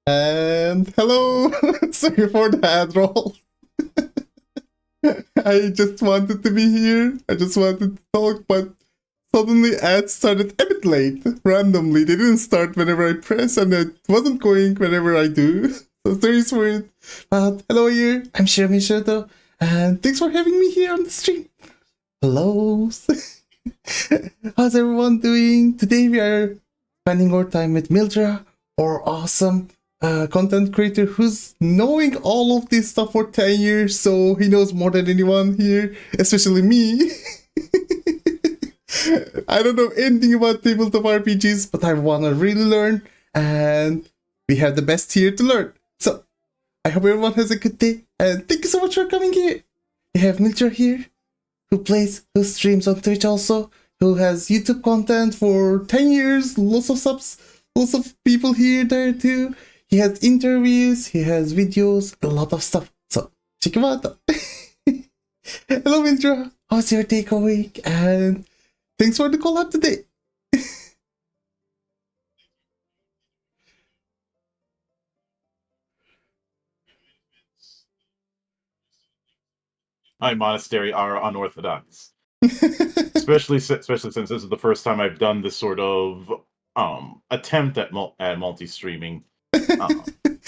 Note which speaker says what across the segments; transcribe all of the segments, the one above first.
Speaker 1: And hello! Sorry for the ad roll. I just wanted to be here. I just wanted to talk, but suddenly ads started a bit late. Randomly. They didn't start whenever I press, and it wasn't going whenever I do. So sorry for it. But hello here. I'm Shirami Shoto, and thanks for having me here on the stream. Hello. How's everyone doing? Today we are spending our time with Mildra, our awesome content creator who's knowing all of this stuff for 10 years, so he knows more than anyone here, especially me. I don't know anything about tabletop RPGs, but I want to really learn, and we have the best here to learn. So, I hope everyone has a good day, and thank you so much for coming here. We have Mildra here, who streams on Twitch also, who has YouTube content for 10 years, lots of subs, lots of people here there too. He has interviews, he has videos, a lot of stuff. So, check him out. Hello, Mildra. How's your day going? And thanks for the collab today.
Speaker 2: My monastery are unorthodox, especially since this is the first time I've done this sort of attempt at multi-streaming.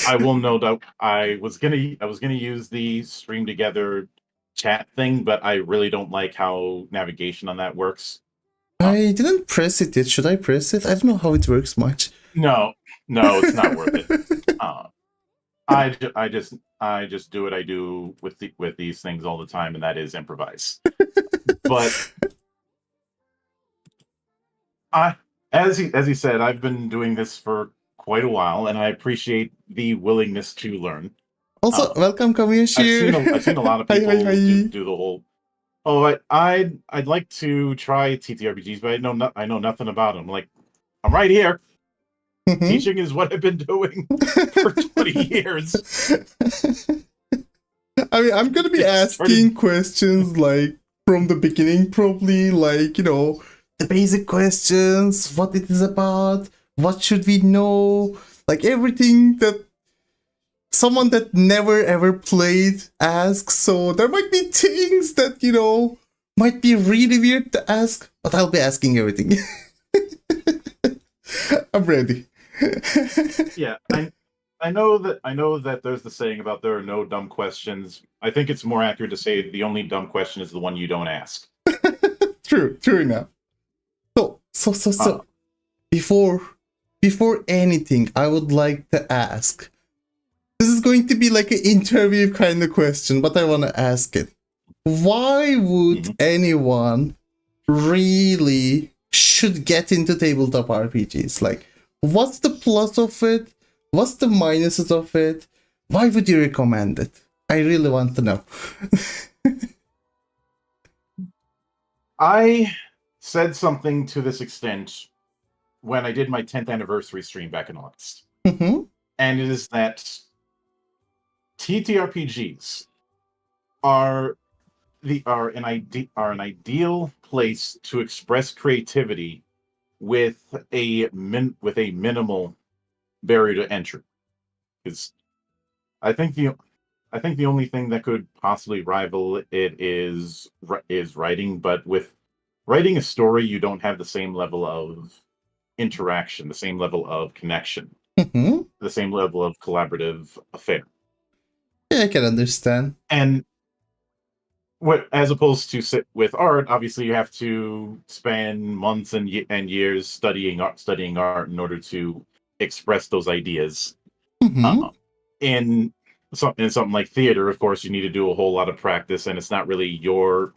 Speaker 2: I will note that I was gonna use the stream together chat thing, but I really don't like how navigation on that works.
Speaker 1: I didn't press it yet. Should I press it? I don't know how it works much.
Speaker 2: No, it's not worth it. I just do what I do with these things all the time, and that is improvise. But as he said, I've been doing this for quite a while, and I appreciate the willingness to learn.
Speaker 1: Also, welcome, Kamiyoshi.
Speaker 2: I've seen a lot of people do the whole. Oh, I'd like to try TTRPGs, but I know nothing about them. Like, I'm right here. Teaching is what I've been doing for 20 years.
Speaker 1: I mean, I'm gonna be asking questions like from the beginning, probably, like, you know, the basic questions, what it is about, what should we know, like everything that someone that never ever played asks. So there might be things that, you know, might be really weird to ask, but I'll be asking everything. I'm ready.
Speaker 2: Yeah, I know that there's the saying about there are no dumb questions. I think it's more accurate to say the only dumb question is the one you don't ask.
Speaker 1: True enough. So before anything, I would like to ask. This is going to be like an interview kind of question, but I want to ask it. Why would anyone really should get into tabletop RPGs? Like, what's the plus of it? What's the minuses of it? Why would you recommend it? I really want to know.
Speaker 2: I said something to this extent when I did my 10th anniversary stream back in August. And it is that TTRPGs are an ideal place to express creativity with a minimal barrier to entry. Because I think the only thing that could possibly rival it is writing, but with writing a story, you don't have the same level of interaction, the same level of connection, the same level of collaborative affair.
Speaker 1: Yeah, I can understand.
Speaker 2: And as opposed to sit with art, obviously you have to spend months and years studying art in order to express those ideas. In something like theater, of course, you need to do a whole lot of practice, and it's not really your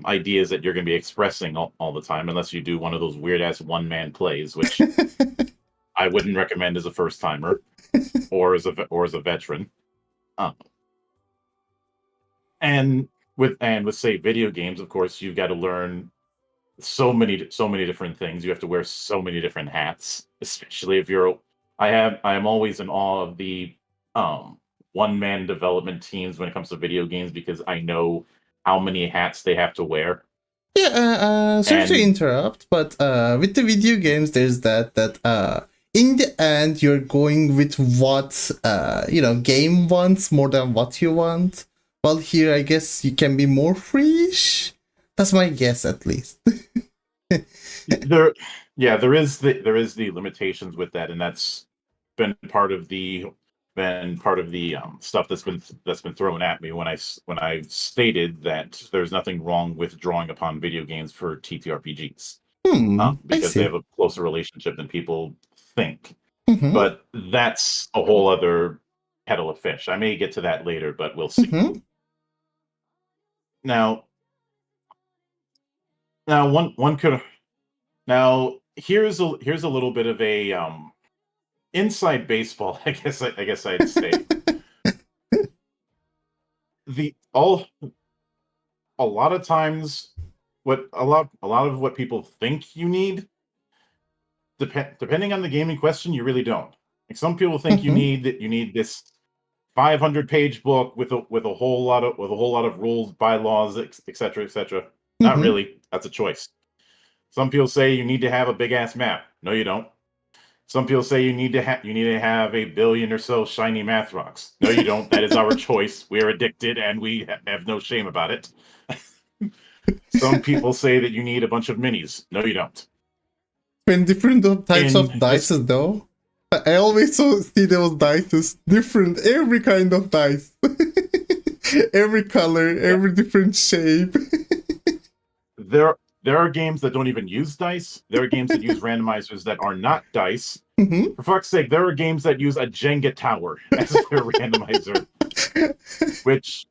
Speaker 2: ideas that you're going to be expressing all the time, unless you do one of those weird ass one-man plays, which I wouldn't recommend as a first timer or as a veteran. And with say video games, of course, you've got to learn so many different things. You have to wear so many different hats, especially if you're. I am always in awe of the one-man development teams when it comes to video games, because I know how many hats they have to wear.
Speaker 1: Yeah, sorry to interrupt, but with the video games, there's that in the end, you're going with what game wants more than what you want. Well, here I guess you can be more free-ish. That's my guess, at least.
Speaker 2: there is the limitations with that, and that's been part of the stuff that's been thrown at me when I stated that there's nothing wrong with drawing upon video games for TTRPGs.
Speaker 1: I
Speaker 2: Because they
Speaker 1: see.
Speaker 2: have a closer relationship than people think.
Speaker 1: Mm-hmm.
Speaker 2: But that's a whole other kettle of fish. I may get to that later, but we'll see.
Speaker 1: Mm-hmm.
Speaker 2: Now one could now here's a little bit of a inside baseball. I guess I'd say a lot of times a lot of what people think you need, depending on the game in question, you really don't. Like, some people think you need this 500-page book with a whole lot of rules, bylaws, etc., etc. Not really. That's a choice. Some people say you need to have a big ass map. No, you don't. Some people say you need to have a billion or so shiny math rocks. No, you don't. That is our choice. We are addicted, and we have no shame about it. Some people say that you need a bunch of minis. No, you don't.
Speaker 1: And different types of dices, though. I always see those dices different, every kind of dice, every color, every different shape.
Speaker 2: There are games that don't even use dice. There are games that use randomizers that are not dice. For fuck's sake, there are games that use a Jenga tower as their randomizer. Which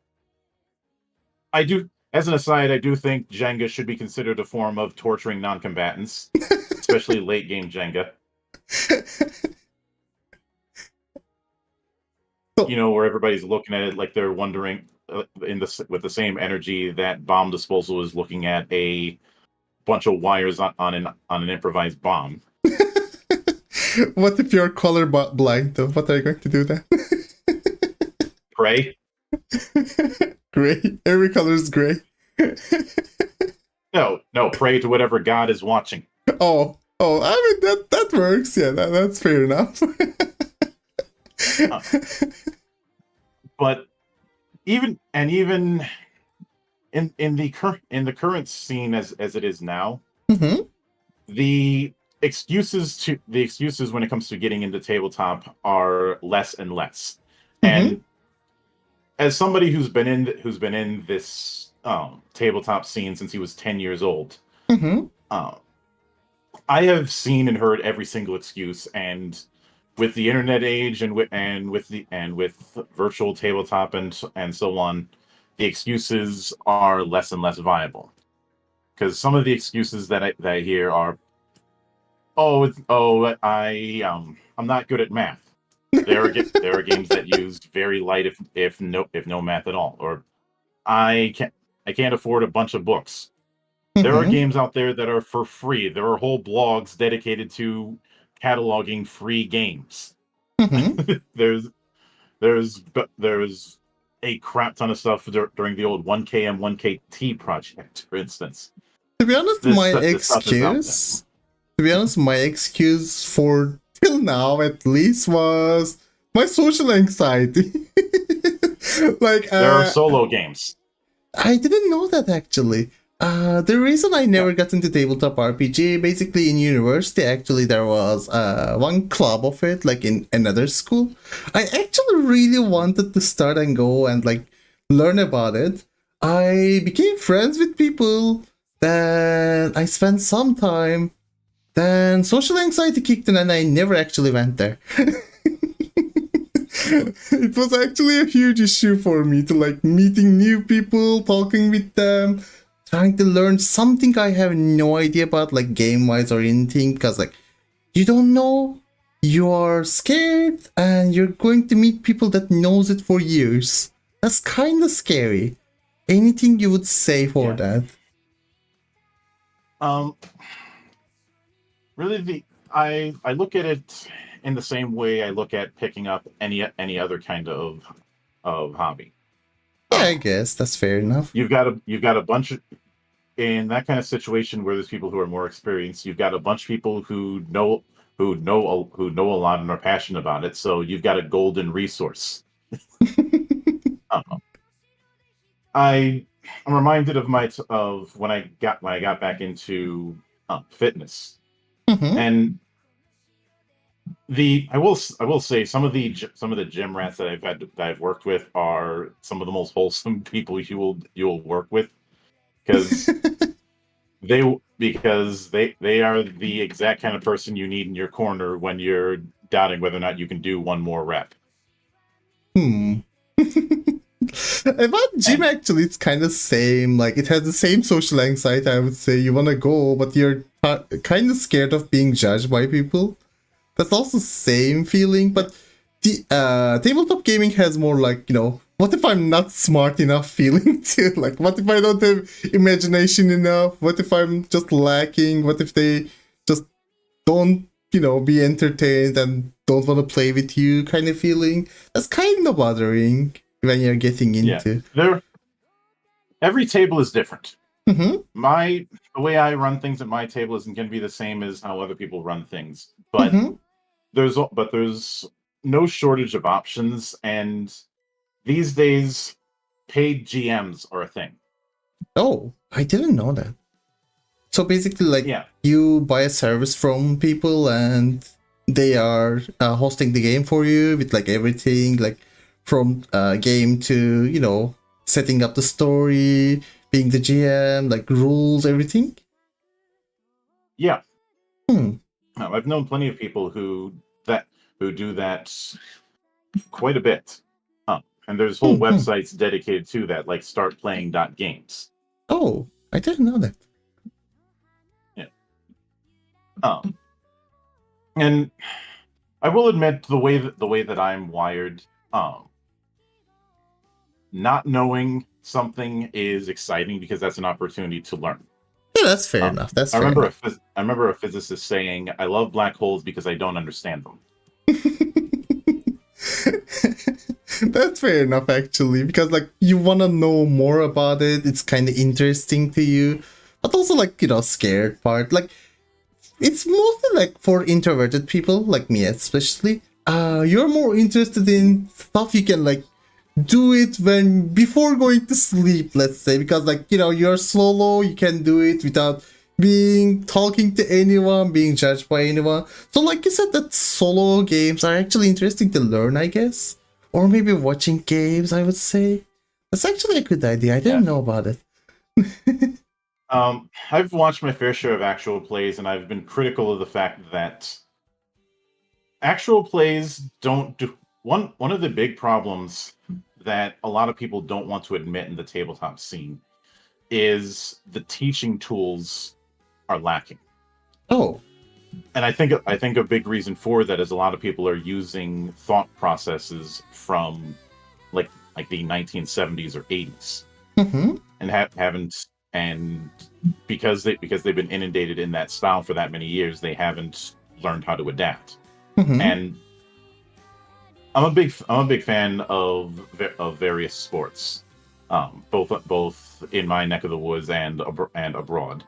Speaker 2: I do, as an aside, I do think Jenga should be considered a form of torturing non-combatants, especially late game Jenga. Where everybody's looking at it like they're wondering with the same energy that bomb disposal is looking at a bunch of wires on an improvised bomb.
Speaker 1: What if you're color blind, though? What are you going to do then?
Speaker 2: Pray.
Speaker 1: Gray. Every color is gray.
Speaker 2: No, pray to whatever God is watching.
Speaker 1: Oh, I mean that works. Yeah, that's fair enough.
Speaker 2: But even in the current scene as it is now, the excuses when it comes to getting into tabletop are less and less. And as somebody who's been in this tabletop scene since he was 10 years old, I have seen and heard every single excuse. And with the internet age and with virtual tabletop and so on, the excuses are less and less viable. Because some of the excuses that I hear are, I'm not good at math. There are games that use very light if no math at all, or I can't afford a bunch of books. There are games out there that are for free. There are whole blogs dedicated to cataloging free games. There's a crap ton of stuff during the old 1KM 1KT project, for instance.
Speaker 1: To be honest, my excuse for till now at least was my social anxiety.
Speaker 2: There are solo games.
Speaker 1: I didn't know that, actually. The reason I never got into tabletop RPG, basically in university, actually there was one club of it, like in another school. I actually really wanted to start and go and learn about it. I became friends with people, then I spent some time, then social anxiety kicked in and I never actually went there. It was actually a huge issue for me to meeting new people, talking with them, trying to learn something I have no idea about, game-wise or anything, because you don't know, you are scared, and you're going to meet people that knows it for years. That's kind of scary. Anything you would say for that?
Speaker 2: Really, I look at it in the same way I look at picking up any other kind of hobby.
Speaker 1: Yeah, I guess that's fair enough.
Speaker 2: You've got a bunch of, in that kind of situation where there's people who are more experienced, you've got a bunch of people who who know a lot and are passionate about it. So you've got a golden resource. I'm reminded of when I got back into fitness, and I will say some of the gym rats that I've worked with are some of the most wholesome people you will work with, because they are the exact kind of person you need in your corner when you're doubting whether or not you can do one more rep.
Speaker 1: About gym, actually, it's kind of same. Like, it has the same social anxiety, I would say. You want to go, but you're kind of scared of being judged by people. That's also same feeling, but the tabletop gaming has more like, what if I'm not smart enough feeling too? Like, what if I don't have imagination enough? What if I'm just lacking? What if they just don't, be entertained and don't want to play with you kind of feeling? That's kind of bothering when you're getting into.
Speaker 2: Yeah, every table is different.
Speaker 1: Mm-hmm.
Speaker 2: The way I run things at my table isn't going to be the same as how other people run things, but there's no shortage of options, and these days paid GMs are a thing.
Speaker 1: Oh, I didn't know that. So basically, like, you buy a service from people and they are hosting the game for you with like everything, like from game to, setting up the story, being the GM, like rules, everything?
Speaker 2: Yeah. I've known plenty of people who do that quite a bit. And there's whole websites dedicated to that, like startplaying.games.
Speaker 1: Oh, I didn't know that.
Speaker 2: Yeah. And I will admit, the way that I'm wired, not knowing something is exciting because that's an opportunity to learn.
Speaker 1: Yeah, that's fair enough. I
Speaker 2: remember a physicist saying, "I love black holes because I don't understand them."
Speaker 1: That's fair enough, actually, because like you want to know more about it. It's kind of interesting to you, but also like scared part. Like it's mostly like for introverted people like me, especially. You're more interested in stuff you can like do it before going to sleep, let's say, because like you're solo, you can do it without talking to anyone, being judged by anyone. So like you said, that solo games are actually interesting to learn, I guess, or maybe watching games, I would say. That's actually a good idea. I didn't know about it.
Speaker 2: I've watched my fair share of actual plays, and I've been critical of the fact that actual plays don't do one of the big problems that a lot of people don't want to admit in the tabletop scene is the teaching tools are lacking.
Speaker 1: Oh.
Speaker 2: And I think a big reason for that is a lot of people are using thought processes from like the 1970s or 80s, and because they've been inundated in that style for that many years, they haven't learned how to adapt. And I'm a big fan of various sports, both in my neck of the woods and abroad.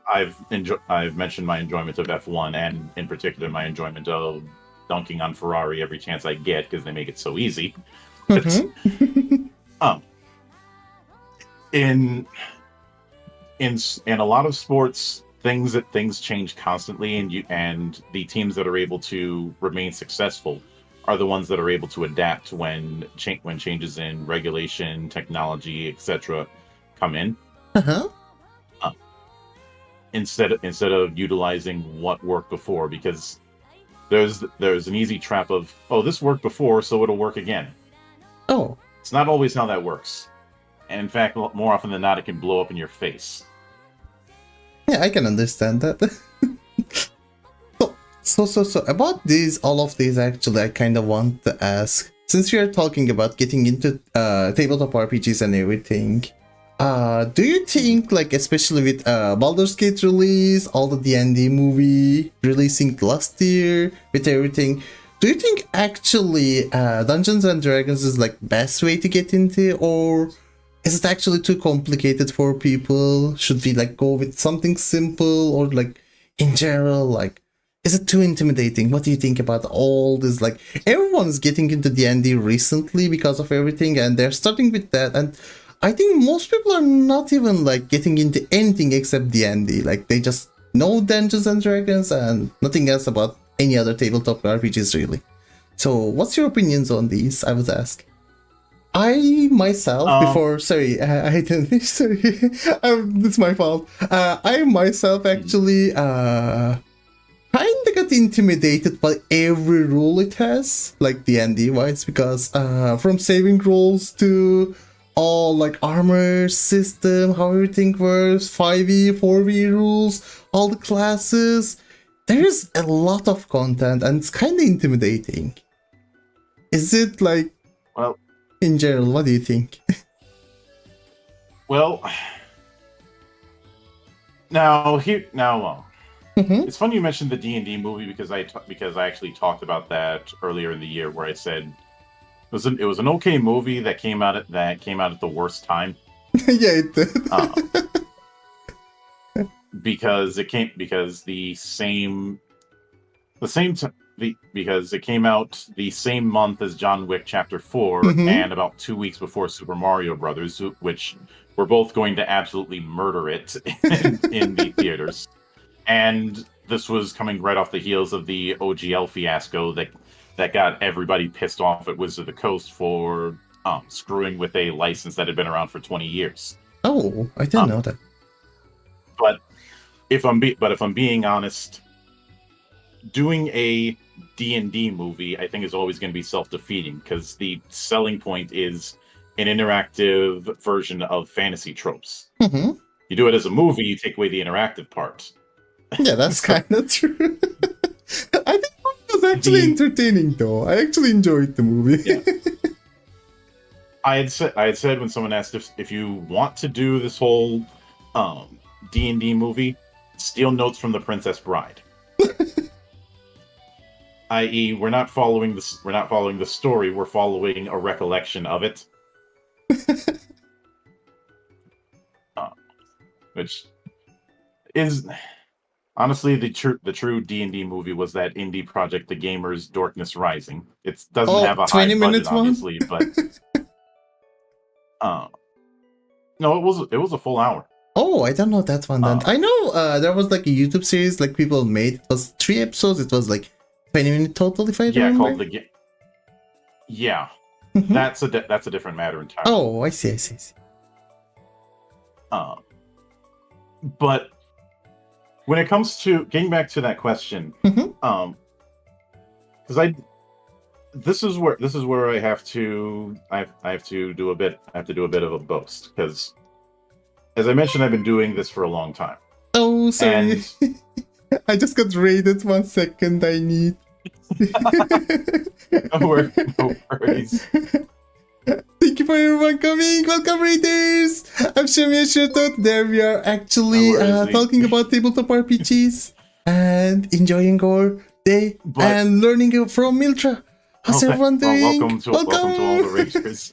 Speaker 2: I've mentioned my enjoyment of F1, and in particular my enjoyment of dunking on Ferrari every chance I get because they make it so easy. But, in a lot of sports, things change constantly, and the teams that are able to remain successful are the ones that are able to adapt when changes in regulation, technology, etc. come in. Instead of utilizing what worked before, because there's an easy trap of, oh, this worked before, so it'll work again.
Speaker 1: Oh,
Speaker 2: it's not always how that works, and in fact, more often than not, it can blow up in your face.
Speaker 1: Yeah, I can understand that. So about all of these, actually, I kind of want to ask, since we are talking about getting into tabletop RPGs and everything, do you think, like, especially with Baldur's Gate release, all the D&D movie releasing last year, with everything, do you think actually Dungeons and Dragons is like best way to get into, or is it actually too complicated for people? Should we like go with something simple, or like in general, like Is it too intimidating? What do you think about all this? Like, everyone's getting into D&D recently because of everything, and they're starting with that. And I think most people are not even like getting into anything except D&D. Like, they just know Dungeons and Dragons and nothing else about any other tabletop RPGs really. So, what's your opinions on these? I would ask. I myself, before, sorry, I didn't finish, sorry, it's my fault. I myself actually kind of got intimidated by every rule it has, like D&D wise, because from saving rules to all like armor system, how everything works, 5e, 4e rules, all the classes, there's a lot of content and it's kind of intimidating. Is it like,
Speaker 2: well,
Speaker 1: in general, what do you think?
Speaker 2: Well, now it's funny you mentioned the D&D movie because I actually talked about that earlier in the year where I said it was an okay movie that came out at the worst time.
Speaker 1: Yeah, it did.
Speaker 2: Because it came out the same month as John Wick Chapter 4 and about 2 weeks before Super Mario Brothers, which were both going to absolutely murder it in the theaters. And this was coming right off the heels of the OGL fiasco that got everybody pissed off at Wizards of the Coast for screwing with a license that had been around for 20 years.
Speaker 1: Oh, I didn't know that.
Speaker 2: But if I'm being honest, doing a D&D movie, I think, is always going to be self-defeating because the selling point is an interactive version of fantasy tropes.
Speaker 1: Mm-hmm.
Speaker 2: You do it as a movie, you take away the interactive part.
Speaker 1: Yeah, that's kind of true. I think it was actually entertaining, though. I actually enjoyed the movie.
Speaker 2: Yeah. I had said when someone asked if you want to do this whole D&D movie, steal notes from The Princess Bride. I.e., we're not following the story. We're following a recollection of it, which is honestly the true D&D movie was that indie project, The Gamers' Darkness Rising. It doesn't have a high budget, obviously, but no, it was a full hour.
Speaker 1: Oh, I don't know that one then. I know there was like a YouTube series like people made. It was 3 episodes. It was like 20 minutes total, if I remember.
Speaker 2: Called the Yeah, that's a different matter entirely.
Speaker 1: Oh, I see.
Speaker 2: But when it comes to getting back to that question, because this is where I have to do a bit of a boast, because as I mentioned, I've been doing this for a long time.
Speaker 1: Oh, sorry. I just got raided. 1 second, I need.
Speaker 2: No worries.
Speaker 1: Thank you for everyone coming. Welcome, Raiders. I'm Shami Shirtot. There we are actually talking about tabletop RPGs and enjoying our day and learning from Mildra. How's everyone doing?
Speaker 2: Welcome to all the Raiders.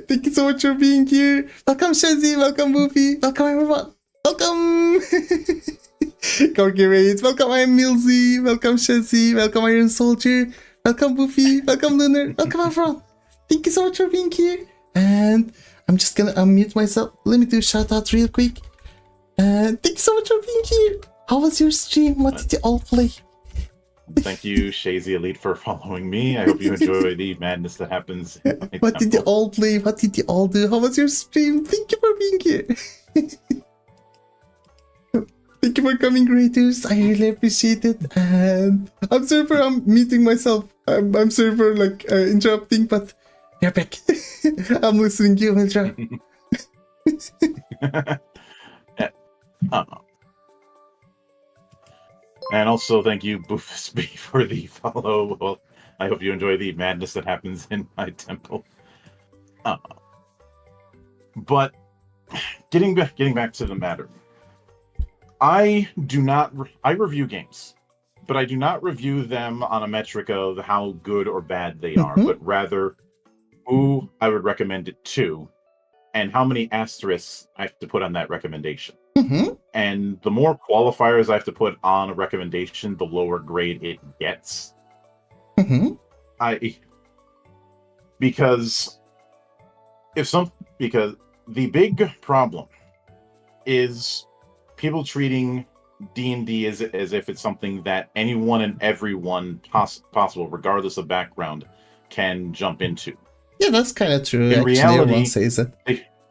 Speaker 1: Thank you so much for being here. Welcome, Shazzy. Welcome, Boofy. Welcome, everyone. Welcome. Corgi Raids. Welcome, I'm Milzy. Welcome, Shazzy. Welcome, Iron Soldier. Welcome, Boofy. Welcome, Lunar. Welcome, everyone. Thank you so much for being here. And I'm just gonna unmute myself. Let me do shout out real quick. And thank you so much for being here. How was your stream? What did you all play?
Speaker 2: Thank you, Shazy Elite, for following me. I hope you enjoy the madness that happens.
Speaker 1: What did you all play? What did you all do? How was your stream? Thank you for being here. Thank you for coming, Raiders. I really appreciate it. And I'm sorry for muting myself. I'm sorry for like interrupting, but you're back. I'm listening to you, Mildra.
Speaker 2: And also thank you, Boofus B, for the follow. Well, I hope you enjoy the madness that happens in my temple. But getting back to the matter, I review games, but I do not review them on a metric of how good or bad they are, but rather who I would recommend it to and how many asterisks I have to put on that recommendation.
Speaker 1: Mm-hmm.
Speaker 2: And the more qualifiers I have to put on a recommendation, the lower grade it gets.
Speaker 1: Mm-hmm.
Speaker 2: Because the big problem is people treating D&D as if it's something that anyone and everyone possible, regardless of background, can jump into.
Speaker 1: Yeah, that's kind of true.
Speaker 2: In
Speaker 1: Actually,
Speaker 2: reality,
Speaker 1: everyone says it.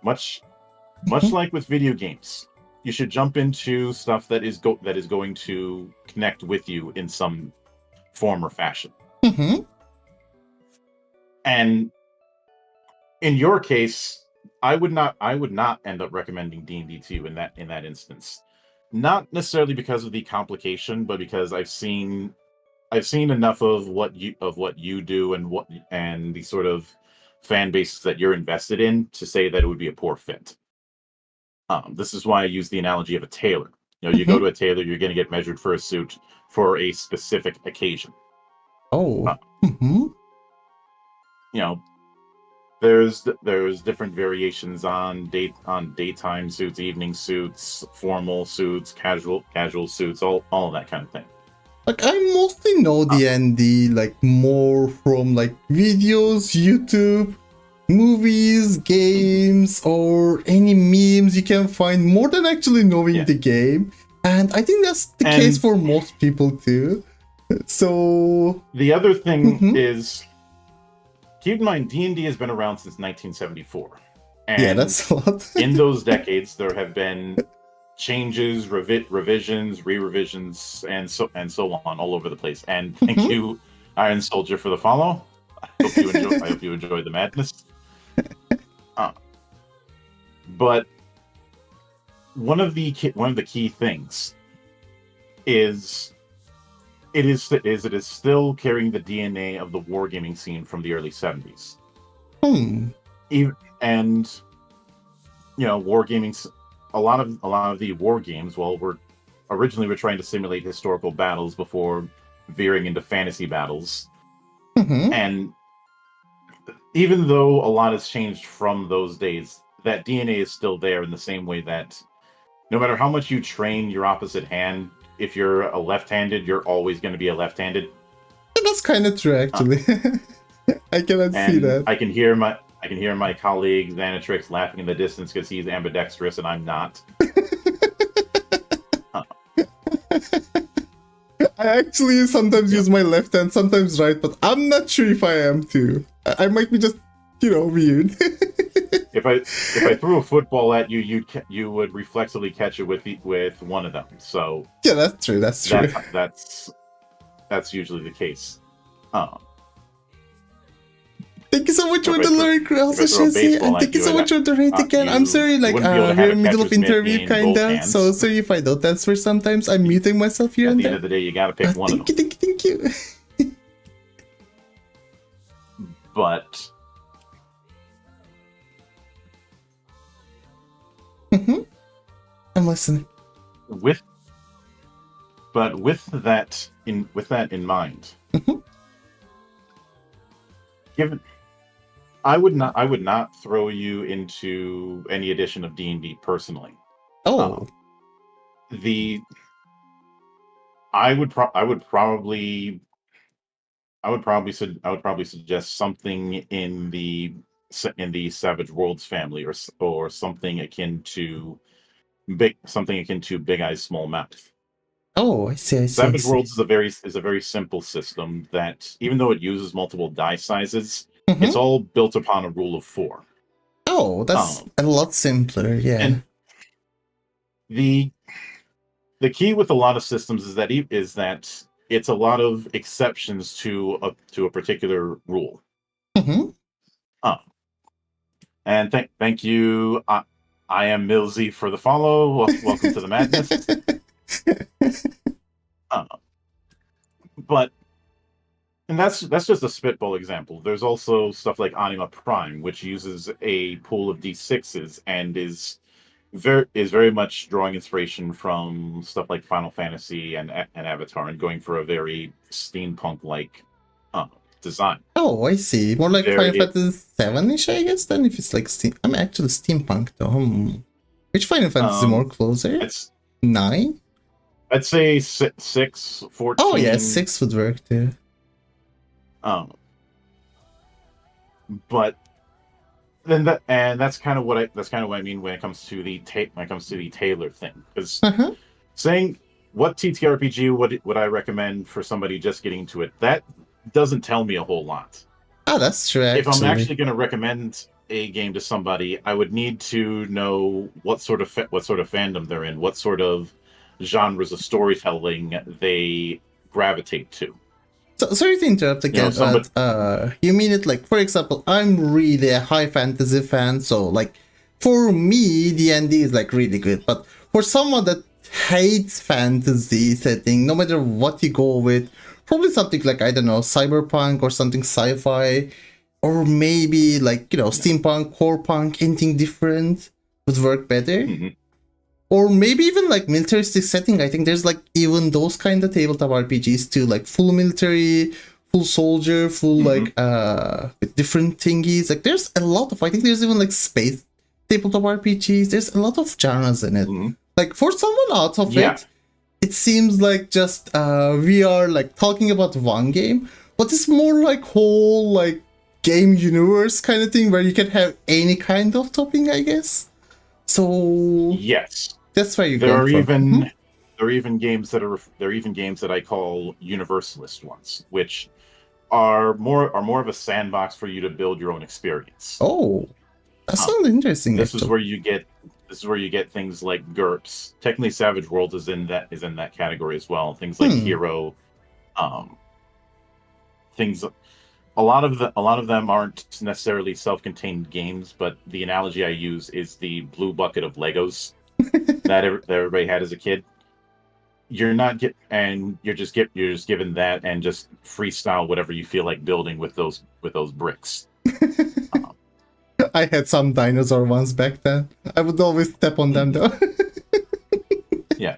Speaker 2: Much
Speaker 1: Mhm.
Speaker 2: like with video games, you should jump into stuff that is going to connect with you in some form or fashion.
Speaker 1: Mm-hmm.
Speaker 2: And in your case, I would not end up recommending D&D to you in that instance. Not necessarily because of the complication, but because I've seen enough of what you do and the sort of fan bases that you're invested in to say that it would be a poor fit. This is why I use the analogy of a tailor. You go
Speaker 1: Mm-hmm.
Speaker 2: to a tailor, you're going to get measured for a suit for a specific occasion.
Speaker 1: Oh. Mm-hmm.
Speaker 2: You know, there's different variations on daytime suits, evening suits, formal suits, casual suits, all that kind of thing.
Speaker 1: Like, I mostly know D&D like more from like videos, YouTube, movies, games, or any memes you can find, more than actually knowing the game. And I think that's the case for most people too. So
Speaker 2: the other thing is, keep in mind, D&D has been around since 1974. And
Speaker 1: yeah, that's a lot.
Speaker 2: in those decades, there have been changes, revisions, re-revisions, and so on all over the place. And thank you, Iron Soldier, for the follow. I hope you enjoy the madness. But one of the key things is it is still carrying the DNA of the wargaming scene from the early 70s. And wargaming, a lot of the war games, were originally trying to simulate historical battles before veering into fantasy battles. And even though a lot has changed from those days, that DNA is still there in the same way that no matter how much you train your opposite hand, if you're a left-handed, you're always going to be a left-handed.
Speaker 1: That's kind of true, actually. I cannot see that.
Speaker 2: I can hear my colleague Xanatrix laughing in the distance because he's ambidextrous and I'm not.
Speaker 1: I actually sometimes use my left hand, sometimes right, but I'm not sure if I am too. I might be just, weird.
Speaker 2: If I threw a football at you, you would reflexively catch it with one of them. So
Speaker 1: yeah, that's true. That's true.
Speaker 2: That's usually the case.
Speaker 1: Thank you so much for the lyric, also Shazzy, and thank you so much for the rate again. I'm sorry, like we're in the middle of interview, kinda. So sorry if I don't answer sometimes. I'm muting myself here and there.
Speaker 2: At the end of the day, you gotta pick one of them.
Speaker 1: Thank you.
Speaker 2: But
Speaker 1: I'm listening.
Speaker 2: With that in mind, given I would not throw you into any edition of D&D personally.
Speaker 1: Oh.
Speaker 2: I would probably suggest something in the Savage Worlds family, or something akin to Big Eyes Small Mouth.
Speaker 1: Oh, I see.
Speaker 2: Savage Worlds is a very simple system that, even though it uses multiple die sizes, it's all built upon a rule of 4.
Speaker 1: Oh, that's a lot simpler, yeah.
Speaker 2: And the key with a lot of systems is that it's a lot of exceptions to a particular rule. And thank you, I am Milzy, for the follow. Welcome to the madness. And that's just a spitball example. There's also stuff like Anima Prime, which uses a pool of D6s and is very much drawing inspiration from stuff like Final Fantasy and Avatar, and going for a very steampunk-like design.
Speaker 1: Oh, I see. More like Final Fantasy 7-ish, I guess, then, if it's like I'm actually steampunk, though. Which Final Fantasy more closer?
Speaker 2: It's
Speaker 1: 9?
Speaker 2: I'd say 6, 14.
Speaker 1: Oh yeah, 6 would work too.
Speaker 2: But then that's kind of what I mean when it comes to the Taylor thing. Because saying what TTRPG would I recommend for somebody just getting into it, that doesn't tell me a whole lot.
Speaker 1: Oh, that's true. Actually.
Speaker 2: If I'm actually going to recommend a game to somebody, I would need to know what sort of fandom they're in, what sort of genres of storytelling they gravitate to.
Speaker 1: So, sorry to interrupt again, but you mean it like, for example, I'm really a high fantasy fan, so like, for me, D&D is like really good, but for someone that hates fantasy setting, no matter what you go with, probably something like, I don't know, cyberpunk or something sci-fi, or maybe like, you know, steampunk, core punk, anything different would work better. Or maybe even like militaristic setting. I think there's like even those kind of tabletop RPGs too, like full military, full soldier, full like with different thingies. Like there's a lot of, I think there's even like space tabletop RPGs. There's a lot of genres in it. Like for someone out of it seems like just we are like talking about one game, but it's more like whole like game universe kind of thing where you can have any kind of topping, I guess. So
Speaker 2: yes,
Speaker 1: that's where you
Speaker 2: go. There are even games that I call universalist ones, which are more of a sandbox for you to build your own experience.
Speaker 1: Oh, that sounds interesting.
Speaker 2: This is where you get things like GURPS. Technically, Savage Worlds is in that category as well. Things like Hero, things. A lot of them aren't necessarily self-contained games, but the analogy I use is the blue bucket of Legos that everybody had as a kid. You're just given that and just freestyle whatever you feel like building with those bricks.
Speaker 1: I had some dinosaur ones back then. I would always step on them though.
Speaker 2: Yeah.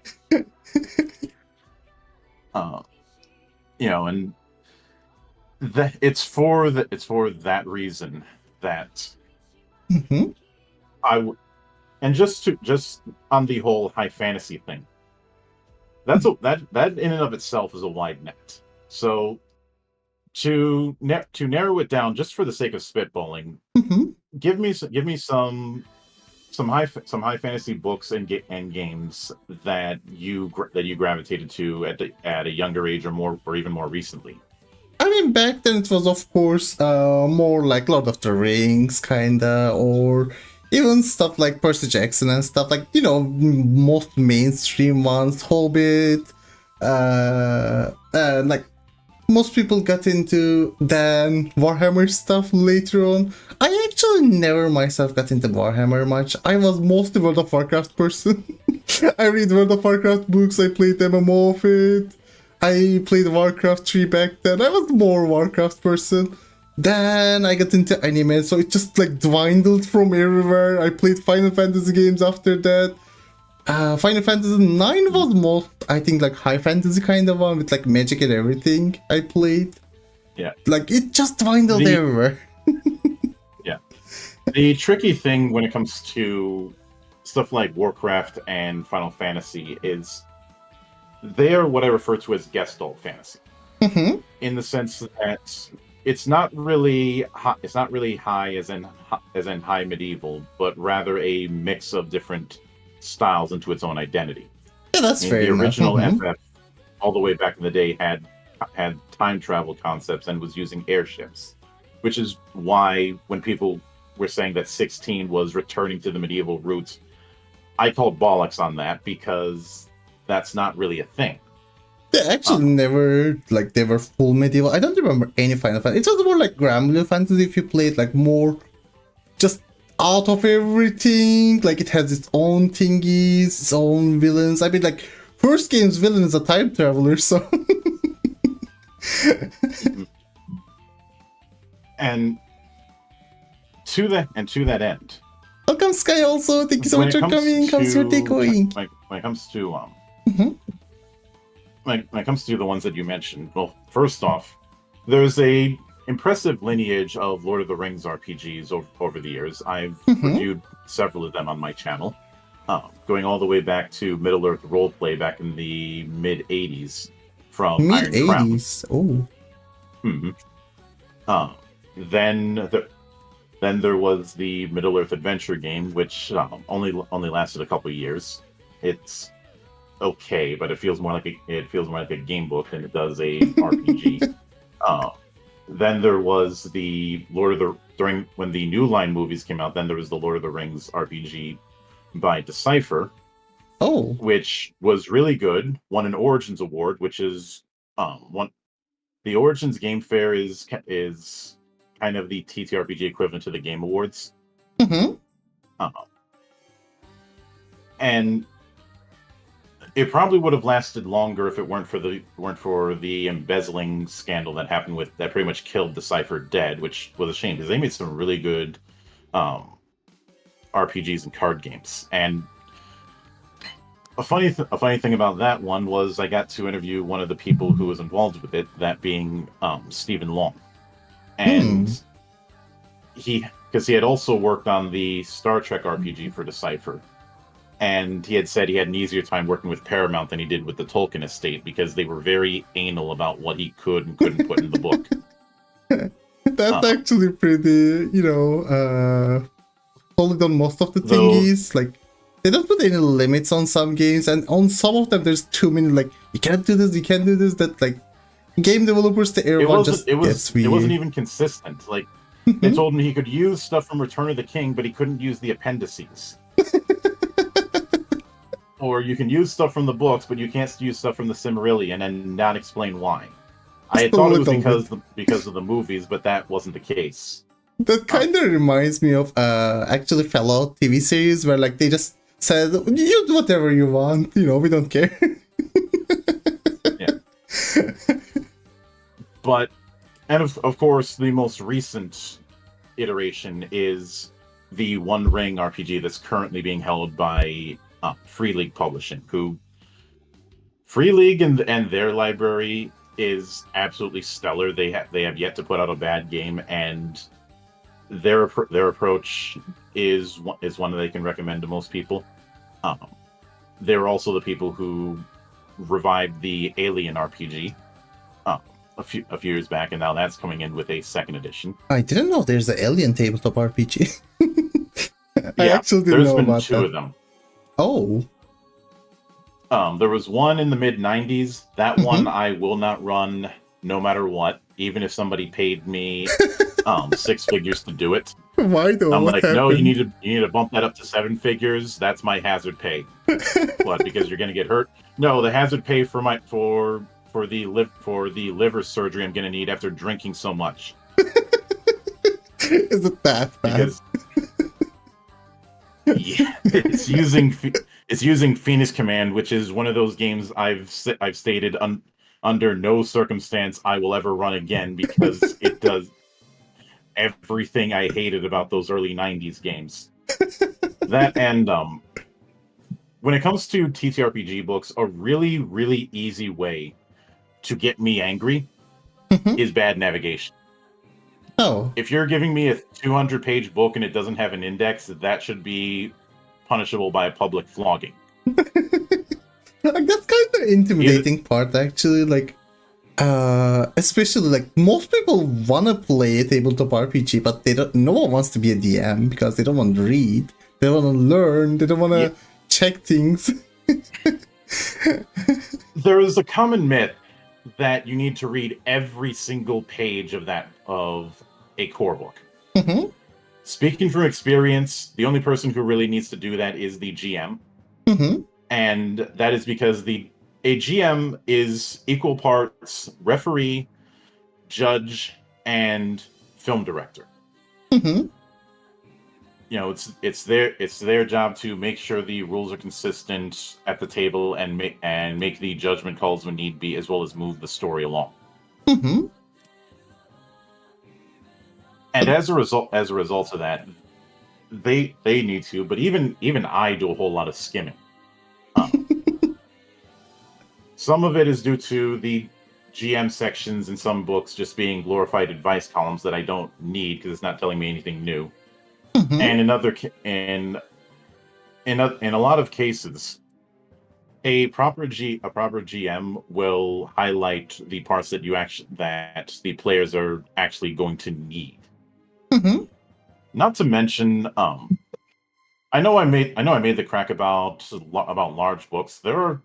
Speaker 2: You know, and it's for that reason that and just on the whole high fantasy thing, that in and of itself is a wide net. So to narrow it down, just for the sake of spitballing, give me some high fantasy books and games that you gravitated to at a younger age or even more recently.
Speaker 1: I mean, back then it was, of course, more like Lord of the Rings, kinda, or even stuff like Percy Jackson and stuff like, you know, most mainstream ones, Hobbit, like, most people got into then Warhammer stuff later on. I actually never myself got into Warhammer much. I was mostly World of Warcraft person. I read World of Warcraft books, I played MMO of it. I played Warcraft 3 back then. I was more Warcraft person. Then I got into anime, so it just like dwindled from everywhere. I played Final Fantasy games after that. Final Fantasy 9 was most, I think, like high fantasy kind of one with like magic and everything I played.
Speaker 2: Yeah.
Speaker 1: Like it just dwindled everywhere.
Speaker 2: Yeah. The tricky thing when it comes to stuff like Warcraft and Final Fantasy is they are what I refer to as Gestalt fantasy, in the sense that it's not really high as in high medieval, but rather a mix of different styles into its own identity.
Speaker 1: Yeah, that's fair.
Speaker 2: The original FF, all the way back in the day, had time travel concepts and was using airships, which is why when people were saying that 16 was returning to the medieval roots, I called bollocks on that because that's not really a thing.
Speaker 1: They actually never, like, they were full medieval. I don't remember any Final Fantasy. It was more like Granblue Fantasy if you played, like, more just out of everything. Like, it has its own thingies, its own villains. I mean, like, first game's villain is a time traveler, so...
Speaker 2: And to that end...
Speaker 1: Welcome, Sky, also. Thank you so much for coming. Comes your takeaway.
Speaker 2: When it comes to when it comes to the ones that you mentioned, well, first off, there's a impressive lineage of Lord of the Rings RPGs over the years. I've reviewed several of them on my channel. going all the way back to Middle Earth roleplay back in the mid '80s from
Speaker 1: Mid
Speaker 2: Iron Crown.
Speaker 1: 80s. Oh.
Speaker 2: Mm-hmm. Then there was the Middle Earth adventure game, which only lasted a couple years. It's okay, but it feels more like a game book than it does a RPG. Then there was the during when the New Line movies came out. Then there was the Lord of the Rings RPG by Decipher, which was really good. Won an Origins Award, which is one. The Origins Game Fair is kind of the TTRPG equivalent to the Game Awards.
Speaker 1: Mm-hmm.
Speaker 2: And it probably would have lasted longer if it weren't for the embezzling scandal that happened that pretty much killed Decipher dead, which was a shame because they made some really good RPGs and card games. And a funny thing about that one was I got to interview one of the people who was involved with it, that being Stephen Long, and because he had also worked on the Star Trek RPG for Decipher. And he had said he had an easier time working with Paramount than he did with the Tolkien estate because they were very anal about what he could and couldn't put in the book.
Speaker 1: That's actually pretty, solid on most of the thingies. Like, they don't put any limits on some games, and on some of them there's too many, like, you can't do this, you can't do this, that, like, game developers, everyone just gets weird.
Speaker 2: It wasn't even consistent. Like, they told him he could use stuff from Return of the King, but he couldn't use the appendices. Or you can use stuff from the books, but you can't use stuff from the Silmarillion and not explain why. I had thought it was because of the movies, but that wasn't the case.
Speaker 1: That kind of reminds me of actually Fallout TV series where like they just said, you do whatever you want, we don't care.
Speaker 2: Yeah. But, and of course, the most recent iteration is the One Ring RPG that's currently being held by Free League Publishing, who Free League and their library is absolutely stellar. They have yet to put out a bad game, and their approach is one that they can recommend to most people. They're also the people who revived the Alien RPG a few years back, and now that's coming in with a second edition.
Speaker 1: I didn't know there's an Alien tabletop RPG. I
Speaker 2: Yeah,
Speaker 1: actually didn't know about
Speaker 2: there's been two of them.
Speaker 1: Oh.
Speaker 2: There was one in the mid-90s. That one I will not run no matter what, even if somebody paid me 6 figures to do it.
Speaker 1: Why though?
Speaker 2: I'm
Speaker 1: what
Speaker 2: like,
Speaker 1: happened?
Speaker 2: no, you need to bump that up to 7 figures. That's my hazard pay. What? Because you're gonna get hurt? No, the hazard pay for the liver surgery I'm gonna need after drinking so much.
Speaker 1: Is it that bad?
Speaker 2: Because yeah, it's using Phoenix Command, which is one of those games I've stated under no circumstance I will ever run again because it does everything I hated about those early '90s games. That and when it comes to TTRPG books, a really, really easy way to get me angry is bad navigation.
Speaker 1: Oh.
Speaker 2: If you're giving me a 200-page book and it doesn't have an index, that should be punishable by a public flogging.
Speaker 1: Like, that's kind of intimidating part, actually. Like, especially like most people want to play a tabletop RPG, but they don't. No one wants to be a DM because they don't want to read. They want to learn. They don't want to check things.
Speaker 2: There is a common myth that you need to read every single page of a core book. Speaking from experience, the only person who really needs to do that is the GM. And that is because a GM is equal parts referee, judge, and film director. It's their job to make sure the rules are consistent at the table and make the judgment calls when need be, as well as move the story along. And as a result of that, they need to. But even I do a whole lot of skimming. Some of it is due to the GM sections in some books just being glorified advice columns that I don't need because it's not telling me anything new. And in a lot of cases, a proper GM will highlight the parts that the players are actually going to need.
Speaker 1: Mm-hmm.
Speaker 2: Not to mention, I know I made the crack about large books. There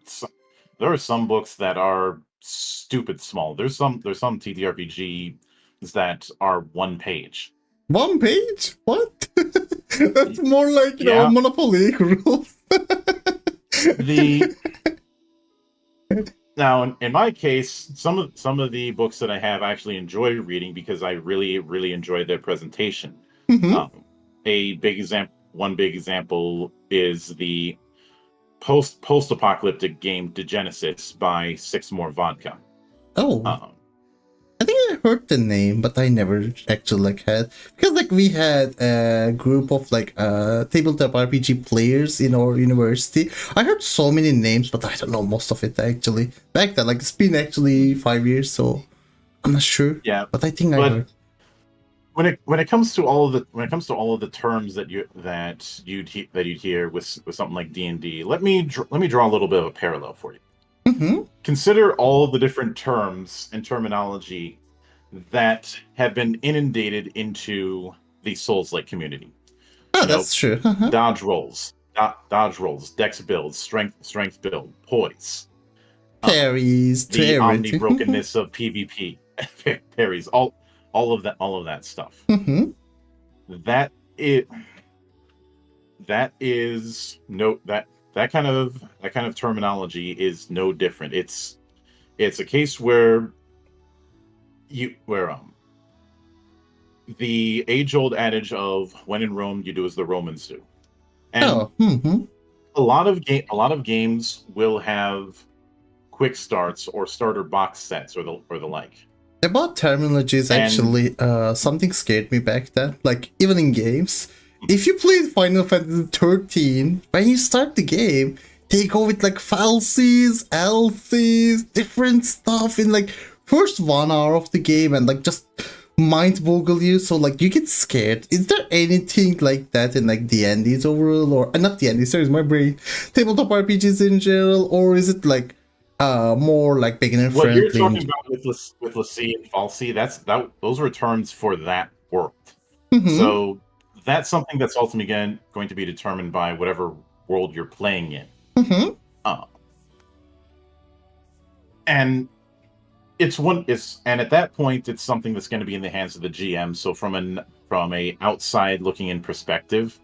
Speaker 2: are some books that are stupid small. There's some TTRPGs that are 1 page.
Speaker 1: 1 page? What? That's more like,
Speaker 2: Yeah.
Speaker 1: Monopoly rules.
Speaker 2: Now, in my case, some of the books that I have I actually enjoy reading because I really enjoy their presentation.
Speaker 1: Mm-hmm.
Speaker 2: One big example is the post-apocalyptic game Degenesis by Six More Vodka.
Speaker 1: Oh.
Speaker 2: Um,
Speaker 1: I think I heard the name, but I never actually had, because we had a group of tabletop RPG players in our university. I heard so many names, but I don't know most of it actually. Back then, it's been actually 5 years, so I'm not sure.
Speaker 2: Yeah,
Speaker 1: but I think I heard.
Speaker 2: When it comes to all of the terms that you'd hear with something like D&D, let me draw a little bit of a parallel for you.
Speaker 1: Mm-hmm.
Speaker 2: Consider all of the different terms and terminology that have been inundated into the Souls-like community.
Speaker 1: Oh, that's true.
Speaker 2: Dodge rolls, dex builds, strength build, poise,
Speaker 1: parries,
Speaker 2: the omni-brokenness of PvP, parries, all of that stuff.
Speaker 1: Mm-hmm.
Speaker 2: That kind of terminology is no different. It's a case where the age-old adage of when in Rome you do as the Romans do. And a lot of games will have quick starts or starter box sets or the like.
Speaker 1: About terminology is actually something scared me back then. Even in games, if you played Final Fantasy 13, when you start the game, they go with falsies, alphys, different stuff in first 1 hour of the game and just mind boggle you. So you get scared. Is there anything like that in D&D's overall, or not D&D? Sorry, my brain. Tabletop RPGs in general, or is it more beginner friendly?
Speaker 2: What you're talking about with Lassie and Falsi, those were terms for that world.
Speaker 1: Mm-hmm.
Speaker 2: So that's something that's ultimately going to be determined by whatever world you're playing in.
Speaker 1: Mm-hmm.
Speaker 2: And at that point it's something that's going to be in the hands of the GM. So from a outside looking in perspective,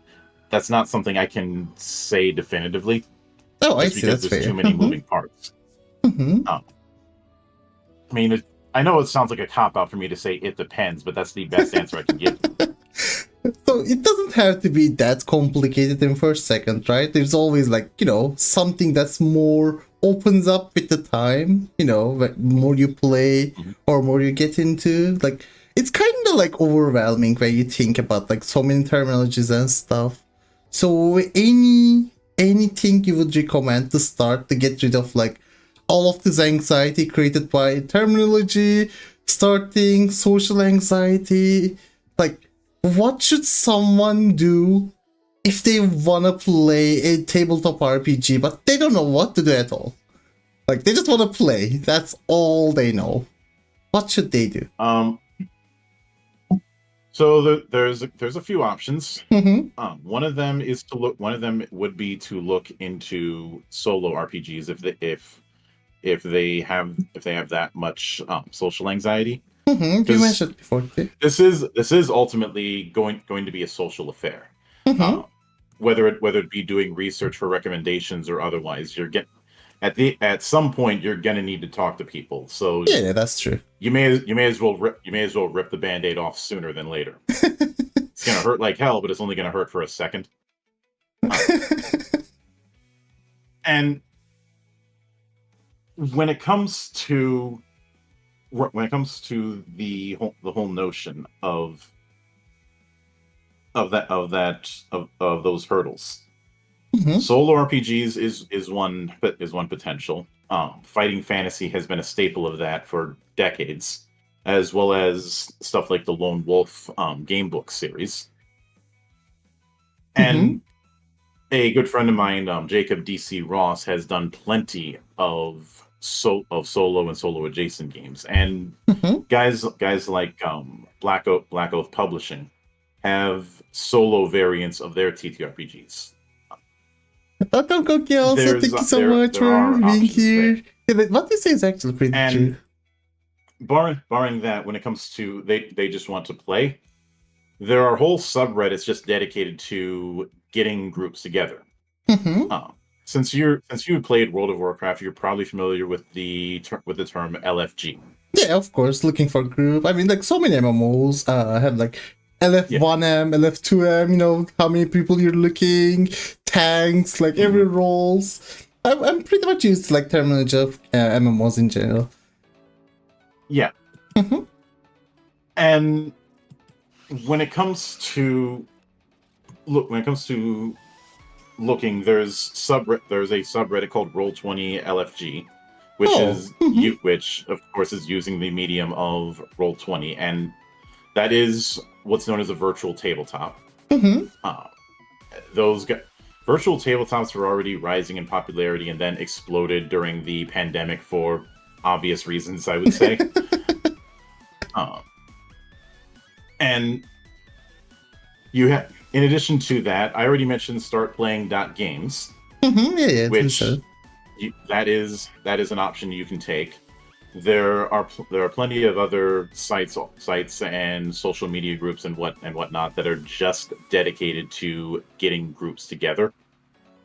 Speaker 2: that's not something I can say definitively.
Speaker 1: Oh, I see.
Speaker 2: Because
Speaker 1: that's
Speaker 2: there's
Speaker 1: fair.
Speaker 2: too many moving parts.
Speaker 1: Mm-hmm.
Speaker 2: I mean, I know it sounds like a cop-out for me to say it depends, but that's the best answer I can give.
Speaker 1: So it doesn't have to be that complicated in first second, right? There's always something that's more opens up with the time, more you play or more you get into. It's kind of overwhelming when you think about so many terminologies and stuff. So anything you would recommend to start to get rid of all of this anxiety created by terminology, starting social anxiety? What should someone do if they wanna play a tabletop RPG but they don't know what to do at all? They just wanna play. That's all they know. What should they do?
Speaker 2: So there's a few options.
Speaker 1: Mm-hmm.
Speaker 2: One of them would be to look into solo RPGs if they have that much social anxiety.
Speaker 1: Mm-hmm. You mentioned before.
Speaker 2: This is ultimately going to be a social affair.
Speaker 1: Mm-hmm.
Speaker 2: Whether it be doing research for recommendations or otherwise, at some point you're gonna need to talk to people. So
Speaker 1: yeah, that's true.
Speaker 2: You may as well rip the Band-Aid off sooner than later. It's gonna hurt like hell, but it's only gonna hurt for a second. And when it comes to the whole notion of those hurdles, solo RPGs is one potential. Fighting fantasy has been a staple of that for decades, as well as stuff like the Lone Wolf game book series. And a good friend of mine, Jacob DC Ross, has done plenty of solo and solo adjacent games, and
Speaker 1: Mm-hmm.
Speaker 2: guys like Black Oath Publishing have solo variants of their TTRPGs.
Speaker 1: Welcome, Cookie. Also, thank you so much
Speaker 2: There
Speaker 1: for
Speaker 2: are
Speaker 1: being
Speaker 2: options there,
Speaker 1: here. Yeah, what you say is actually pretty
Speaker 2: and
Speaker 1: true.
Speaker 2: barring that, when it comes to they just want to play, there are whole subreddits just dedicated to getting groups together.
Speaker 1: Mm-hmm.
Speaker 2: Since you played World of Warcraft, you're probably familiar with the term LFG.
Speaker 1: Yeah, of course, looking for group. I mean, like so many MMOs have like LF1M, LF2M, you know, how many people you're looking, tanks, like every roles. I'm pretty much used to like terminology of MMOs in general.
Speaker 2: Yeah.
Speaker 1: Mm-hmm.
Speaker 2: And when it comes to looking, there's a subreddit called Roll20 LFG, which of course is using the medium of Roll20, and that is what's known as a virtual tabletop.
Speaker 1: Mm-hmm.
Speaker 2: Virtual tabletops were already rising in popularity and then exploded during the pandemic for obvious reasons, I would say. And you have, in addition to that, I already mentioned startplaying.games,
Speaker 1: Mm-hmm. Yeah,
Speaker 2: which that is an option you can take. There are plenty of other sites and social media groups and whatnot that are just dedicated to getting groups together.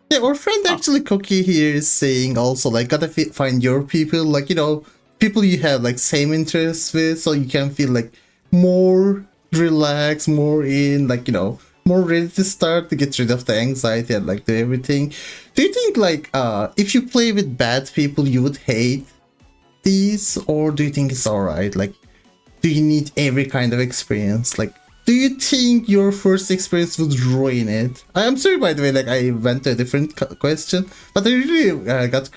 Speaker 1: Yeah, our friend actually Cookie here is saying also like gotta find your people, like, you know, people you have like same interests with, so you can feel like more relaxed, more in, like, you know, more ready to start, to get rid of the anxiety and like do everything. Do you think like if you play with bad people you would hate these, or do you think it's alright? Like, do you need every kind of experience? Like, do you think your first experience would ruin it? I'm sorry, by the way, like I went to a different question, but I really got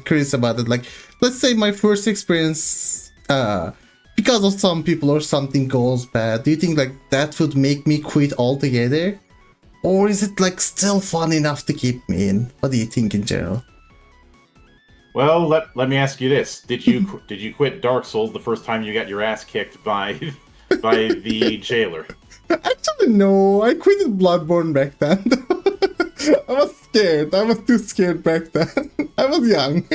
Speaker 1: curious about it. Like, let's say my first experience, because of some people or something goes bad, do you think like that would make me quit altogether? Or is it like still fun enough to keep me in? What do you think in general?
Speaker 2: Well, let me ask you this: Did you quit Dark Souls the first time you got your ass kicked by the jailer?
Speaker 1: Actually, no. I quitted Bloodborne back then. I was scared. I was too scared back then. I was young.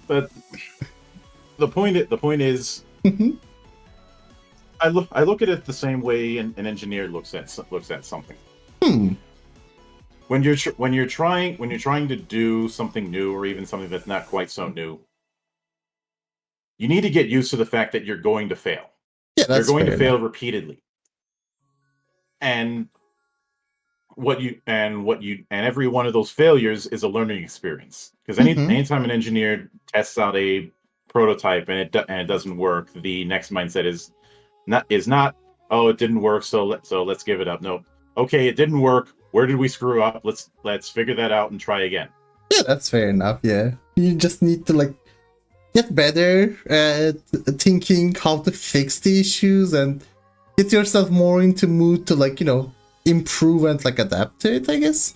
Speaker 2: But the point is, I look at it the same way an engineer looks at something. When you're trying to do something new, or even something that's not quite so new, you need to get used to the fact that you're going to fail.
Speaker 1: Yeah, that's
Speaker 2: You're going to fail
Speaker 1: enough.
Speaker 2: repeatedly, and every one of those failures is a learning experience. Because anytime an engineer tests out a prototype and it doesn't work, the next mindset is not oh, it didn't work, so let's give it up. No, okay, it didn't work. Where did we screw up? Let's figure that out and try again.
Speaker 1: Yeah, that's fair enough. Yeah, you just need to like get better at thinking how to fix the issues and get yourself more into mood to, like, you know, improve and like adapt to it, I guess.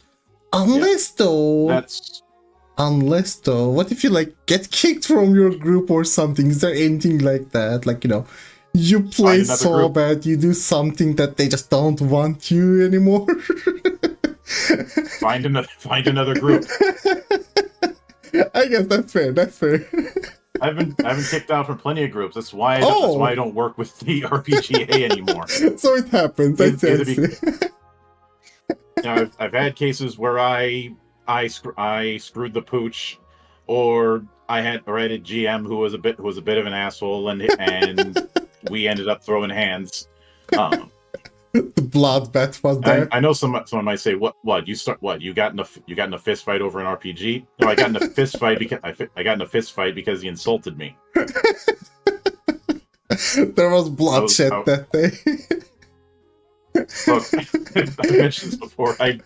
Speaker 1: Unless though, what if you like get kicked from your group or something? Is there anything like that? Like, you know, you play so bad, you do something that they just don't want you anymore.
Speaker 2: Find another group.
Speaker 1: I guess that's fair. That's fair.
Speaker 2: I've been kicked out from plenty of groups. That's why I don't work with the RPGA anymore.
Speaker 1: So it happens.
Speaker 2: I've had cases where I screwed the pooch, or I had a GM who was a bit of an asshole, and we ended up throwing hands.
Speaker 1: The bloodbath was there.
Speaker 2: I know someone might say, "What? You got in a fist fight over an RPG?" No, I got in a fist fight because he insulted me.
Speaker 1: There was bloodshed that day.
Speaker 2: Look, I mentioned this before. I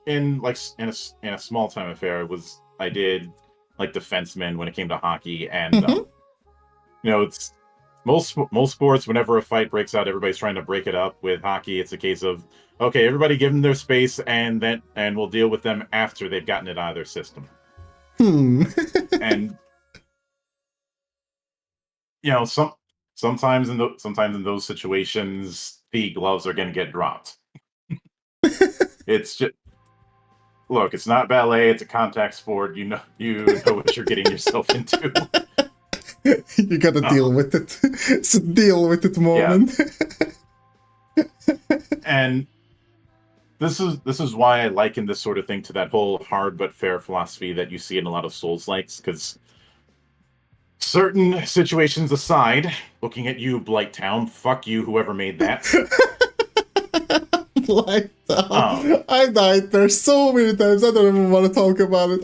Speaker 2: in a small time affair I did like defenseman when it came to hockey, and you know, most sports, whenever a fight breaks out, everybody's trying to break it up. With hockey, it's a case of, okay, everybody give them their space, and we'll deal with them after they've gotten it out of their system. And sometimes in those situations, the gloves are going to get dropped. It's just, look, it's not ballet; it's a contact sport. You know what you're getting yourself into.
Speaker 1: You gotta deal with it. It's a deal with it moment.
Speaker 2: Yeah. And this is why I liken this sort of thing to that whole hard but fair philosophy that you see in a lot of Souls-likes, because certain situations aside, looking at you, Blighttown, fuck you, whoever made that.
Speaker 1: Blighttown. I died there so many times. I don't even want to talk about it.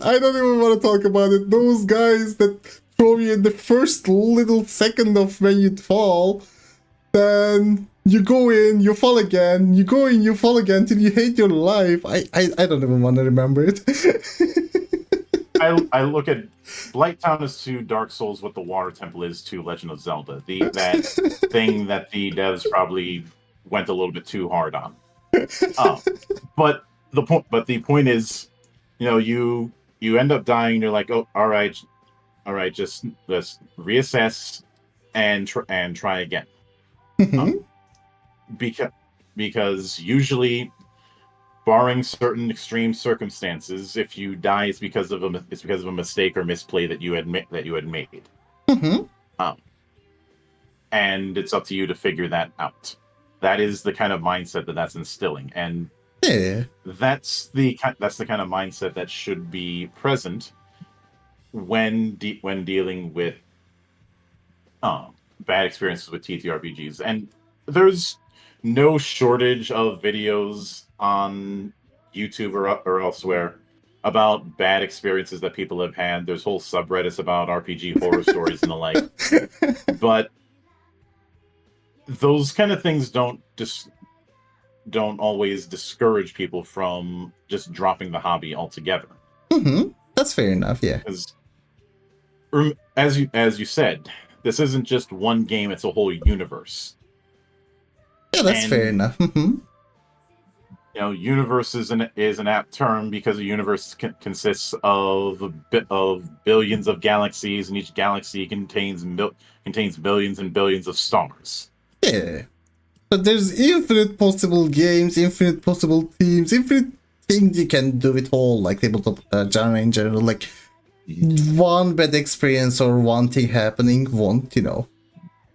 Speaker 1: Those guys that throw you in the first little second of when you fall, then you go in, you fall again, you go in, you fall again till you hate your life. I don't even want to remember it.
Speaker 2: I look at Blighttown is to Dark Souls what the Water Temple is to Legend of Zelda. That thing that the devs probably went a little bit too hard on. But the point is, you end up dying. You're like, oh, all right, just let's reassess and try again. Because usually, barring certain extreme circumstances, if you die, it's because of a mistake or misplay that you had made. And it's up to you to figure that out. That is the kind of mindset that's instilling, and that's the kind of mindset that should be present when dealing with bad experiences with TTRPGs. And there's no shortage of videos on YouTube or elsewhere about bad experiences that people have had. There's whole subreddits about RPG horror stories and the like. But those kind of things don't always discourage people from just dropping the hobby altogether.
Speaker 1: That's fair enough, yeah.
Speaker 2: Because, as you said, this isn't just one game; it's a whole universe.
Speaker 1: Yeah, that's fair enough.
Speaker 2: Universe is an apt term because a universe consists of billions of galaxies, and each galaxy contains billions and billions of stars.
Speaker 1: Yeah, but there's infinite possible games, infinite possible themes, infinite things you can do with whole like tabletop genre in general. Like one bad experience or one thing happening won't,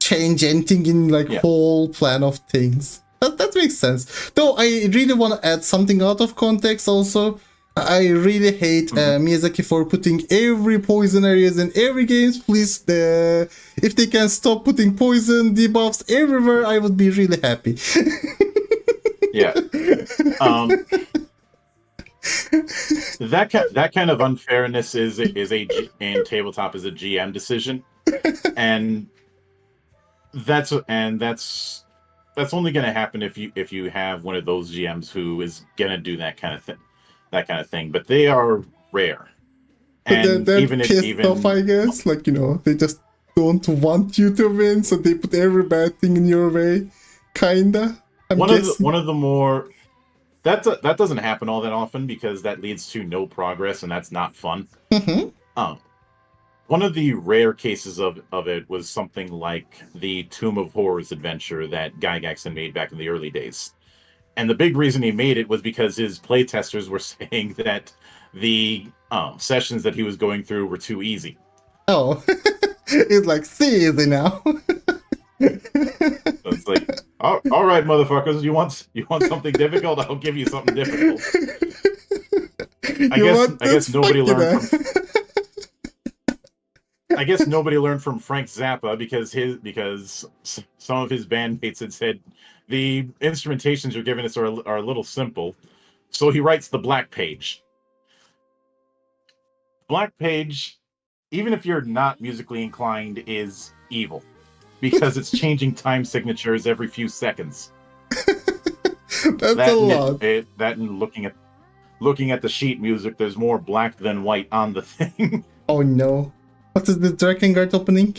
Speaker 1: change anything in whole plan of things. That makes sense. Though I really want to add something out of context also. I really hate Miyazaki for putting every poison areas in every games. Please, if they can stop putting poison debuffs everywhere, I would be really happy.
Speaker 2: Yeah. That kind of unfairness is in tabletop is a GM decision, and that's only going to happen if you have one of those GMs who is going to do that kind of thing. But they are rare. And
Speaker 1: they're pissed off, I guess. They just don't want you to win, so they put every bad thing in your way. Kinda.
Speaker 2: One of the more that doesn't happen all that often because that leads to no progress, and that's not fun. One of the rare cases of it was something like the Tomb of Horrors adventure that Gygax had made back in the early days. And the big reason he made it was because his playtesters were saying that the sessions that he was going through were too easy.
Speaker 1: Oh, it's like, see easy now.
Speaker 2: So it's like, all right, motherfuckers, you want something difficult? I'll give you something difficult. I guess nobody learned from. I guess nobody learned from Frank Zappa because some of his bandmates had said the instrumentations you're giving us are a little simple, so he writes the Black Page. Black Page, even if you're not musically inclined, is evil because it's changing time signatures every few seconds.
Speaker 1: That's a lot.
Speaker 2: That and looking at the sheet music, there's more black than white on the thing.
Speaker 1: Oh no. What is the Drakengard opening?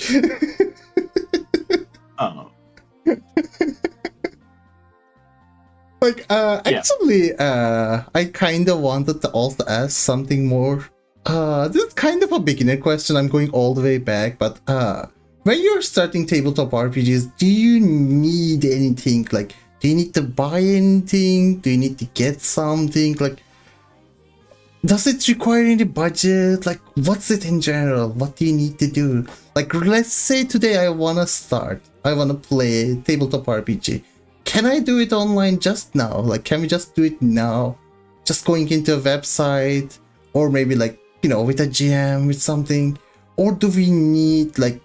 Speaker 1: Like, actually, I kind of wanted to also ask something more. This is kind of a beginner question. I'm going all the way back, but when you're starting tabletop RPGs, do you need anything? Like, do you need to buy anything? Do you need to get something? Like, does it require any budget? Like, what's it in general? What do you need to do? Like, let's say today I wanna start. I wanna play tabletop RPG. Can I do it online just now? Like, can we just do it now? Just going into a website, or maybe like, you know, with a GM, with something? Or do we need like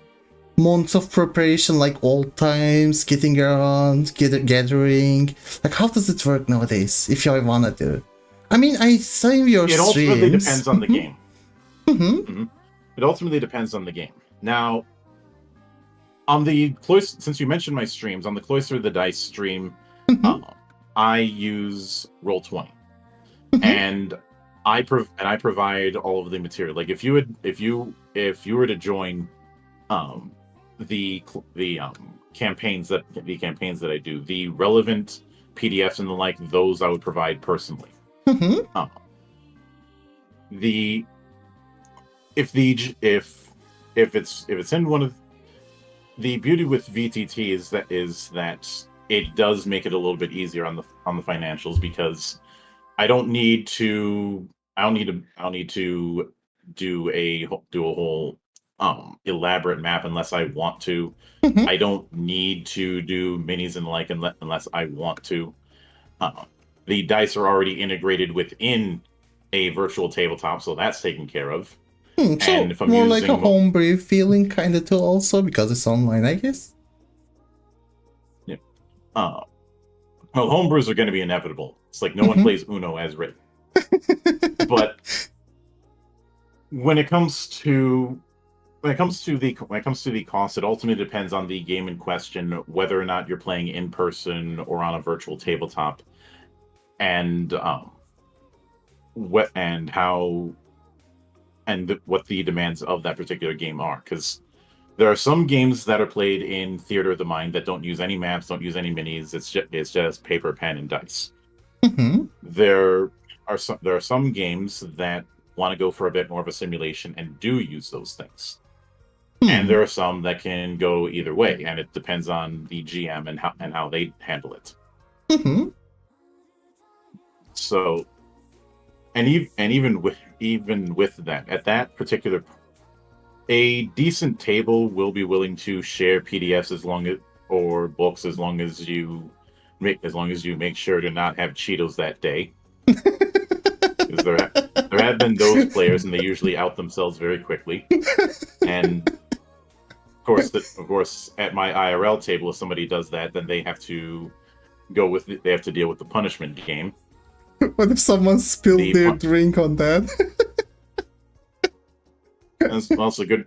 Speaker 1: months of preparation, like old times, getting around, gathering? Like, how does it work nowadays? If I wanna do, I mean, I saw your
Speaker 2: It
Speaker 1: streams.
Speaker 2: ultimately depends on the game.
Speaker 1: Mm-hmm.
Speaker 2: It ultimately depends on the game. Now, on the since you mentioned my streams, on the Cloister of the Dice stream, I use Roll20, and I provide all of the material. Like, if you were to join the campaigns that I do, the relevant PDFs and the like, those I would provide personally. If it's in one of the beauty with VTT is that it does make it a little bit easier on the financials, because I don't need to do a whole elaborate map unless I want to. I don't need to do minis and like unless I want to. The dice are already integrated within a virtual tabletop, so that's taken care of.
Speaker 1: So
Speaker 2: And if I'm
Speaker 1: more
Speaker 2: using
Speaker 1: like a homebrew feeling kind of too, also because it's online, I guess.
Speaker 2: Yeah. Well, homebrews are going to be inevitable. It's like no one plays Uno as written. But when it comes to the cost, it ultimately depends on the game in question, whether or not you're playing in person or on a virtual tabletop, and what the demands of that particular game are. Because there are some games that are played in Theater of the Mind that don't use any maps, don't use any minis. It's just paper, pen, and dice. There are some games that want to go for a bit more of a simulation and do use those things. And there are some that can go either way, and it depends on the GM and how they handle it. So, and even with that, at that particular, a decent table will be willing to share PDFs or books as long as you make sure to not have Cheetos that day. Because there have been those players, and they usually out themselves very quickly. And of course, at my IRL table, if somebody does that, then they have to deal with the punishment game.
Speaker 1: What if someone spilled their drink on that?
Speaker 2: That's also good.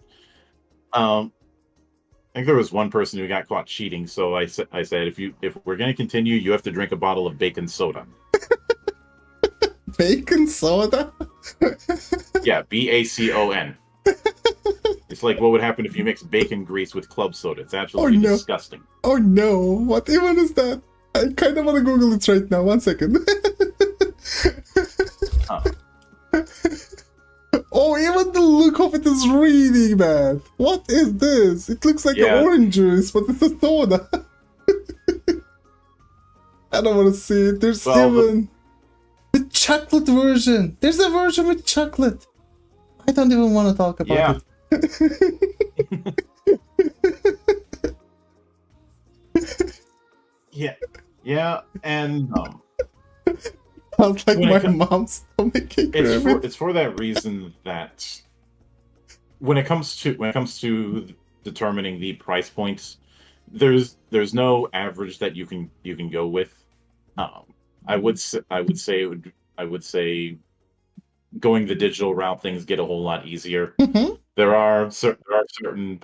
Speaker 2: I think there was one person who got caught cheating, so I said, if we're going to continue, you have to drink a bottle of bacon soda.
Speaker 1: Bacon soda?
Speaker 2: Yeah, BACON. It's like what would happen if you mix bacon grease with club soda. It's absolutely disgusting.
Speaker 1: Oh no, what even is that? I kind of want to Google it right now. 1 second. Oh, even the look of it is really bad. What is this? It looks like an orange juice, but it's a soda. I don't want to see it. There's even the chocolate version. There's a version with chocolate. I don't even want to talk about it.
Speaker 2: Yeah, and
Speaker 1: sounds like my mom's stomach.
Speaker 2: It's for that reason that when it comes to determining the price points, there's no average that you can go with. I would say going the digital route, things get a whole lot easier. There are certain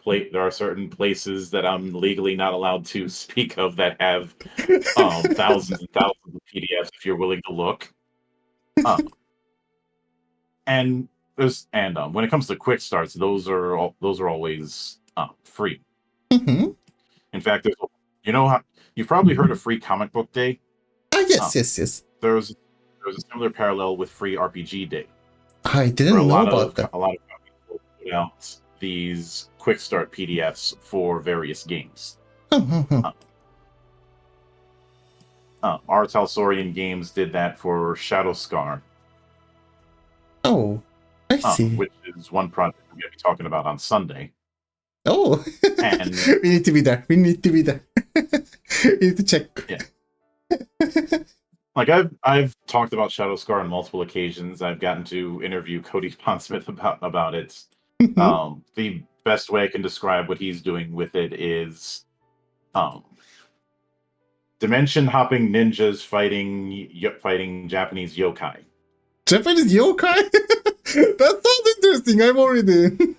Speaker 2: places that I'm legally not allowed to speak of that have thousands and thousands of PDFs if you're willing to look. And when it comes to quick starts, those are always free.
Speaker 1: In
Speaker 2: fact, you've probably heard of Free Comic Book Day.
Speaker 1: I yes, yes, yes.
Speaker 2: There was a similar parallel with Free RPG Day.
Speaker 1: I
Speaker 2: For
Speaker 1: didn't know about that.
Speaker 2: a lot of companies will put out these quick start PDFs for various games. Our Talsorian Games did that for Shadowscar.
Speaker 1: Oh, I see.
Speaker 2: Which is one project we're going to be talking about on Sunday.
Speaker 1: Oh,
Speaker 2: and
Speaker 1: we need to be there. We need to be there. We need to check.
Speaker 2: Yeah. Like I've talked about Shadowscar on multiple occasions. I've gotten to interview Cody Pondsmith about it. The best way I can describe what he's doing with it is dimension hopping ninjas fighting Japanese yokai.
Speaker 1: Japanese yokai? That sounds interesting. I'm already in.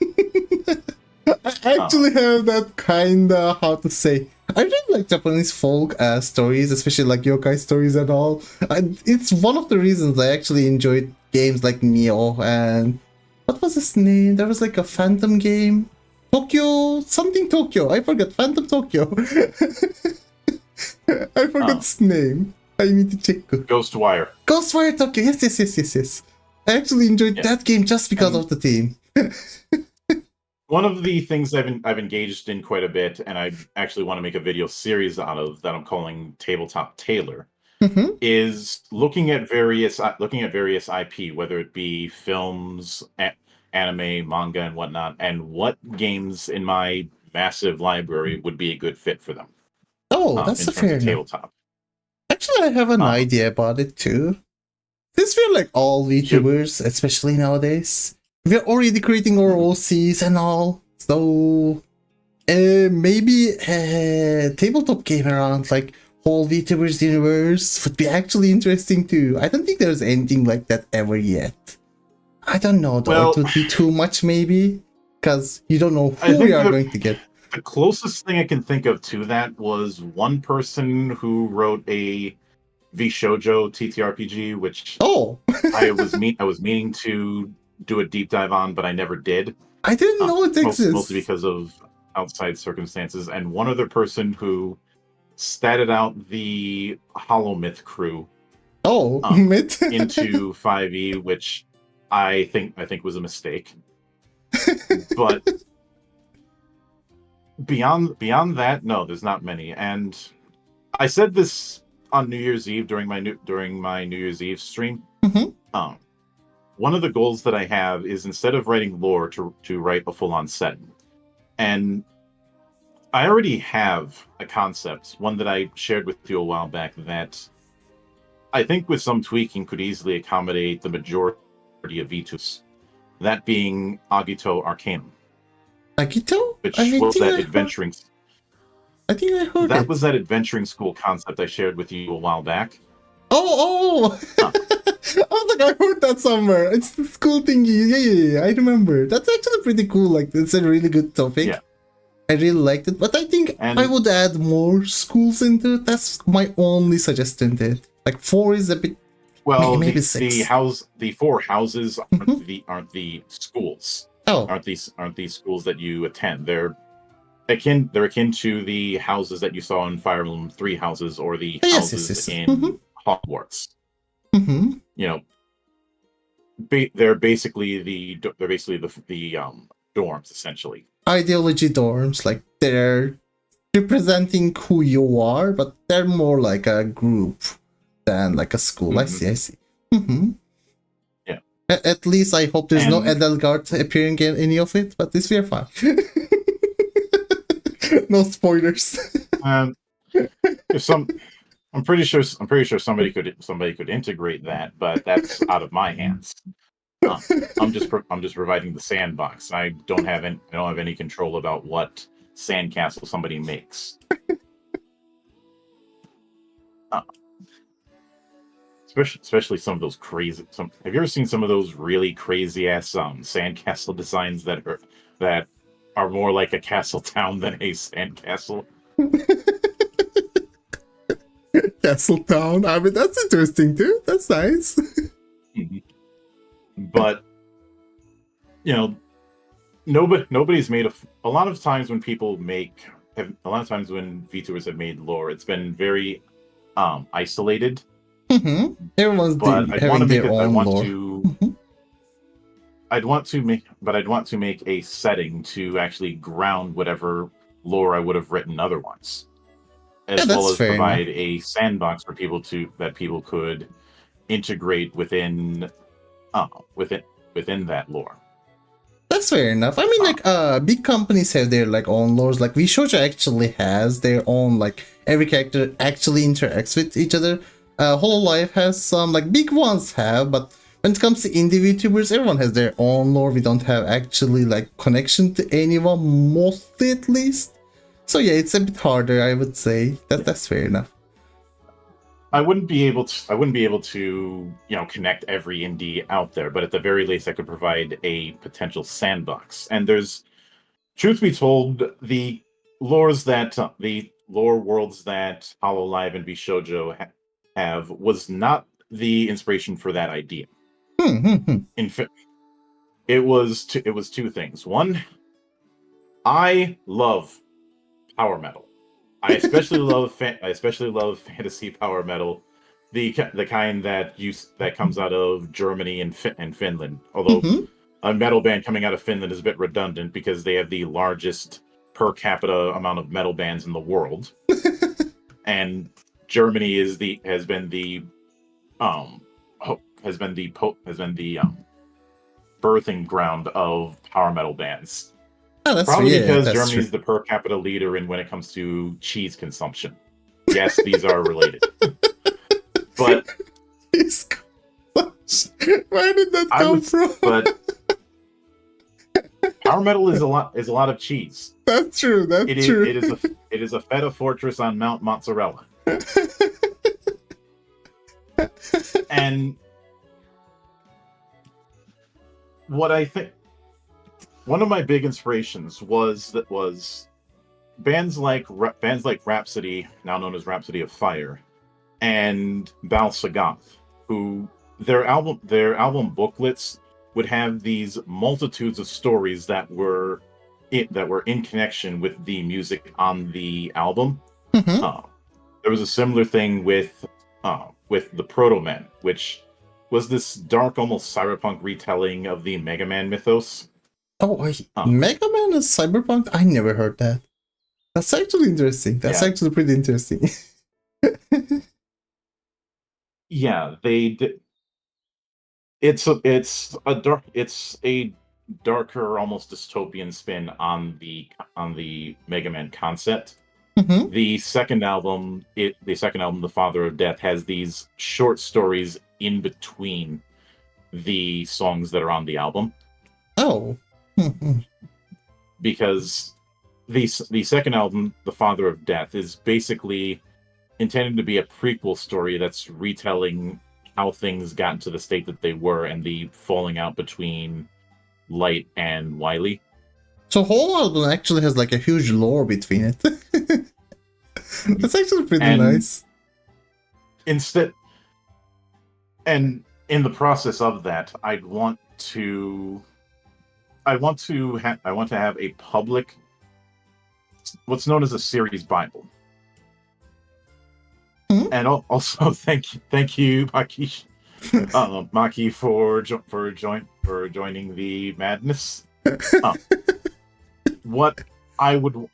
Speaker 1: I actually have that kind of, how to say, I really like Japanese folk stories, especially like yokai stories and all. And it's one of the reasons I actually enjoyed games like Neo and what was his name? There was like a Phantom game. Something Tokyo. I forgot. Phantom Tokyo. I forgot his name. I need to check.
Speaker 2: Ghostwire.
Speaker 1: Ghostwire Tokyo. Yes. I actually enjoyed that game just because of the theme.
Speaker 2: One of the things I've engaged in quite a bit, and I actually want to make a video series out of that I'm calling Tabletop Tailor, is looking at various IP, whether it be films, anime, manga, and whatnot, and what games in my massive library would be a good fit for them.
Speaker 1: Oh, that's a fair
Speaker 2: tabletop.
Speaker 1: Actually, I have an idea about it too. Since we're like all VTubers, especially nowadays, we're already creating our OCs and all, so maybe a tabletop game around like whole VTubers universe would be actually interesting too. I don't think there's anything like that ever yet. I don't know though,
Speaker 2: well,
Speaker 1: it would be too much maybe, because you don't know who we are going to get.
Speaker 2: The closest thing I can think of to that was one person who wrote a V-Shoujo TTRPG, which I was meaning to do a deep dive on, but I never did.
Speaker 1: I didn't know it exists.
Speaker 2: Mostly because of outside circumstances. And one other person who statted out the Hollow Myth crew
Speaker 1: Myth
Speaker 2: into 5e, which I think was a mistake. But beyond that, no, there's not many. And I said this on New Year's Eve during my New Year's Eve stream. One of the goals that I have is, instead of writing lore, to write a full-on set. And I already have a concept, one that I shared with you a while back, that I think with some tweaking could easily accommodate the majority of Vtus. That being Agito Arcanum.
Speaker 1: Agito?
Speaker 2: Which was that adventuring...
Speaker 1: I think I heard
Speaker 2: that was that adventuring school concept I shared with you a while back.
Speaker 1: I was like, I heard that somewhere. It's the school thingy. Yeah, I remember. That's actually pretty cool. Like, it's a really good topic. Yeah. I really liked it, but I think I would add more schools into it. That's my only suggestion to it. Like 4 is a bit.
Speaker 2: Well,
Speaker 1: maybe 6.
Speaker 2: The 4 houses aren't the schools. Aren't these schools that you attend? They're akin to the houses that you saw in Fire Emblem 3 houses, or the houses in Hogwarts. You know, they're basically the dorms, essentially.
Speaker 1: Ideology dorms, like they're representing who you are, but they're more like a group than like a school. I see.
Speaker 2: Yeah.
Speaker 1: At least I hope there's no Edelgard appearing in any of it, but this we are fine. No spoilers. I'm
Speaker 2: pretty sure somebody could integrate that, but that's out of my hands. I'm just providing the sandbox. I don't have any control about what sandcastle somebody makes. Especially some of those crazy. Have you ever seen some of those really crazy ass sandcastle designs that are more like a castle town than a sandcastle?
Speaker 1: Castle town. I mean, that's interesting too. That's nice.
Speaker 2: But nobody's made a lot of times when VTubers have made lore, it's been very isolated.
Speaker 1: Everyone's
Speaker 2: But I'd want
Speaker 1: having
Speaker 2: to make
Speaker 1: their
Speaker 2: it.
Speaker 1: own lore.
Speaker 2: I'd want to make a setting to actually ground whatever lore I would have written otherwise, as well as provide a sandbox for people that people could integrate within that lore.
Speaker 1: That's fair enough. I mean, like, big companies have their like own lores. Like, Vshoujo actually has their own, like, every character actually interacts with each other. Hololive has some, like, big ones have, but when it comes to indie VTubers, everyone has their own lore. We don't have actually like connection to anyone, mostly at least. So yeah, it's a bit harder, I would say. That's fair enough.
Speaker 2: I wouldn't be able to, connect every indie out there, but at the very least I could provide a potential sandbox. And there's, truth be told, the lore worlds that Hololive and Vshoujo have was not the inspiration for that idea. In fact, it was two things. One, I love power metal. I especially love fantasy power metal, the kind that comes out of Germany and Finland. Although a metal band coming out of Finland is a bit redundant because they have the largest per capita amount of metal bands in the world, and Germany has been the birthing ground of power metal bands.
Speaker 1: Oh,
Speaker 2: Probably because Germany's the per capita leader when it comes to cheese consumption. Yes, these are related. But
Speaker 1: where did that come from?
Speaker 2: But power metal is a lot of cheese.
Speaker 1: That's true. That's true.
Speaker 2: It is a feta fortress on Mount Mozzarella. And what I think, one of my big inspirations was bands like Rhapsody, now known as Rhapsody of Fire, and Bal Sagoth, who their album booklets would have these multitudes of stories that were in connection with the music on the album. There was a similar thing with the Proto Men, which was this dark, almost cyberpunk retelling of the Mega Man mythos.
Speaker 1: Oh, Mega Man is cyberpunk? I never heard that. That's actually interesting. That's actually pretty interesting.
Speaker 2: Yeah, they did. It's a darker, almost dystopian spin on the Mega Man concept. The second album, The Father of Death, has these short stories in between the songs that are on the album.
Speaker 1: Oh.
Speaker 2: Because the second album, The Father of Death, is basically intended to be a prequel story that's retelling how things got into the state that they were and the falling out between Light and Wily. So
Speaker 1: whole album actually has like a huge lore between it. That's actually pretty nice.
Speaker 2: And in the process of that, I want to have a public, what's known as a series Bible. And also thank you, Maki, for joining the madness. What I would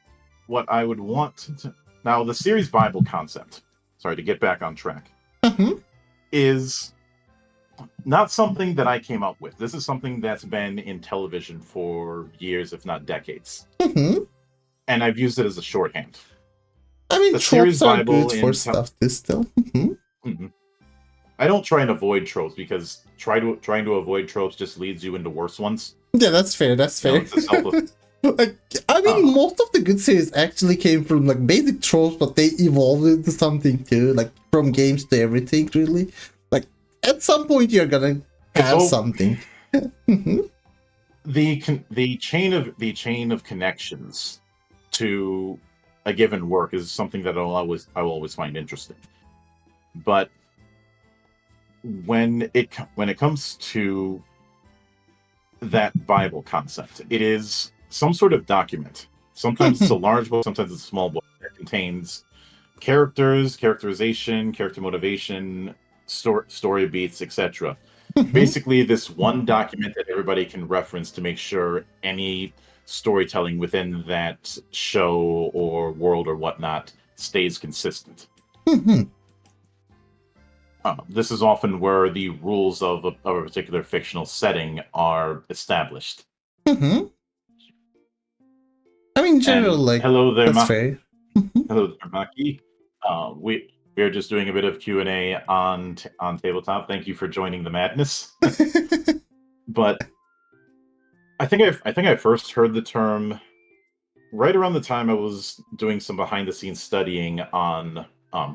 Speaker 2: want to, now, the series Bible concept, sorry to get back on track, is not something that I came up with. This is something that's been in television for years, if not decades. And I've used it as a shorthand.
Speaker 1: I mean, the series Bible good for stuff this still.
Speaker 2: I don't try and avoid tropes, because trying to avoid tropes just leads you into worse ones.
Speaker 1: Yeah, that's fair. That's fair. Like, I mean, most of the good series actually came from like basic tropes, but they evolved into something too, like from games to everything. Really, like at some point you're gonna have something.
Speaker 2: The chain of connections to a given work is something that I will always find interesting. But when it comes to that Bible concept, it is some sort of document. Sometimes it's a large book, sometimes it's a small book that contains characters, characterization, character motivation, story beats, etc.
Speaker 1: Mhm.
Speaker 2: Basically, this one document that everybody can reference to make sure any storytelling within that show or world or whatnot stays consistent.
Speaker 1: Mhm.
Speaker 2: This is often where the rules of a particular fictional setting are established.
Speaker 1: Mhm. I mean, in general,
Speaker 2: And
Speaker 1: like,
Speaker 2: hello there,
Speaker 1: that's fair. Mhm.
Speaker 2: hello there, Maki. We are just doing a bit of Q&A on Tabletop. Thank you for joining the madness. But I think I first heard the term right around the time I was doing some behind the scenes studying on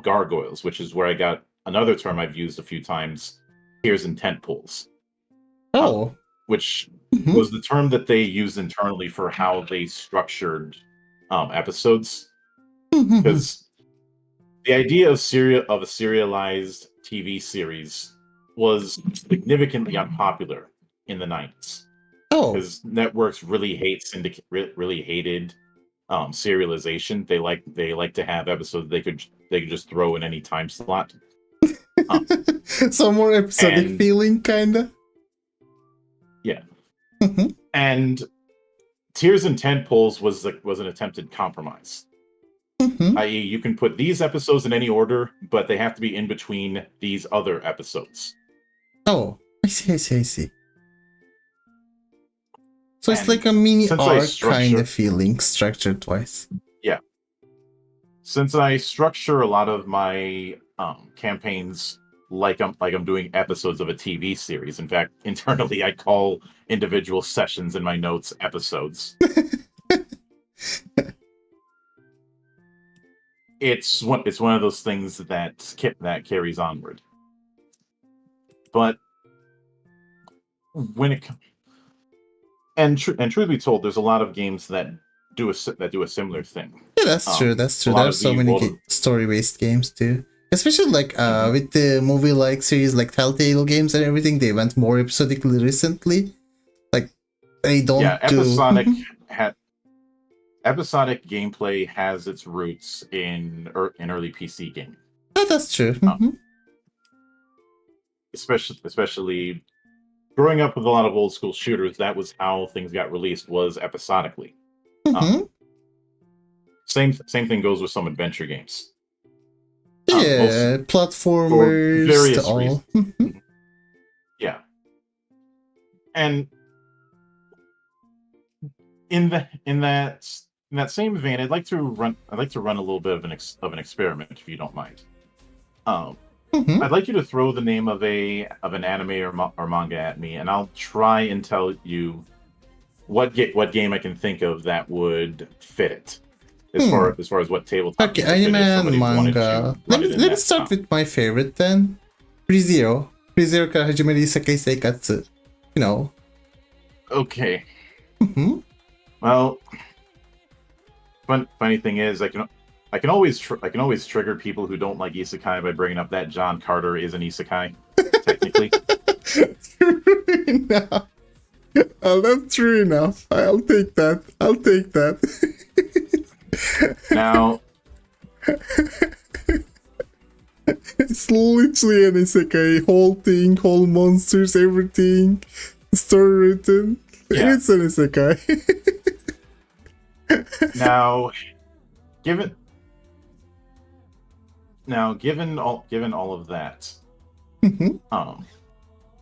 Speaker 2: gargoyles, which is where I got another term I've used a few times, tiers and tent poles,
Speaker 1: Oh.
Speaker 2: which
Speaker 1: Mhm.
Speaker 2: was the term that they used internally for how they structured episodes.
Speaker 1: Mhm.
Speaker 2: Because the idea of a serialized TV series was significantly unpopular in the 90s.
Speaker 1: Oh.
Speaker 2: Because networks really really hated serialization. They like to have episodes they could just throw in any time slot.
Speaker 1: Some more episodic
Speaker 2: And
Speaker 1: feeling, kinda.
Speaker 2: yeah,
Speaker 1: Mhm.
Speaker 2: and tiers and tent poles was an attempted compromise.
Speaker 1: Mhm.
Speaker 2: I.e., you can put these episodes in any order, but they have to be in between these other episodes.
Speaker 1: Oh, I see, I see, I see. So it's like
Speaker 2: And
Speaker 1: a mini
Speaker 2: since I
Speaker 1: arc kind
Speaker 2: structure,
Speaker 1: of feeling, structured wise.
Speaker 2: yeah, since I structure a lot of my campaigns like I'm doing episodes of a TV series. In fact, internally, I call individual sessions in my notes episodes. It's one of those things that carries onward. But when it truth be told, there's a lot of games that do a similar thing.
Speaker 1: Yeah, that's true. That's
Speaker 2: A
Speaker 1: true.
Speaker 2: lot
Speaker 1: There are
Speaker 2: of
Speaker 1: so
Speaker 2: the
Speaker 1: many
Speaker 2: world of,
Speaker 1: story-based games too. Especially like with the movie-like series like Telltale games and everything, they went more episodically recently. Like they don't do.
Speaker 2: episodic gameplay has its roots in early PC gaming.
Speaker 1: Oh, that's true. Mhm.
Speaker 2: Especially growing up with a lot of old school shooters, that was how things got released, was episodically.
Speaker 1: Mhm.
Speaker 2: Same thing goes with some adventure games. Most
Speaker 1: Yeah,
Speaker 2: for
Speaker 1: platformers, the
Speaker 2: various
Speaker 1: all.
Speaker 2: reasons.
Speaker 1: Mhm.
Speaker 2: Yeah, and in that same vein, I'd like to run a little bit of an experiment, if you don't mind.
Speaker 1: Mhm.
Speaker 2: I'd like you to throw the name of an anime or manga at me, and I'll try and tell you what game I can think of that would fit it. As
Speaker 1: Hmm.
Speaker 2: far as what tabletop
Speaker 1: Okay,
Speaker 2: game would fit
Speaker 1: anime
Speaker 2: if
Speaker 1: and
Speaker 2: somebody wanted to
Speaker 1: manga.
Speaker 2: run it in
Speaker 1: Let me
Speaker 2: that
Speaker 1: start
Speaker 2: style.
Speaker 1: with my favorite then. ReZero. ReZero から始める異世界生活. You know.
Speaker 2: Okay.
Speaker 1: Mhm.
Speaker 2: Well, funny thing is, I can always trigger people who don't like isekai by bringing up that John Carter is an isekai, technically.
Speaker 1: True enough. Oh, that's true enough. I'll take that.
Speaker 2: Now,
Speaker 1: It's literally an isekai. Whole thing, whole monsters, everything. Story written.
Speaker 2: Yeah.
Speaker 1: It's an isekai.
Speaker 2: now, given all of that,
Speaker 1: Mhm.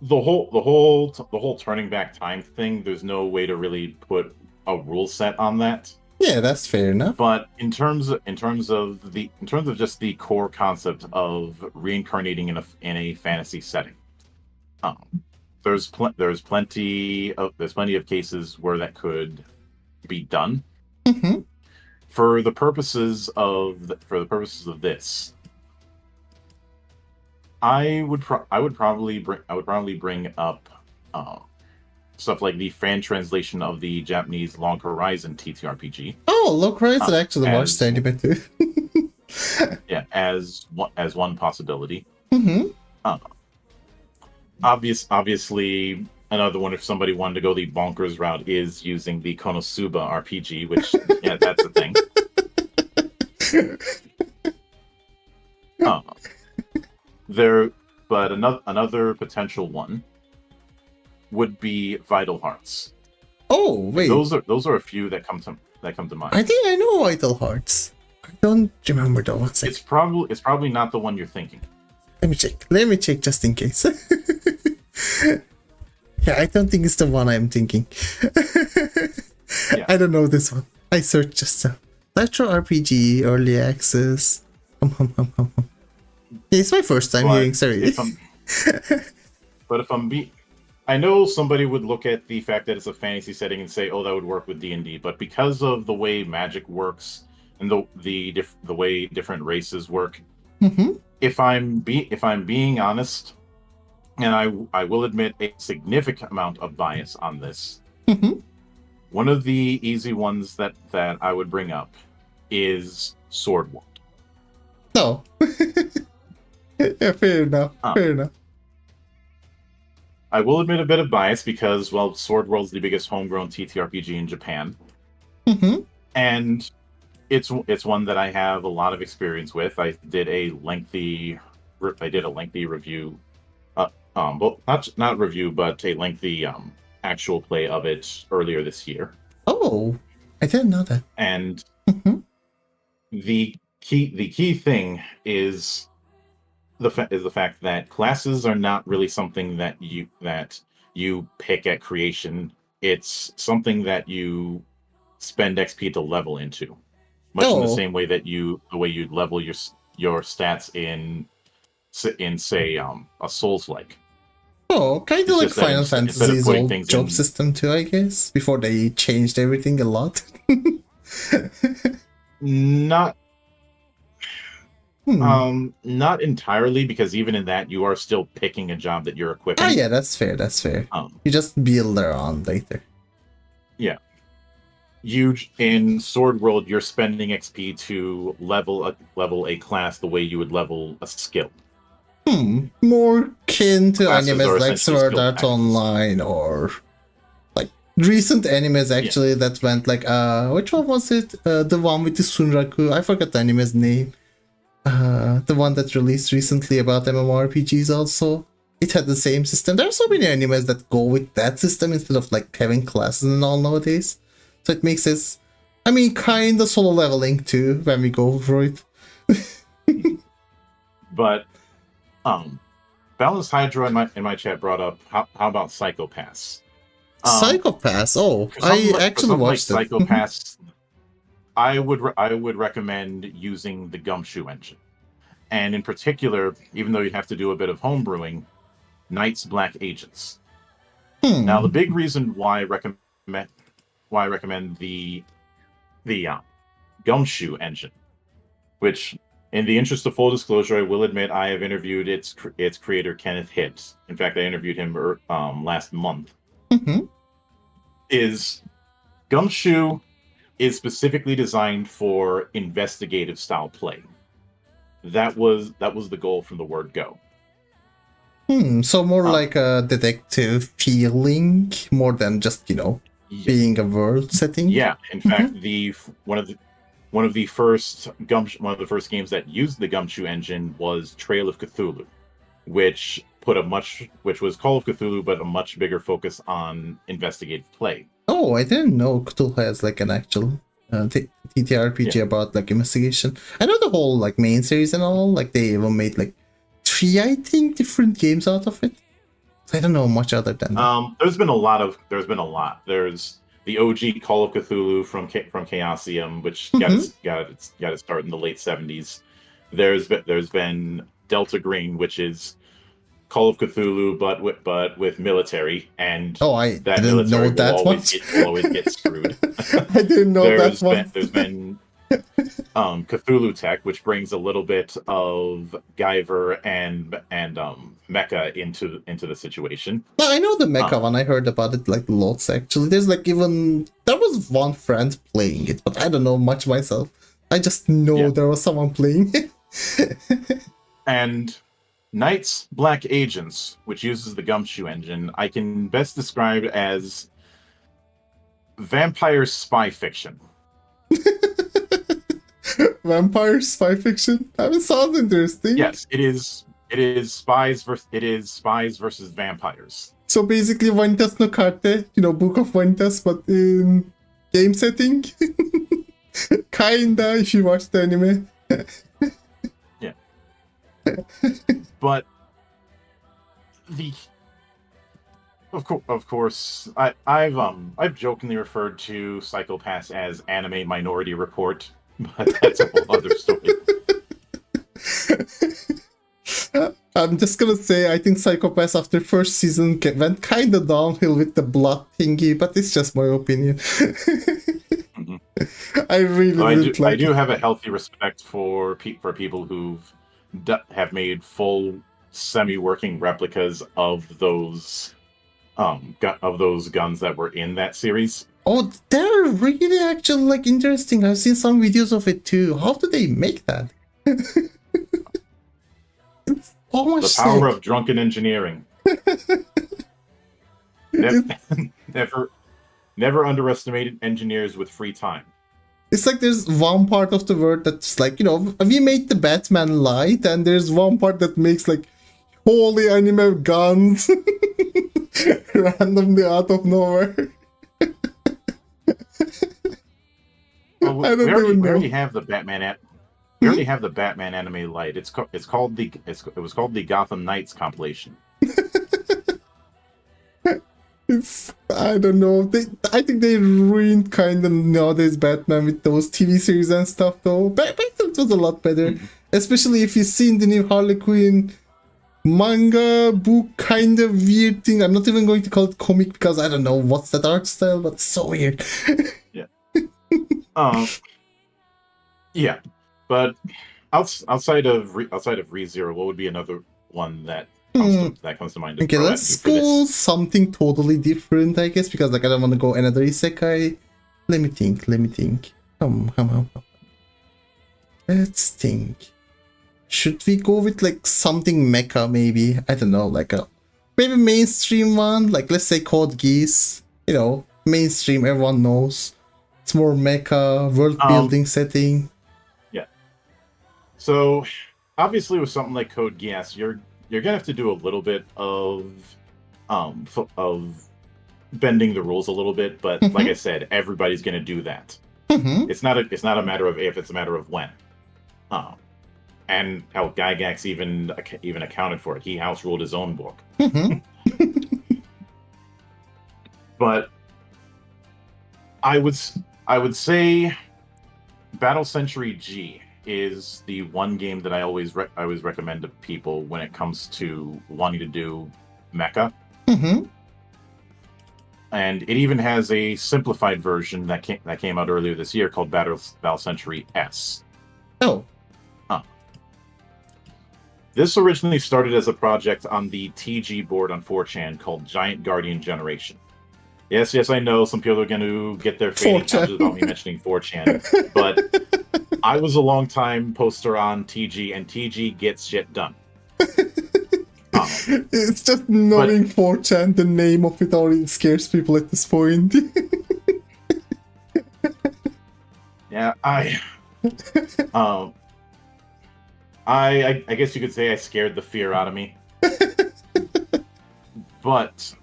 Speaker 2: the whole turning back time thing, there's no way to really put a rule set on that.
Speaker 1: Yeah, that's fair enough.
Speaker 2: But in terms of just the core concept of reincarnating in a fantasy setting, there's plenty of cases where that could be done.
Speaker 1: Mhm.
Speaker 2: For the purposes of this, I would probably bring up stuff like the fan translation of the Japanese Long Horizon TTRPG.
Speaker 1: Oh, Log Horizon actually watched
Speaker 2: as-
Speaker 1: anime too.
Speaker 2: Yeah, as one possibility.
Speaker 1: Mhm.
Speaker 2: Obviously, another one, if somebody wanted to go the bonkers route, is using the Konosuba RPG, which yeah, that's a thing. but another potential one would be Vital Hearts.
Speaker 1: Oh wait,
Speaker 2: Those are a few that come to mind.
Speaker 1: I think I know Vital Hearts. I don't remember though. One second.
Speaker 2: It's probably not the one you're thinking.
Speaker 1: Let me check just in case. Yeah, I don't think it's the one I'm thinking.
Speaker 2: Yeah.
Speaker 1: I don't know this one. I searched just now. Retro RPG Early Access. Yeah, it's my first time hearing. Sorry.
Speaker 2: But if I'm I know somebody would look at the fact that it's a fantasy setting and say, "Oh, that would work with D&D." But because of the way magic works and the way different races work, if I'm being honest, and I will admit a significant amount of bias on this. One of the easy ones that I would bring up is Sword World.
Speaker 1: No. Yeah, fair enough. Fair enough.
Speaker 2: I will admit a bit of bias because, well, Sword World's the biggest homegrown TTRPG in Japan. And it's one that I have a lot of experience with. I did a lengthy review, well, not review, but a lengthy actual play of it earlier this year.
Speaker 1: Oh, I didn't know that.
Speaker 2: And the key thing is the fact that classes are not really something that you pick at creation. It's something that you spend XP to level into, much in the same way that you level your stats in say a Souls-like.
Speaker 1: Oh, kind of like Final Fantasy's old job
Speaker 2: in,
Speaker 1: system too, I guess, before they changed everything a lot.
Speaker 2: Not entirely, because even in that you are still picking a job that you're equipping.
Speaker 1: Oh yeah, that's fair. You just build around later.
Speaker 2: Yeah. In Sword World, you're spending XP to level a class the way you would level a skill.
Speaker 1: More kin to
Speaker 2: Classes
Speaker 1: animes like Sword Art Online, or like recent animes actually that went like which one was it? The one with the Sunraku. I forgot the anime's name. The one that released recently about MMORPGs also. It had the same system. There are so many animes that go with that system instead of like having classes and all nowadays. So it makes this, I mean, kind of solo leveling too when we go for it.
Speaker 2: But Balanced Hydra in my chat brought up how about Psychopaths?
Speaker 1: Psychopaths. Oh, I actually watched
Speaker 2: like Psychopaths. I would recommend using the Gumshoe engine, and in particular, even though you have to do a bit of homebrewing, Knights Black Agents. Now, the big reason why I recommend the Gumshoe engine, which, in the interest of full disclosure, I will admit I have interviewed its creator, Kenneth Hibbs. In fact, I interviewed him last month. Is Gumshoe is specifically designed for investigative style play. That was the goal from the word go.
Speaker 1: So more like a detective feeling, more than just being a world setting.
Speaker 2: Yeah, in fact, one of the first games that used the Gumshoe engine was Trail of Cthulhu, which was Call of Cthulhu, but a much bigger focus on investigative play.
Speaker 1: Oh, I didn't know Cthulhu has like an actual TTRPG about like investigation. I know the whole like main series and all. Like they even made like 3, I think, different games out of it. I don't know much other than that.
Speaker 2: There's been a lot. There's the OG Call of Cthulhu from Chaosium, which got its start in the late 70s. There's been Delta Green, which is Call of Cthulhu, but with military, and
Speaker 1: I didn't know that one.
Speaker 2: Will always get screwed.
Speaker 1: I didn't know that one.
Speaker 2: There's been Cthulhu Tech, which brings a little bit of Guyver and Mecha into the situation.
Speaker 1: No, I know the Mecha one. I heard about it like lots actually. There's like there was one friend playing it, but I don't know much myself. I just know there was someone playing it.
Speaker 2: And Knights Black Agents, which uses the Gumshoe engine, I can best describe as vampire spy fiction.
Speaker 1: Vampire spy fiction? That sounds interesting.
Speaker 2: Yes, it is It is spies versus vampires.
Speaker 1: So basically, Vanitas no Carte, Book of Vanitas, but in game setting. Kinda, if you watch the anime.
Speaker 2: Yeah. But of course, I've jokingly referred to Psycho-Pass as Anime Minority Report, but that's a whole other story.
Speaker 1: I'm just gonna say, I think Psycho-Pass after first season went kinda downhill with the blood thingy, but it's just my opinion.
Speaker 2: Mhm.
Speaker 1: I really
Speaker 2: I do have a healthy respect for people who have made full semi-working replicas of those guns that were in that series.
Speaker 1: Oh, they're really actually interesting. I've seen some videos of it too. How do they make that? It's almost
Speaker 2: the power of drunken engineering. Never underestimated engineers with free time.
Speaker 1: It's like there's one part of the world that's like, we made the Batman light, and there's one part that makes like holy anime guns randomly out of nowhere.
Speaker 2: Well,
Speaker 1: I don't even know.
Speaker 2: We already have the Batman. We already have the Batman anime light. It was called the Gotham Knights compilation.
Speaker 1: I don't know. I think they ruined kind of nowadays Batman with those TV series and stuff though. Back then it was a lot better. Especially if you've seen the new Harley Quinn manga book kind of weird thing. I'm not even going to call it comic because I don't know what's that art style, but it's so weird.
Speaker 2: Yeah. Yeah. But outside of ReZero, what would be another one that comes to mind?
Speaker 1: Okay, let's go something totally different, I guess, because I don't want to go another isekai. Let me think. Let's think. Should we go with like something mecha maybe? I don't know, like a maybe mainstream one, like let's say Code Geass. Mainstream, everyone knows. It's more mecha, world building setting.
Speaker 2: Yeah. So obviously with something like Code Geass, you're gonna have to do a little bit of bending the rules a little bit, but like I said, everybody's gonna do that. It's not a matter of if, it's a matter of when. And how Gygax even accounted for it. He house ruled his own book. But I would say Battle Century G is the one game that I always recommend to people when it comes to wanting to do mecha. And it even has a simplified version that came out earlier this year called Battle Century S.
Speaker 1: Oh.
Speaker 2: This originally started as a project on the TG board on 4chan called Giant Guardian Generation. Yes, I know some people are going to get their fading touches about me mentioning 4chan, but I was a long-time poster on TG, and TG gets shit done.
Speaker 1: It's just knowing 4chan, the name of it already scares people at this point.
Speaker 2: Yeah, I guess you could say I scared the fear out of me. But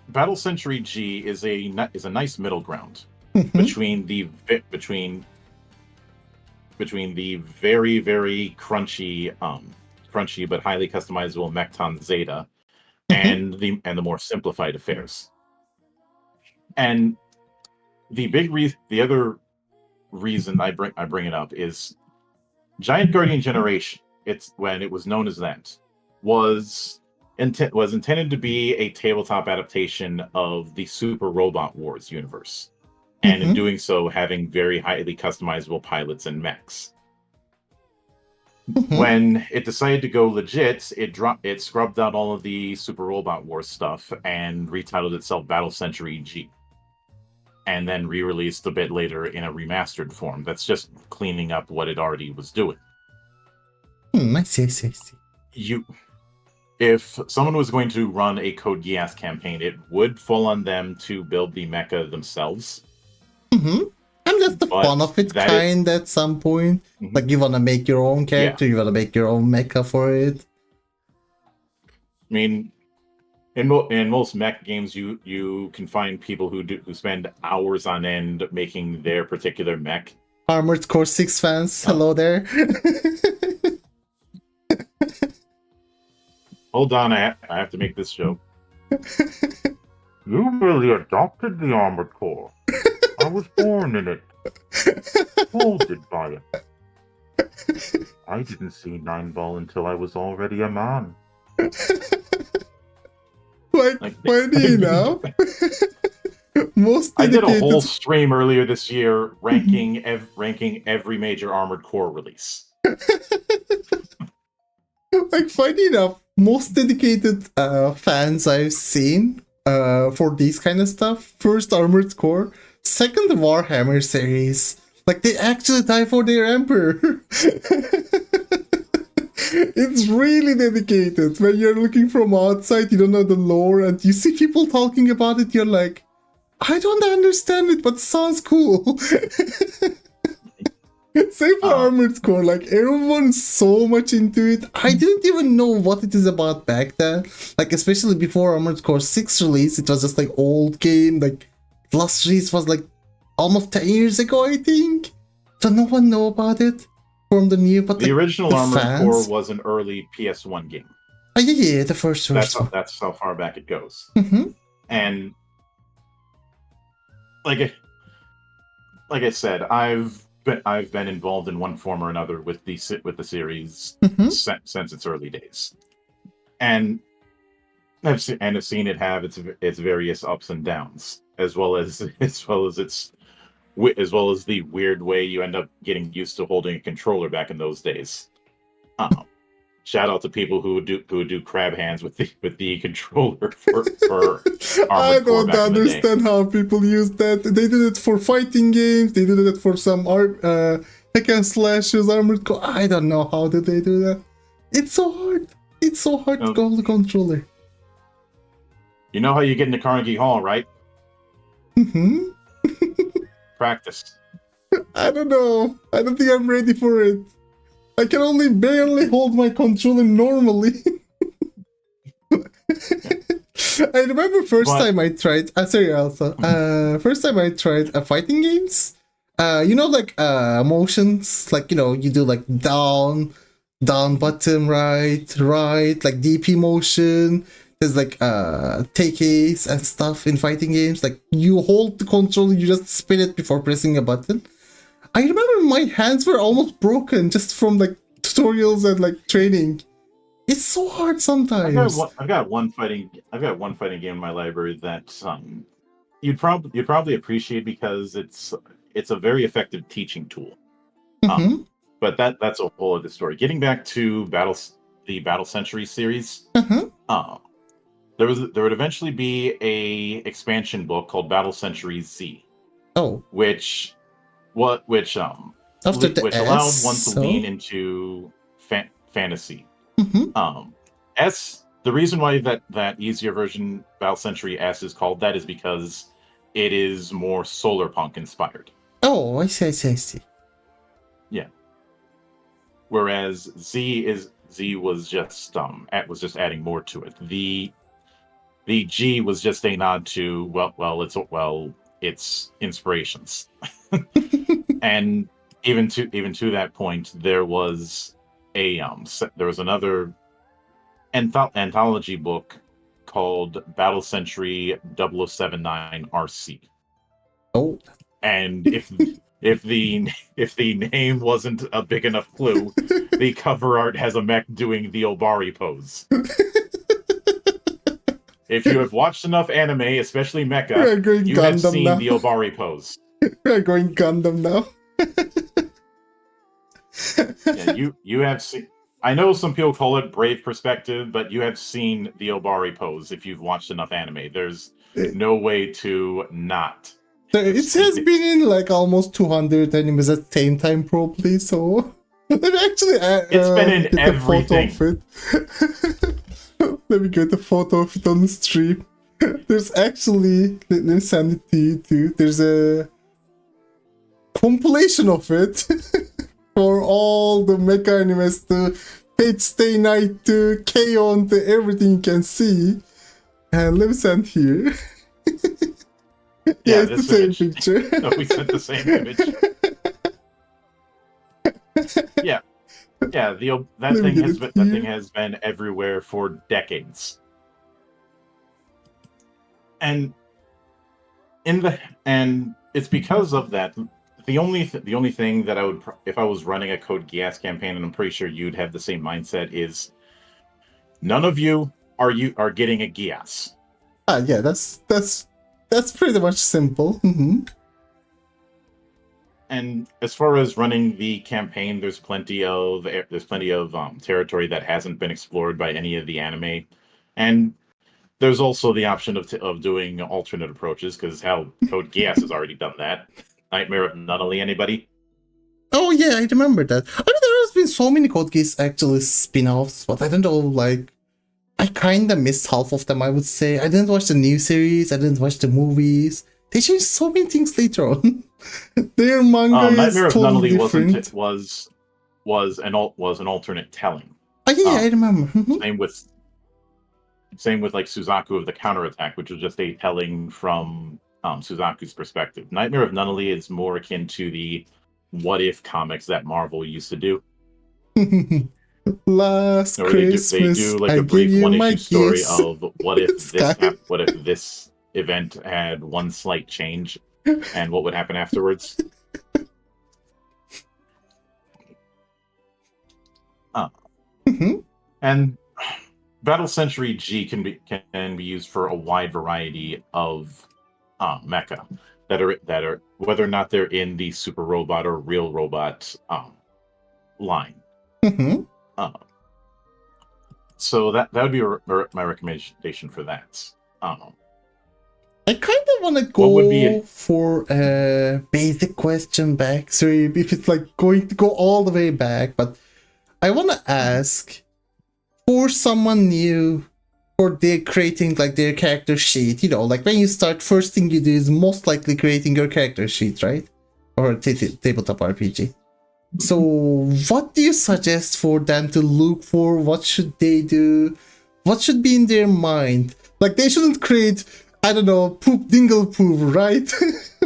Speaker 2: Battle Century G is a nice middle ground between the very, very crunchy but highly customizable Mechton Zeta and the more simplified affairs. And the other reason I bring it up is Giant Guardian Generation. It's when it was known as that was intended to be a tabletop adaptation of the Super Robot Wars universe, and in doing so, having very highly customizable pilots and mechs. When it decided to go legit, it scrubbed out all of the Super Robot Wars stuff and retitled itself Battle Century G. And then re-released a bit later in a remastered form. That's just cleaning up what it already was doing.
Speaker 1: I see.
Speaker 2: If someone was going to run a Code Geass campaign, it would fall on them to build the mecha themselves.
Speaker 1: I'm that's the
Speaker 2: But
Speaker 1: fun of it,
Speaker 2: that
Speaker 1: kind at some point.
Speaker 2: Mhm.
Speaker 1: Like you wanna make your own character, you wanna make your own mecha for it.
Speaker 2: I mean, in most mech games, you can find people who spend hours on end making their particular mech.
Speaker 1: Armored Core 6 fans, hello there.
Speaker 2: Hold on, I have to make this joke. You really adopted the Armored Core. I was born in it. Molded by it. I didn't see 9-ball until I was already a man.
Speaker 1: Like, funny enough, most
Speaker 2: I did a
Speaker 1: dedicated...
Speaker 2: whole stream earlier this year ranking every major Armored Core release.
Speaker 1: Like, funny enough, most dedicated fans I've seen for these kind of stuff. First, Armored Core. Second, the Warhammer series. Like, they actually die for their emperor. It's really dedicated. When you're looking from outside, you don't know the lore, and you see people talking about it, you're like, I don't understand it, but it sounds cool. Same for Armored Core, like everyone's so much into it. I didn't even know what it is about back then. Like, especially before Armored Core 6 release, it was just like old game. Like, last release was like almost 10 years ago, I think. So no one know about it from the new, but
Speaker 2: the
Speaker 1: like,
Speaker 2: original
Speaker 1: the
Speaker 2: Armored
Speaker 1: fans...
Speaker 2: Core was an early PS1 game.
Speaker 1: Oh, yeah, the first one.
Speaker 2: That's how far back it goes.
Speaker 1: Mm-hmm.
Speaker 2: And like I said, I've been involved in one form or another with the series since its early days, and I've seen it have its various ups and downs, as well as the weird way you end up getting used to holding a controller back in those days. Shout out to people who would do crab hands with the controller for
Speaker 1: I don't understand how people use that. They did it for fighting games. They did it for some hack and slashes, Armored Core. I don't know how did they do that. It's so hard. It's so hard to hold the controller.
Speaker 2: You know how you get into Carnegie Hall, right?
Speaker 1: Mm-hmm.
Speaker 2: Practice.
Speaker 1: I don't know. I don't think I'm ready for it. I can only barely hold my controller normally. I remember first time I tried... sorry, also. First time I tried fighting games. You know, like motions. Like, you know, you do like down, button, right, like DP motion. There's like take A's and stuff in fighting games. Like, you hold the controller, you just spin it before pressing a button. I remember my hands were almost broken just from like tutorials and like training. It's so hard sometimes.
Speaker 2: I've got one fighting game in my library that you'd probably appreciate because it's a very effective teaching tool. But that's a whole other story. Getting back to the Battle Century series, there would eventually be a expansion book called Battle Century Z.
Speaker 1: Oh,
Speaker 2: which allowed one to lean into fantasy. The reason why that easier version, Battle Century S, is called that is because it is more solar punk inspired.
Speaker 1: Oh, I see.
Speaker 2: Yeah. Whereas Z was just adding more to it. The G was just a nod to its inspirations. And even to that point, there was another anthology book called Battle Century 0079 RC.
Speaker 1: Oh,
Speaker 2: and if the name wasn't a big enough clue, the cover art has a mech doing the Obari pose. If you have watched enough anime, especially mecha, you have seen the Obari pose.
Speaker 1: We're going Gundam now.
Speaker 2: Yeah, you have seen. I know some people call it brave perspective, but you have seen the Obari pose if you've watched enough anime. There's no way to not.
Speaker 1: It has been in like almost 200 animes at the same time, probably. So let me actually.
Speaker 2: It's been in everything.
Speaker 1: Let me get a photo of it on the stream. There's actually, let me send it to you too. There's a compilation of it for all the mecha animes, the Fate Stay Night to K-On to everything you can see. And let me send here.
Speaker 2: Yeah,
Speaker 1: it's the
Speaker 2: this
Speaker 1: same
Speaker 2: image.
Speaker 1: picture.
Speaker 2: No, we sent the same image. Yeah, that
Speaker 1: Let me
Speaker 2: thing
Speaker 1: get
Speaker 2: has
Speaker 1: it
Speaker 2: been that
Speaker 1: here.
Speaker 2: thing has been everywhere for decades. And it's because of that. The only thing that I would, if I was running a Code Geass campaign, and I'm pretty sure you'd have the same mindset, is none of you are getting a Geass.
Speaker 1: Yeah, that's pretty much simple. Mm-hmm.
Speaker 2: And as far as running the campaign, there's plenty of territory that hasn't been explored by any of the anime, and there's also the option of doing alternate approaches, because hell, Code Geass has already done that. Nightmare of Nunnally, anybody?
Speaker 1: Oh yeah, I remember that. I mean, there has been so many Code Geass actually spin-offs, but I don't know, like, I kinda missed half of them, I would say. I didn't watch the new series, I didn't watch the movies. They changed so many things later on. Their manga is
Speaker 2: Nightmare of
Speaker 1: totally
Speaker 2: Nunnally
Speaker 1: different.
Speaker 2: was an alternate telling.
Speaker 1: Oh yeah, I remember.
Speaker 2: Same with like Suzaku of the Counterattack, which was just a telling from Suzaku's perspective. Nightmare of Nunnally is more akin to the what if comics that Marvel used to do.
Speaker 1: Last
Speaker 2: Or
Speaker 1: Christmas,
Speaker 2: they do like
Speaker 1: I
Speaker 2: a brief
Speaker 1: give you my
Speaker 2: one-issue story
Speaker 1: gifts.
Speaker 2: of what if
Speaker 1: Sky.
Speaker 2: what if this event had one slight change, and what would happen afterwards. And Battle Century G can be used for a wide variety of mecha that are whether or not they're in the super robot or real robot line. So that would be my recommendation for that.
Speaker 1: I kind of want to go for a basic question back. Sorry if it's like going to go all the way back, but I want to ask, for someone new, for they're creating like their character sheet, you know, like when you start, first thing you do is most likely creating your character sheet, right? Or tabletop RPG. So what do you suggest for them to look for? What should they do? What should be in their mind? Like, they shouldn't create, I don't know, poop dingle poop, right?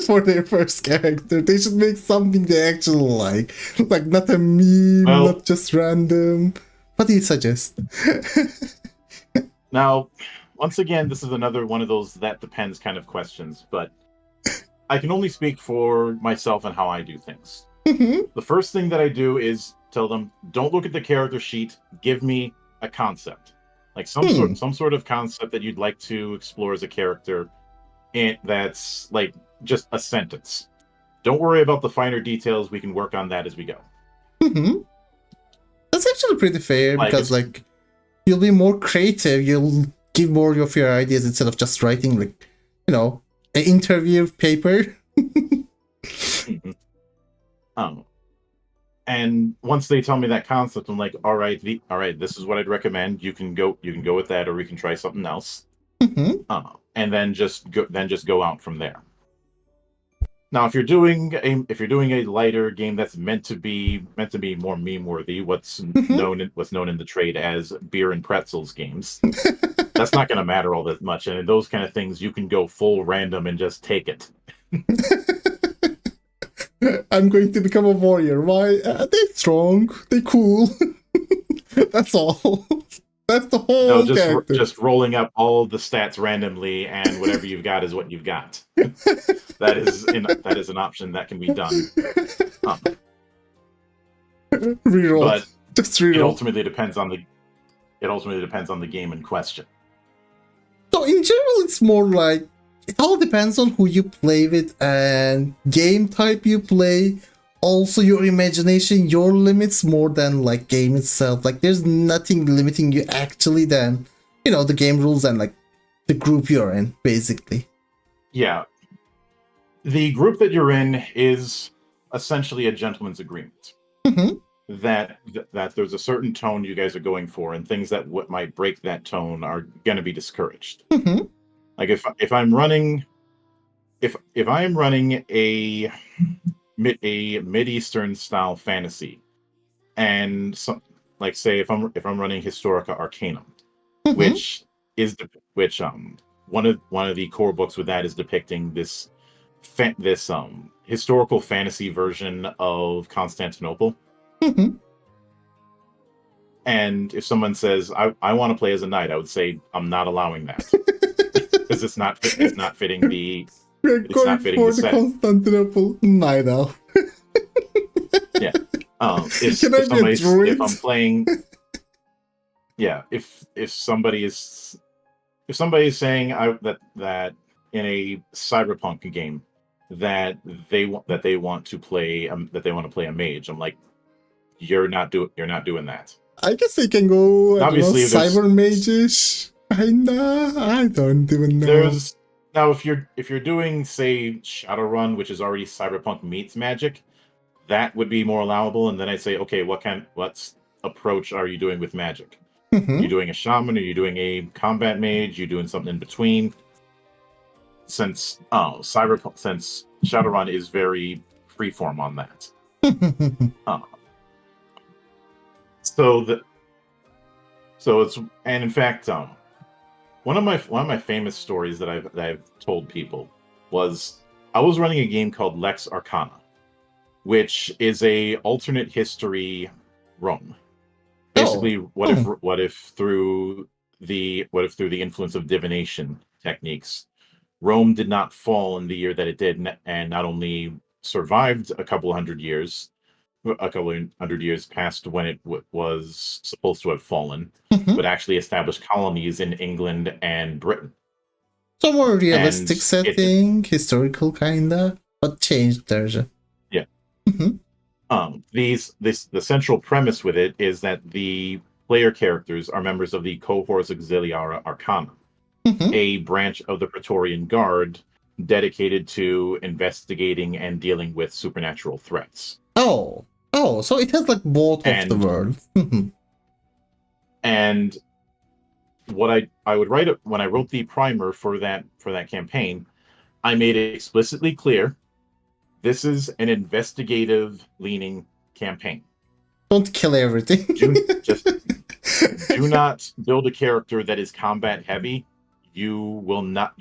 Speaker 1: For their first character. They should make something they actually like. Like, not a meme, not just random. What do you suggest?
Speaker 2: Now, once again, this is another one of those that depends kind of questions, but I can only speak for myself and how I do things. The first thing that I do is tell them, don't look at the character sheet, give me a concept. Like some sort of concept that you'd like to explore as a character, and that's like just a sentence. Don't worry about the finer details, we can work on that as we go.
Speaker 1: That's actually pretty fair, because like you'll be more creative, you'll give more of your ideas instead of just writing, like, you know, an interview paper.
Speaker 2: And once they tell me that concept, I'm like, all right, this is what I'd recommend. You can go with that, or we can try something else. And then just go out from there. Now, if you're doing a lighter game that's meant to be more meme worthy, what's known in the trade as beer and pretzels games, that's not going to matter all that much. And in those kind of things, you can go full random and just take it.
Speaker 1: I'm going to become a warrior. Why? They're strong. They're cool. That's all. That's the whole character.
Speaker 2: Just rolling up all the stats randomly, and whatever you've got is what you've got. That is an option that can be done.
Speaker 1: Reroll.
Speaker 2: But
Speaker 1: just reroll.
Speaker 2: It ultimately depends on the game in question.
Speaker 1: So in general, it's more like it all depends on who you play with and game type you play. Also, your imagination, your limits more than like game itself. Like, there's nothing limiting you actually than, you know, the game rules and like the group you're in, basically.
Speaker 2: Yeah. The group that you're in is essentially a gentleman's agreement. That there's a certain tone you guys are going for, and things that might break that tone are going to be discouraged. Like if I'm running a mid-eastern style fantasy, and so, like say if I'm running Historica Arcanum,
Speaker 1: Mhm.
Speaker 2: which one of the core books with that is depicting this historical fantasy version of Constantinople.
Speaker 1: Mhm.
Speaker 2: And if someone says I want to play as a knight, I would say I'm not allowing that because it's not fitting the
Speaker 1: We're
Speaker 2: it's
Speaker 1: going
Speaker 2: not fitting
Speaker 1: for
Speaker 2: the
Speaker 1: the
Speaker 2: setting.
Speaker 1: Constantinople night elf.
Speaker 2: Yeah.
Speaker 1: Can I be a druid?
Speaker 2: If I'm playing, yeah, if somebody is saying that in a cyberpunk game that they want to play a mage, I'm like, you're not doing that.
Speaker 1: I guess they can go, I don't know,
Speaker 2: Obviously,
Speaker 1: cyber mages. Kinda. I don't even know.
Speaker 2: there's now if you're doing say Shadowrun, which is already cyberpunk meets magic, that would be more allowable. And then I say, okay, what approach are you doing with magic?
Speaker 1: Mhm.
Speaker 2: You doing a shaman? Are you doing a combat mage? You doing something in between? Since Shadowrun is very freeform on that. So it's, and in fact, one of my famous stories that I've told people was I was running a game called Lex Arcana, which is a alternate history Rome. Basically, what if through the influence of divination techniques, Rome did not fall in the year that it did, and not only survived a couple hundred years past when it was supposed to have fallen,
Speaker 1: Mhm.
Speaker 2: but actually established colonies in England and Britain.
Speaker 1: So more realistic
Speaker 2: And
Speaker 1: setting, historical kinda, but changed version.
Speaker 2: Yeah.
Speaker 1: Mhm.
Speaker 2: The central premise with it is that the player characters are members of the Cohors Auxiliaria Arcana,
Speaker 1: Mhm.
Speaker 2: a branch of the Praetorian Guard dedicated to investigating and dealing with supernatural threats.
Speaker 1: Oh, so it has like both of the
Speaker 2: And
Speaker 1: worlds.
Speaker 2: and what I would write when I wrote the primer for that campaign, I made it explicitly clear this is an investigative leaning campaign.
Speaker 1: Don't kill everything.
Speaker 2: Do not build a character that is combat heavy. You will not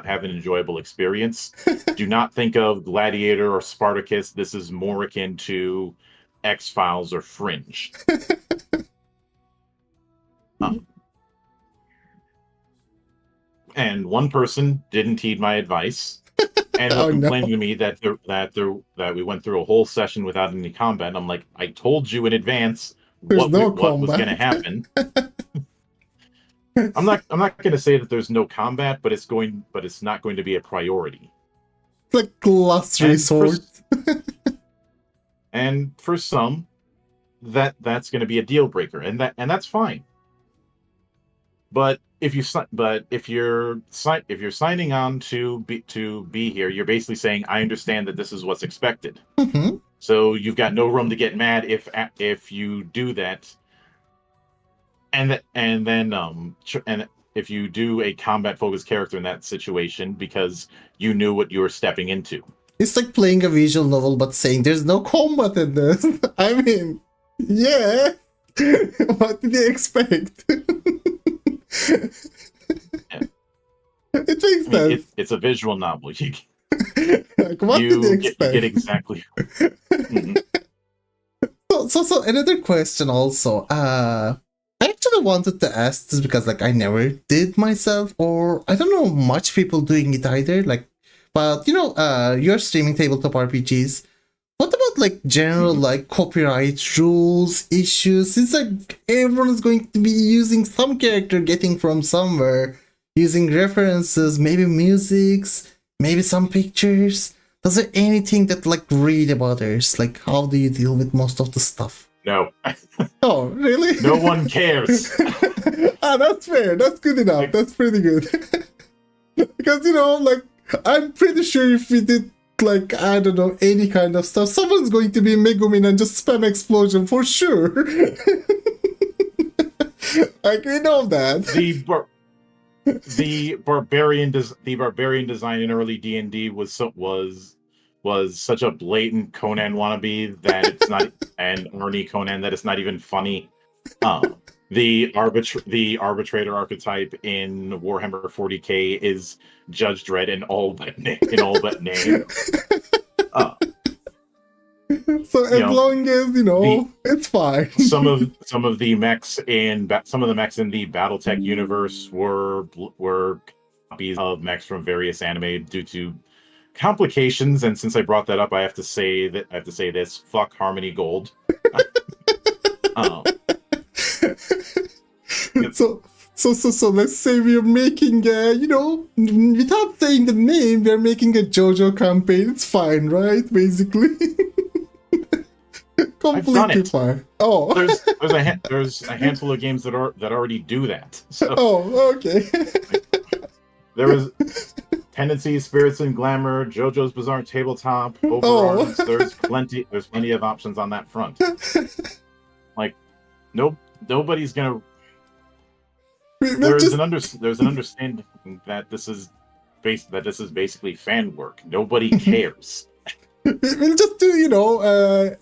Speaker 2: have an enjoyable experience. Do not think of Gladiator or Spartacus. This is more akin to X-Files or Fringe. And one person didn't heed my advice and ended up complaining to me that we went through a whole session without any combat. I'm like, I told you in advance what was going to happen. I'm not going to say that there's no combat, but it's not going to be a priority.
Speaker 1: It's like last resort.
Speaker 2: And for some, that's going to be a deal breaker, and that's fine. But if you're signing on to be here, you're basically saying, I understand that this is what's expected.
Speaker 1: Mhm.
Speaker 2: So you've got no room to get mad if you do that. And then if you do a combat focused character in that situation because you knew what you were stepping into.
Speaker 1: It's like playing a visual novel but saying there's no combat in this. I mean, yeah. What did you expect? It makes sense.
Speaker 2: It's a visual novel.
Speaker 1: Like, what did you expect?
Speaker 2: You get exactly. Mm-hmm.
Speaker 1: So another question also. I actually wanted to ask this because like I never did myself, or I don't know much people doing it either. Like, but you're streaming tabletop RPGs. What about like general like copyright rules issues? It's like everyone is going to be using some character getting from somewhere, using references, maybe musics, maybe some pictures. Is there anything that like really bothers? Like, how do you deal with most of the stuff?
Speaker 2: No.
Speaker 1: Oh, really?
Speaker 2: No one cares.
Speaker 1: That's fair. That's good enough. That's pretty good. Because like I'm pretty sure if we did like, I don't know, any kind of stuff, someone's going to be Megumin and just spam explosion for sure. Like, we know that.
Speaker 2: The barbarian design in early D&D was was such a blatant Conan wannabe that it's not, and Arnie Conan, that it's not even funny. The arbitrator archetype in Warhammer 40k is Judge Dredd in all but name.
Speaker 1: So as long as it's fine.
Speaker 2: some of the mechs in the BattleTech universe were copies of mechs from various anime due to complications. And since I brought that up, I have to say this: fuck Harmony Gold.
Speaker 1: So let's say we're making without saying the name, we're making a JoJo campaign. It's fine, right? Basically. Completely fine. Oh,
Speaker 2: there's a handful of games that already do that. So,
Speaker 1: okay.
Speaker 2: There was Tendencies, Spirits and Glamour, JoJo's Bizarre Tabletop, Overarms. There's plenty of options on that front. Like, nobody's gonna. There's an understanding that this is basically fan work. Nobody cares.
Speaker 1: We'll just do,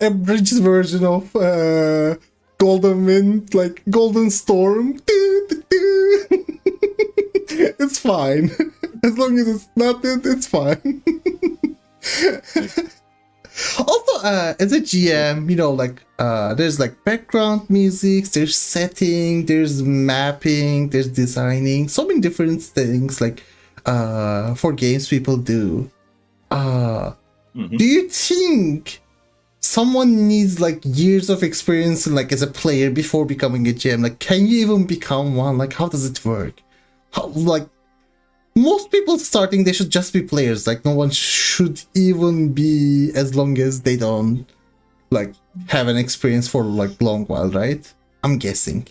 Speaker 1: a bridge version of Golden Wind, like Golden Storm. It's fine. As long as it's not it, it's fine. Also, as a GM, there's like background music, there's setting, there's mapping, there's designing, so many different things like for games people do. Do you think someone needs like years of experience like as a player before becoming a GM? Like, can you even become one? Like, how does it work? Like, most people starting, they should just be players. Like, no one should even be, as long as they don't like have an experience for like long while, right? I'm guessing.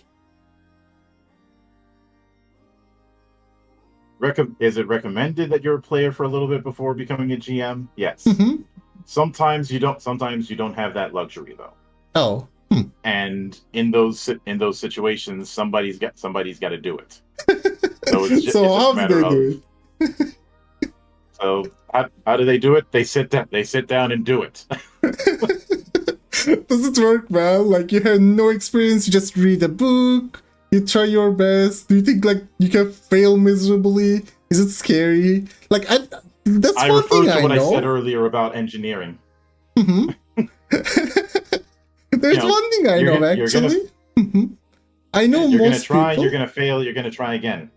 Speaker 2: Is it recommended that you're a player for a little bit before becoming a GM? Yes.
Speaker 1: Mm-hmm.
Speaker 2: Sometimes you don't have that luxury though.
Speaker 1: Oh.
Speaker 2: And in those situations, somebody's got to do it.
Speaker 1: So how do they do
Speaker 2: it? So how do they do it? They sit down and do it.
Speaker 1: Does it work well? Like, you have no experience, you just read a book, you try your best. Do you think like you can fail miserably? Is it scary? Like, that's
Speaker 2: I
Speaker 1: one
Speaker 2: refer
Speaker 1: thing
Speaker 2: to what
Speaker 1: I know.
Speaker 2: I said earlier about engineering.
Speaker 1: Mm-hmm. There's one thing I know, actually. I know
Speaker 2: you're
Speaker 1: most
Speaker 2: gonna try,
Speaker 1: people.
Speaker 2: you're gonna fail, you're gonna try again.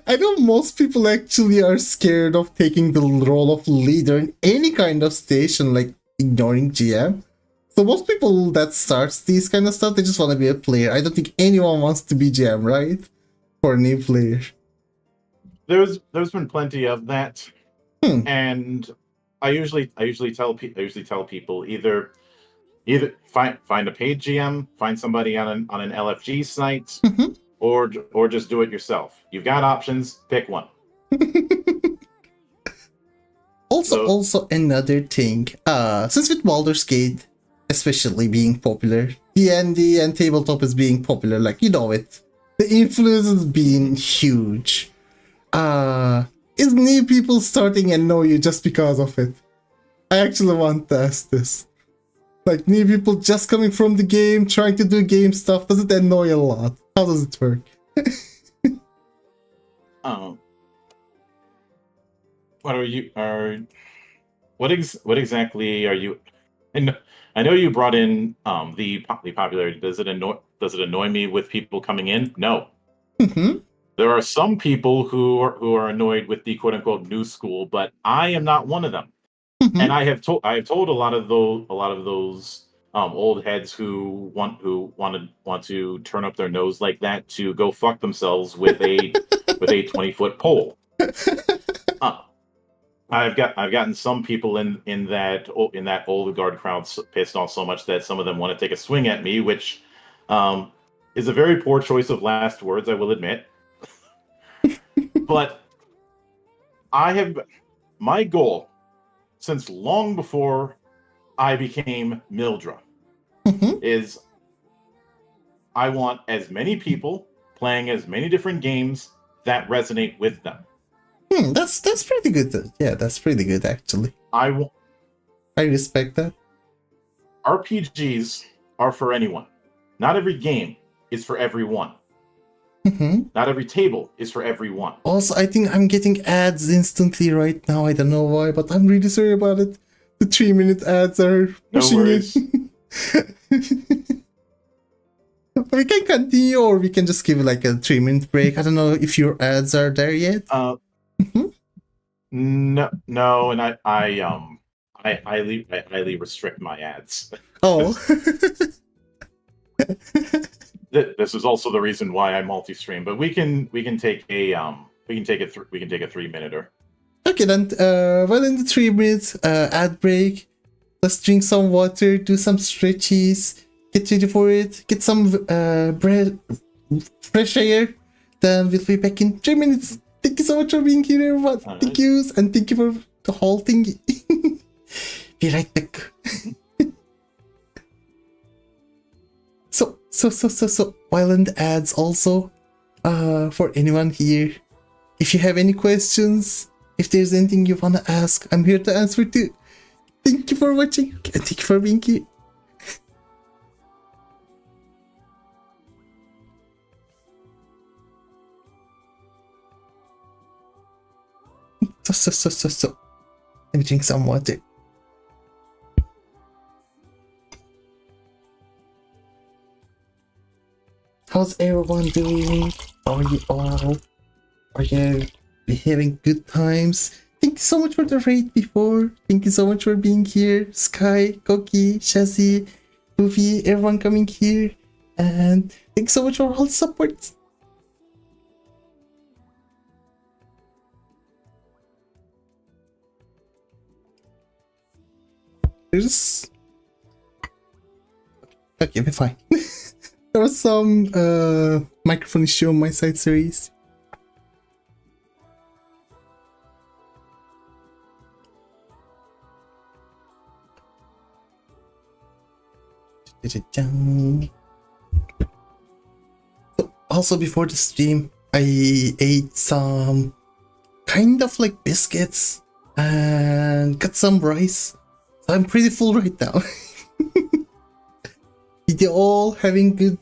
Speaker 1: I know most people actually are scared of taking the role of leader in any kind of station, like ignoring GM. So most people that starts these kind of stuff, they just want to be a player. I don't think anyone wants to be GM, right? For a new player.
Speaker 2: There's been plenty of that, and I usually tell people either find a paid GM, find somebody on an LFG site, or just do it yourself. You've got options. Pick one.
Speaker 1: Also another thing. Since with Baldur's Gate, especially being popular, D&D and Tabletop is being popular. Like, you know it. The influence has been huge. Is new people starting to know you just because of it? I actually want to ask this. Like, new people just coming from the game, trying to do game stuff, does it annoy a lot? How does it work?
Speaker 2: What exactly are you? And I know you brought in the popularity. Does it annoy me with people coming in? No. There are some people who are annoyed with the quote unquote new school, but I am not one of them. And I have told a lot of those old heads who want to turn up their nose like that to go fuck themselves with a 20-foot pole. I've gotten some people in that old guard crowd pissed off so much that some of them want to take a swing at me, which is a very poor choice of last words, I will admit. But my goal since long before I became Mildra is I want as many people playing as many different games that resonate with them.
Speaker 1: That's pretty good. Yeah, that's pretty good actually. I respect that.
Speaker 2: RPGs are for anyone. Not every game is for everyone. Not every table is for everyone.
Speaker 1: Also, I think I'm getting ads instantly right now. I don't know why, but I'm really sorry about it. The 3-minute ads are pushing it. We can continue, or we can just give like a 3-minute break. I don't know if your ads are there yet.
Speaker 2: No, and I highly restrict my ads.
Speaker 1: Oh.
Speaker 2: This is also the reason why I multi-stream, but we can take a 3-minute.
Speaker 1: Okay, then well, in the 3 minutes ad break, let's drink some water, do some stretches, get ready for it, get some fresh air. Then we'll be back in 3 minutes. Thank you so much for being here, everyone. Thank you, and thank you for the whole thing. Be right back. So while in the ads also, for anyone here, if you have any questions, if there's anything you wanna ask, I'm here to answer too. Thank you for watching, and thank you for being here. So. Let me drink some water. How's everyone doing? Are you all? Are you having good times? Thank you so much for the raid before. Thank you so much for being here. Sky, Koki, Shazzy, Goofy, everyone coming here. And thank you so much for all the support. Okay, we're fine. There was some microphone issue on my side series. Also, before the stream, I ate some kind of like biscuits and got some rice. So I'm pretty full right now. Did you all having good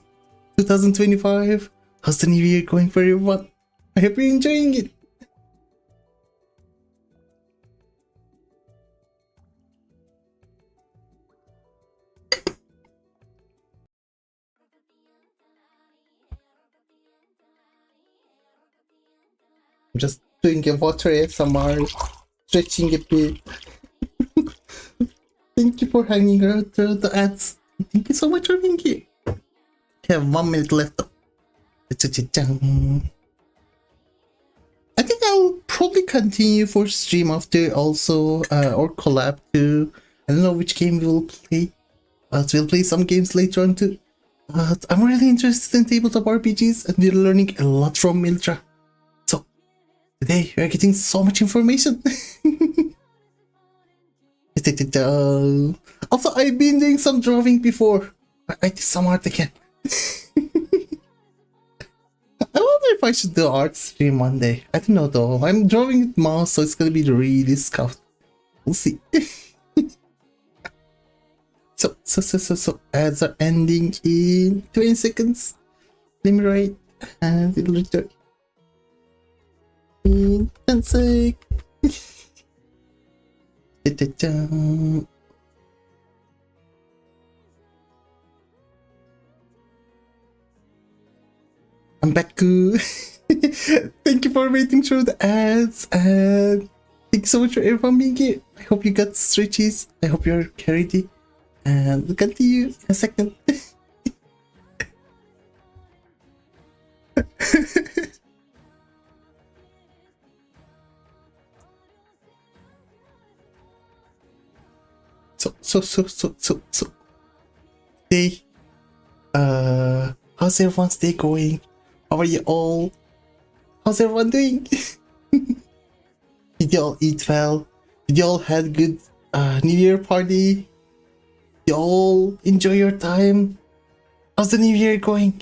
Speaker 1: 2025? How's the new year going for everyone? I hope you're enjoying it. I'm just doing a water ASMR, stretching a bit. Thank you for hanging out through the ads. Thank you so much for being here. We have 1 minute left. I think I'll probably continue for stream after also, or collab too. I don't know which game we will play. We'll play some games later on too. I'm really interested in tabletop RPGs, and we're learning a lot from Mildra. So today we're getting so much information. Also, I've been doing some drawing before. I did some art again. I wonder if I should do art stream one day. I don't know though. I'm drawing with mouse, so it's gonna be really scuffed. We'll see. So ads are ending in 20 seconds. Let me write, and it'll return in 10 seconds. I'm back. Thank you for waiting through the ads, and thank you so much for everyone being here. I hope you got stretches. I hope you're ready, and we'll continue in a second. So today, how's everyone's day going? How are you all? How's everyone doing? Did you all eat well? Did you all had good New Year party? Did you all enjoy your time? How's the New Year going?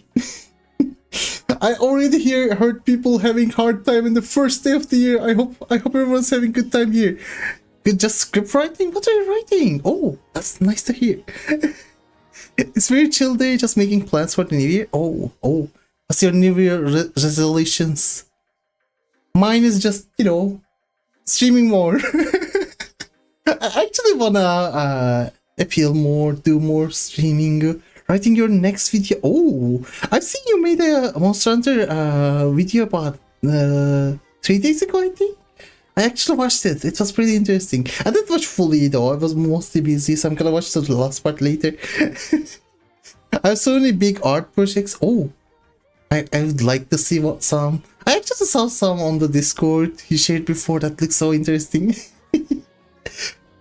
Speaker 1: I already heard people having hard time in the first day of the year. I hope everyone's having good time here. Good, just script writing? What are you writing? Oh, that's nice to hear. It's very chill day, just making plans for the new year. Oh. What's your new year resolutions? Mine is just, streaming more. I actually wanna appeal more, do more streaming, writing your next video. Oh, I've seen you made a Monster Hunter video about 3 days ago, I think. I actually watched it. It was pretty interesting. I didn't watch fully though. I was mostly busy, so I'm gonna watch the last part later. I have so many big art projects. Oh, I would like to see some. I actually saw some on the Discord he shared before. That looks so interesting.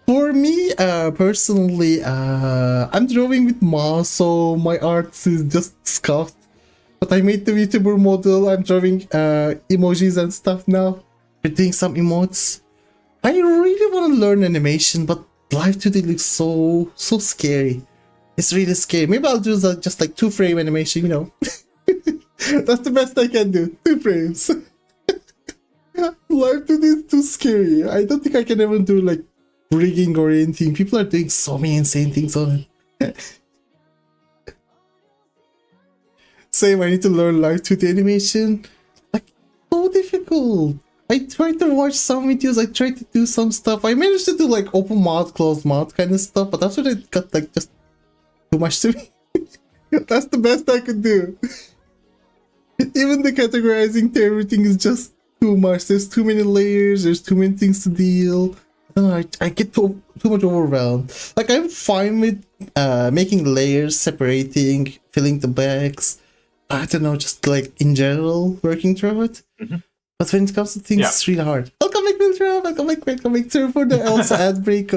Speaker 1: For me, personally, I'm drawing with mouse, so my art is just scuffed. But I made the Vtuber model. I'm drawing emojis and stuff now. We're doing some emotes. I really want to learn animation, but live today looks so scary. It's really scary. Maybe I'll do just like 2-frame animation, That's the best I can do. 2 frames. Live today is too scary. I don't think I can ever do like rigging or anything. People are doing so many insane things on it. Same, I need to learn live 2D animation. Like, so difficult. I tried to watch some videos, I tried to do some stuff. I managed to do like open mouth, closed mouth kind of stuff, but after it got like just too much to me. That's the best I could do. Even the categorizing to everything is just too much. There's too many layers, there's too many things to deal. I don't know, I get too much overwhelmed. Like, I'm fine with making layers, separating, filling the bags. I don't know, just like in general, working through it. Mm-hmm. But when it comes to things, it's really hard. Welcome back, Mildra. Welcome back. Sorry for the Elsa ad break.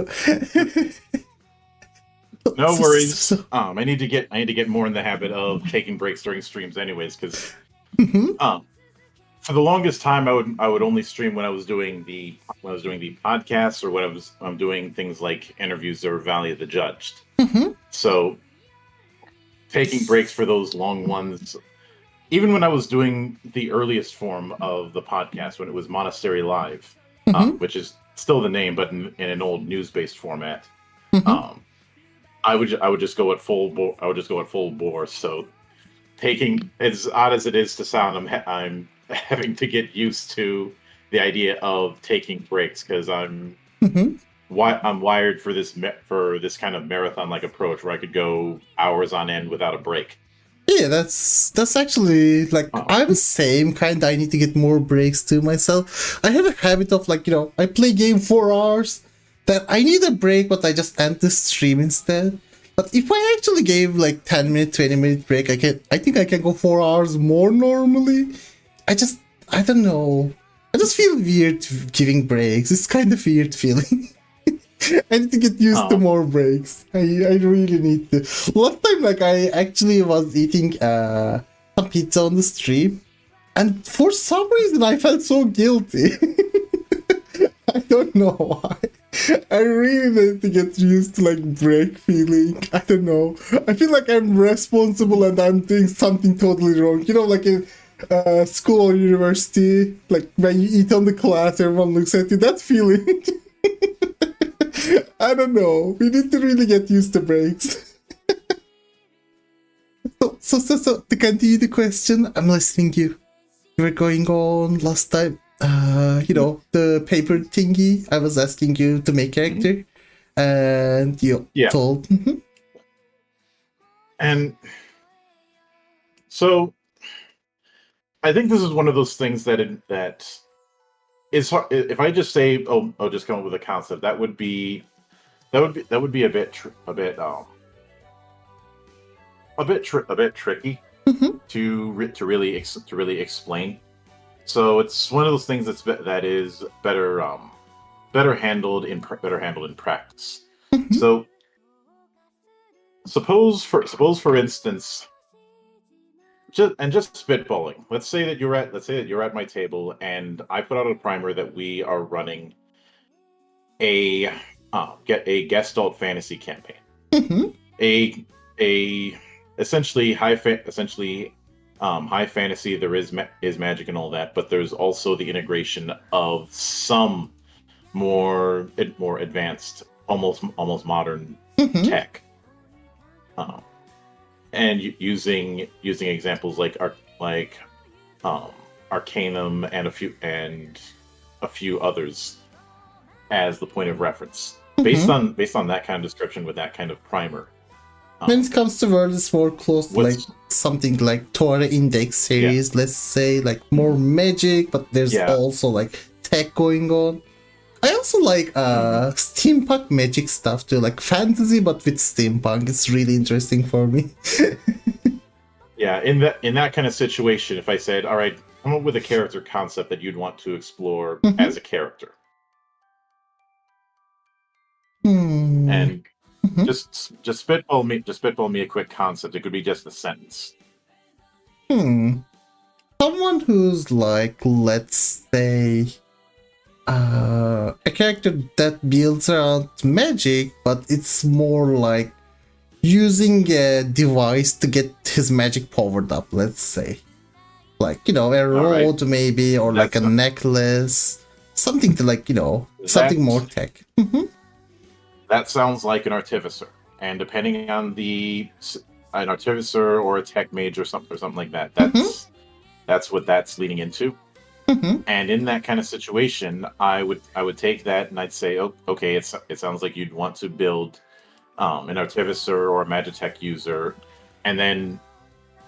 Speaker 2: No worries. I need to get more in the habit of taking breaks during streams, anyways. Because for the longest time, I would only stream when I was doing the podcasts or when I'm doing things like interviews or Valley of the Judged. Mm-hmm. So taking breaks for those long ones. Even when I was doing the earliest form of the podcast, when it was Monastery Live, which is still the name, but in an old news-based format, I would just go at full bore. So, taking, as odd as it is to sound, I'm having to get used to the idea of taking breaks because I'm wired for this kind of marathon-like approach where I could go hours on end without a break.
Speaker 1: Yeah, that's actually like I'm the same kind. I need to get more breaks to myself. I have a habit of like, I play game 4 hours, that I need a break, but I just end the stream instead. But if I actually gave like 10-minute, 20-minute break, I think I can go 4 hours more normally. I don't know. I just feel weird giving breaks. It's kind of weird feeling. I need to get used to more breaks. I really need to. Last time, like, I actually was eating some pizza on the stream, and for some reason I felt so guilty. I don't know why. I really need to get used to like break feeling. I don't know. I feel like I'm responsible and I'm doing something totally wrong. Like in school or university, like when you eat on the class, everyone looks at you. That feeling. I don't know. We need to really get used to breaks. So to continue the question, I'm listening to you. You were going on last time. The paper thingy. I was asking you to make character, and you told.
Speaker 2: And so, I think this is one of those things that is hard. If I just say, I'll just come up with a concept, that would be a bit tricky to really explain. So it's one of those things that is better handled in practice. So suppose for instance, just spitballing. Let's say that you're at my table and I put out a primer that we are running a Gestalt fantasy campaign. A essentially high fantasy, there is magic and all that, but there's also the integration of some more advanced, almost modern
Speaker 1: Mhm.
Speaker 2: tech, and using examples like Arcanum and a few others as the point of reference, based on that kind of description with that kind of primer.
Speaker 1: When it comes to world, it's more close to like
Speaker 2: What's-
Speaker 1: something like Torah Index series, let's say, like more magic, but there's
Speaker 2: Yeah.
Speaker 1: also like tech going on. I also like steampunk magic stuff too, like fantasy but with steampunk. It's really interesting for me.
Speaker 2: Yeah, in that kind of situation, if I said, all right, come up with a character concept that you'd want to explore as a character, and just spitball me a quick concept. It could be just a sentence.
Speaker 1: Someone who's like, let's say, a character that builds around magic, but it's more like using a device to get his magic powered up, let's say. Like, a rod maybe, or like a necklace. Something to like, something more tech.
Speaker 2: That sounds like an artificer. And depending on an artificer or a tech mage or something like that, that's what that's leading into. And in that kind of situation, I would take that and I'd say, oh, okay, it sounds like you'd want to build an artificer or a magitech user, and then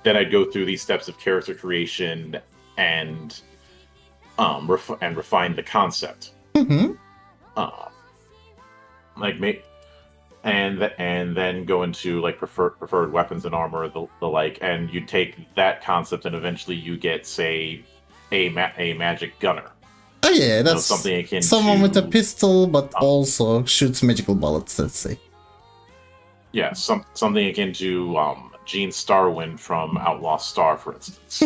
Speaker 2: I'd go through these steps of character creation and refine the concept. And then go into like preferred weapons and armor, the like, and you take that concept and eventually you get, say, a magic gunner.
Speaker 1: Oh yeah, that's
Speaker 2: something akin
Speaker 1: someone
Speaker 2: to,
Speaker 1: with a pistol, but also shoots magical bullets, let's say.
Speaker 2: Yeah, something akin to Gene Starwind from Outlaw Star, for instance.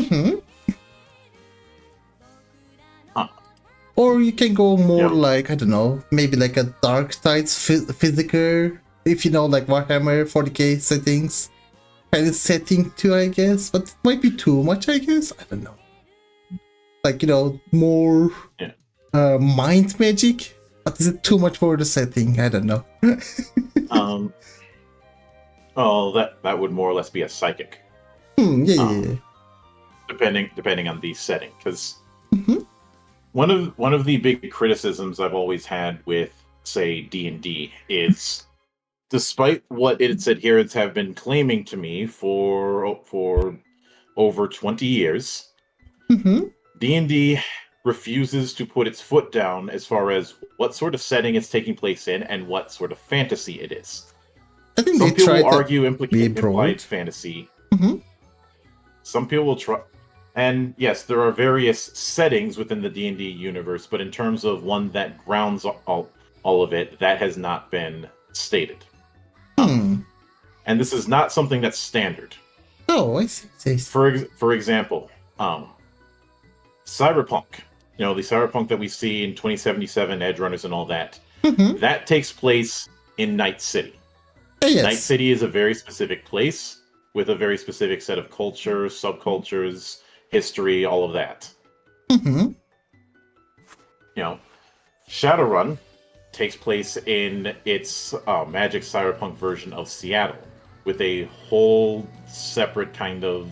Speaker 1: Or you can go more like, I don't know, maybe like a Dark Tides physical, if you know, like Warhammer 40k settings. Kind of setting too, I guess, but it might be too much, I guess. I don't know. Like, more mind magic, but is it too much for the setting? I don't know.
Speaker 2: Well, that would more or less be a psychic.
Speaker 1: Yeah.
Speaker 2: Depending on the setting, because one of the big criticisms I've always had with, say, D&D is, despite what its adherents have been claiming to me for over 20 years, D&D refuses to put its foot down as far as what sort of setting it's taking place in and what sort of fantasy it is.
Speaker 1: I think
Speaker 2: Some
Speaker 1: they
Speaker 2: people
Speaker 1: try
Speaker 2: will
Speaker 1: to
Speaker 2: argue
Speaker 1: be
Speaker 2: implied fantasy. Some people will try, and yes, there are various settings within the D&D universe, but in terms of one that grounds all of it, that has not been stated. And this is not something that's standard.
Speaker 1: Oh, I see.
Speaker 2: For example, Cyberpunk. The Cyberpunk that we see in 2077, Edge Runners and all that, that takes place in Night City.
Speaker 1: Yes.
Speaker 2: Night City is a very specific place with a very specific set of cultures, subcultures, history, all of that. Shadowrun takes place in its Magic Cyberpunk version of Seattle, with a whole separate kind of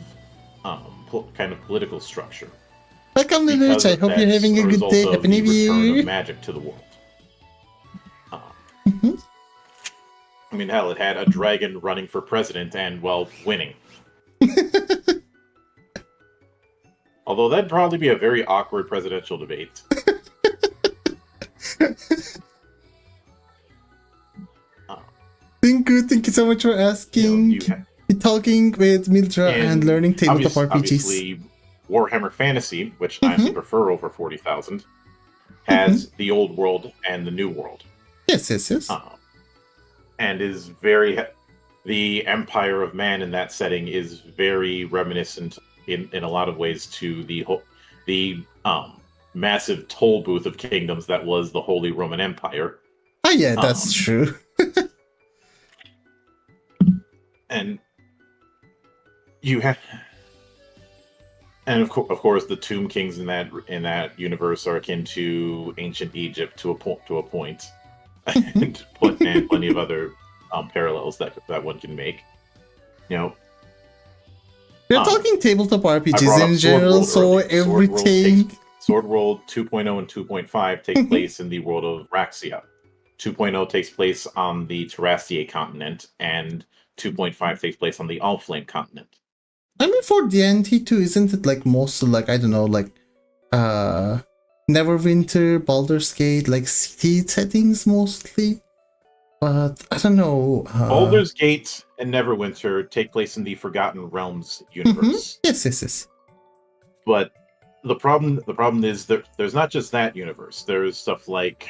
Speaker 2: political structure.
Speaker 1: Welcome, Lilith. I hope you're having a good day. Happy New Year.
Speaker 2: Of magic to the world. I mean, hell, it had a dragon running for president and, well, winning. Although that'd probably be a very awkward presidential debate.
Speaker 1: Doing good. Thank you so much for asking. We're talking with Mildra and learning tabletop RPGs.
Speaker 2: Obviously, Warhammer Fantasy, which I prefer over 40,000, has the old world and the new world.
Speaker 1: Yes.
Speaker 2: And is the Empire of Man in that setting is very reminiscent in a lot of ways to the massive toll booth of kingdoms that was the Holy Roman Empire.
Speaker 1: Oh yeah, that's true.
Speaker 2: And you have And of course, the Tomb Kings in that universe are akin to ancient Egypt to a point, and plenty of other parallels that one can make. You know,
Speaker 1: We're talking tabletop
Speaker 2: I
Speaker 1: RPGs
Speaker 2: brought up
Speaker 1: in
Speaker 2: Sword
Speaker 1: general,
Speaker 2: World
Speaker 1: so
Speaker 2: earlier.
Speaker 1: everything.
Speaker 2: Sword World 2.0 and 2.5 take place in the world of Raxia. 2.0 takes place on the Terrastier continent, and 2.5 takes place on the Allflame continent.
Speaker 1: I mean, for D&D too, isn't it like most like, I don't know, like Neverwinter, Baldur's Gate, like city settings mostly? But I don't know.
Speaker 2: Baldur's Gate and Neverwinter take place in the Forgotten Realms universe.
Speaker 1: Yes.
Speaker 2: But the problem is there's not just that universe. There's stuff like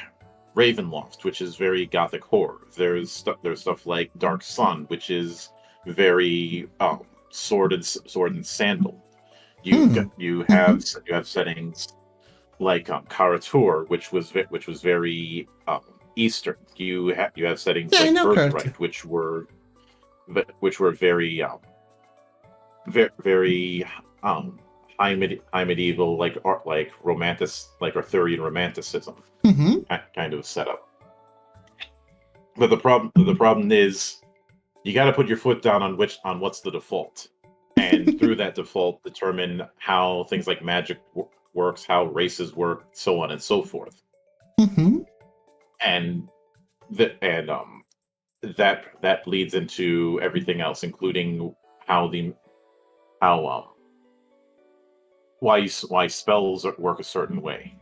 Speaker 2: Ravenloft, which is very gothic horror. There's stuff like Dark Sun, which is very sword and sandal. You have settings like Karatur, which was very Eastern. You have settings like Birthright, which were very very high medieval, like art, like Arthurian romanticism kind of setup. But the problem is you got to put your foot down on what's the default, and through that default determine how things like magic works, how races work, so on and so forth. And that bleeds into everything else, including why spells work a certain way.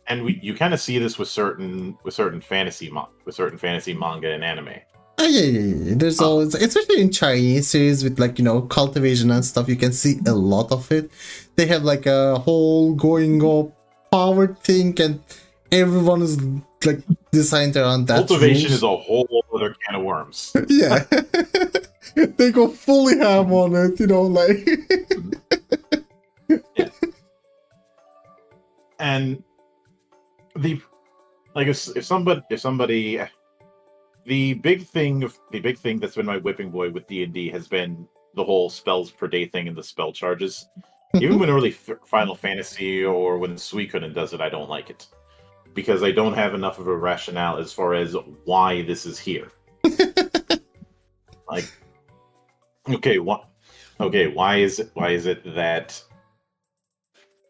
Speaker 2: And you kind of see this with certain fantasy manga and anime.
Speaker 1: Yeah. There's always, especially in Chinese series with like, cultivation and stuff, you can see a lot of it. They have like a whole going up power thing, and everyone is like designed around that.
Speaker 2: Cultivation is a whole other can of worms.
Speaker 1: Yeah. They go fully ham on it, like.
Speaker 2: Yeah. And if somebody the big thing that's been my whipping boy with D&D has been the whole spells per day thing and the spell charges. Even when early Final Fantasy or when Suikoden does it, I don't like it, because I don't have enough of a rationale as far as why this is here. Like,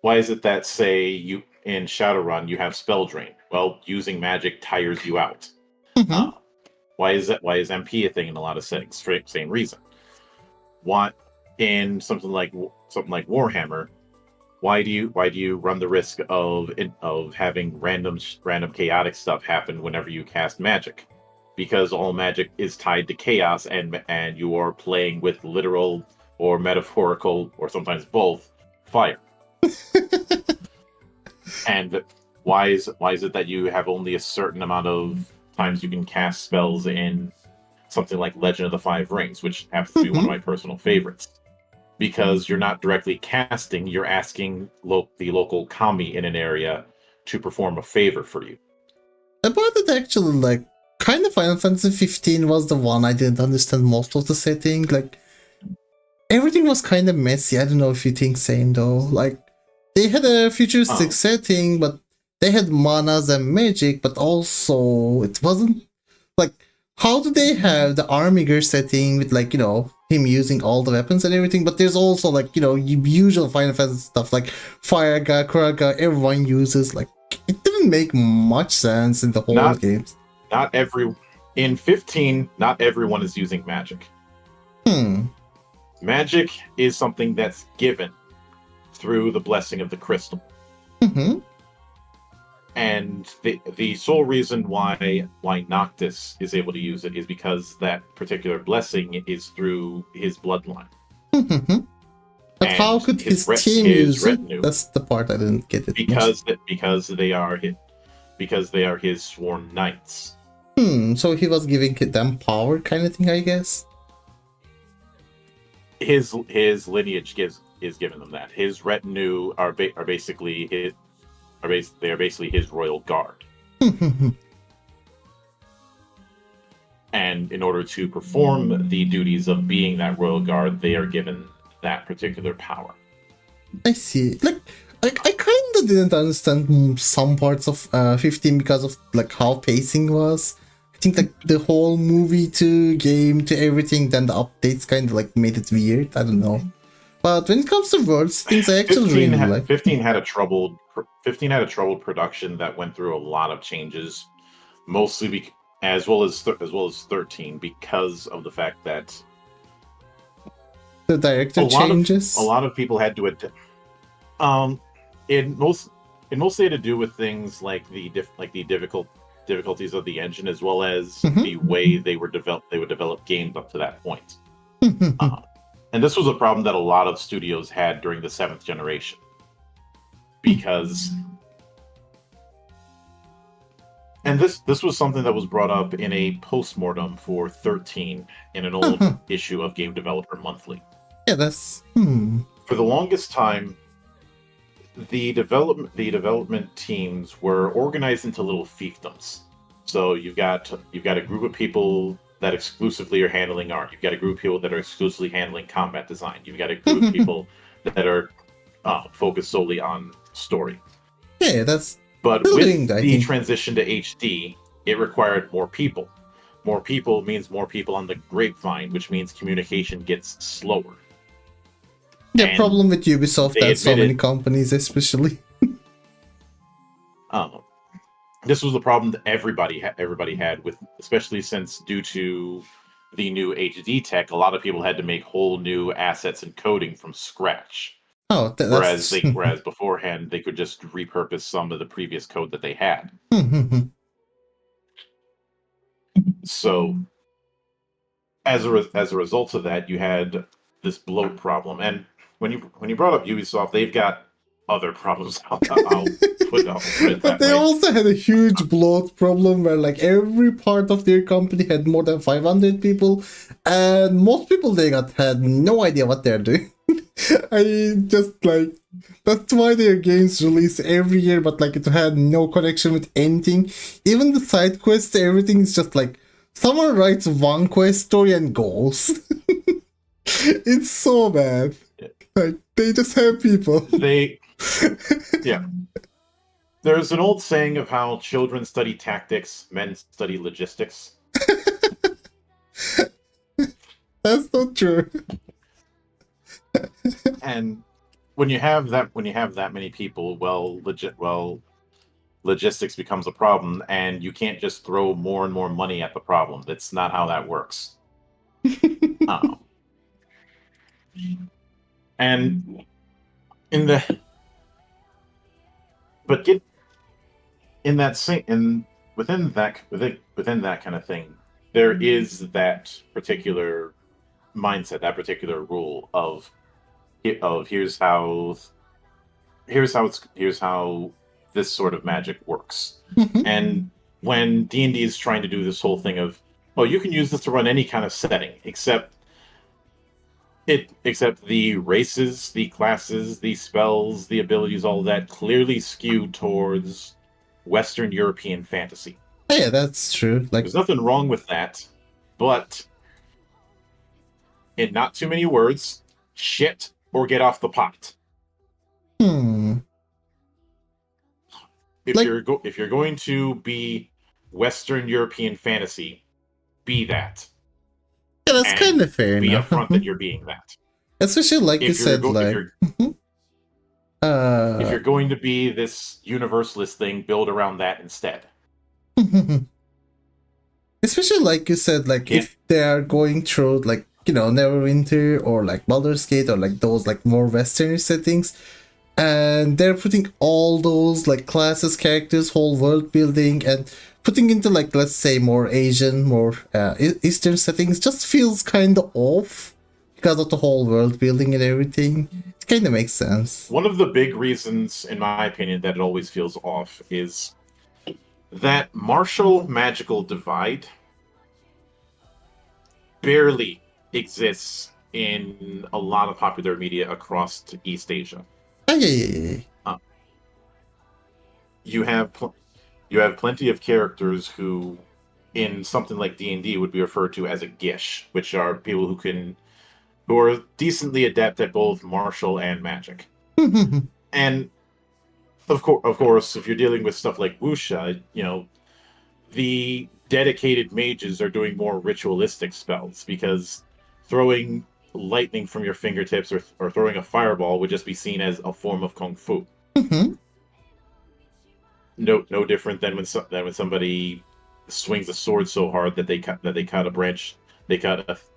Speaker 2: why is it that say you in Shadowrun you have spell drain? Well, using magic tires you out. Why is MP a thing in a lot of settings? For the same reason. Why in something like Warhammer, why do you run the risk of having random chaotic stuff happen whenever you cast magic? Because all magic is tied to chaos, and you are playing with literal or metaphorical, or sometimes both, fire. And why is it that you have only a certain amount of times you can cast spells in something like Legend of the Five Rings, which happens to be one of my personal favorites? Because you're not directly casting, you're asking the local kami in an area to perform a favor for you.
Speaker 1: About it, actually, like, kind of Final Fantasy 15 was the one I didn't understand most of the setting. Like, everything was kind of messy. I don't know if you think same though. Like, they had a futuristic setting, but they had manas and magic, but also it wasn't like, how do they have the Armiger setting with like, him using all the weapons and everything, but there's also like, usual Final Fantasy stuff like Fireguard, Kuraga, everyone uses. Like, it didn't make much sense in the whole games.
Speaker 2: In 15, not everyone is using magic. Magic is something that's given through the blessing of the crystal. And the sole reason why Noctis is able to use it is because that particular blessing is through his bloodline.
Speaker 1: But how could his team use retinue, it? That's the part I didn't get it.
Speaker 2: Because they are his sworn knights.
Speaker 1: So he was giving them power, kind of thing, I guess.
Speaker 2: His lineage is giving them that. His retinue are basically his royal guard. And in order to perform the duties of being that royal guard, they are given that particular power.
Speaker 1: I see. Like, I kind of didn't understand some parts of 15 because of like how pacing was. I think like the whole movie to game to everything, then the updates kind of like made it weird. I don't know. But when it comes to worlds, things I actually really like.
Speaker 2: 15 had a troubled production that went through a lot of changes, mostly as well as 13, because of the fact that
Speaker 1: The director changes.
Speaker 2: A lot of people had to adapt. It mostly had to do with things like the difficulties of the engine, as well as the way they would develop games up to that point. And this was a problem that a lot of studios had during the 7th generation, because and this was something that was brought up in a postmortem for 13 in an old issue of Game Developer Monthly.
Speaker 1: Yeah, that's
Speaker 2: For the longest time, the development teams were organized into little fiefdoms. So you've got a group of people that exclusively are handling art. You've got a group of people that are exclusively handling combat design. You've got a group of people that are focused solely on story.
Speaker 1: Yeah, that's.
Speaker 2: But with the transition to HD, it required more people. More people means more people on the grapevine, which means communication gets slower.
Speaker 1: Yeah, and problem with Ubisoft and so many companies, especially.
Speaker 2: This was the problem that everybody had with, especially since due to the new HD tech, a lot of people had to make whole new assets and coding from scratch.
Speaker 1: Oh,
Speaker 2: whereas beforehand they could just repurpose some of the previous code that they had. So, as a result of that, you had this bloat problem. And when you brought up Ubisoft, they've got other problems. I'll put it
Speaker 1: but they also had a huge bloat problem where like every part of their company had more than 500 people, and most people they had no idea what they're doing. I just like that's why their games release every year, but like it had no connection with anything. Even the side quests, everything is just like someone writes one quest story and goes. It's so bad. Like they just have people.
Speaker 2: Yeah. There's an old saying of how children study tactics, men study logistics.
Speaker 1: That's not true.
Speaker 2: And when you have that many people, logistics becomes a problem, and you can't just throw more and more money at the problem. That's not how that works. And in the but get in that same within that kind of thing, there is that particular mindset, that particular rule of here's how this sort of magic works. And when D&D is trying to do this whole thing of, oh, you can use this to run any kind of setting except the races, the classes, the spells, the abilities, all that clearly skew towards Western European fantasy.
Speaker 1: Yeah, that's true. Like,
Speaker 2: there's nothing wrong with that, but in not too many words, shit or get off the pot. If you're going to be Western European fantasy, be that.
Speaker 1: Yeah, that's kind of fair.
Speaker 2: Be upfront that you're being that.
Speaker 1: Especially like you said, like
Speaker 2: if you're going to be this universalist thing, build around that instead.
Speaker 1: Especially like you said, like if they are going through like, you know, Neverwinter or like Baldur's Gate or like those like more Western settings, and they're putting all those like classes, characters, whole world building, and putting into like, let's say, more Asian, more Eastern settings, just feels kind of off because of the whole world building and everything. It kind of makes sense.
Speaker 2: One of the big reasons, in my opinion, that it always feels off is that martial magical divide barely exists in a lot of popular media across East Asia. You have plenty of characters who, in something like D&D, would be referred to as a gish, which are people who can who are decently adept at both martial and magic. And of course, if you're dealing with stuff like wuxia, the dedicated mages are doing more ritualistic spells because throwing lightning from your fingertips or throwing a fireball would just be seen as a form of kung fu. No different than when somebody swings a sword so hard that they cut a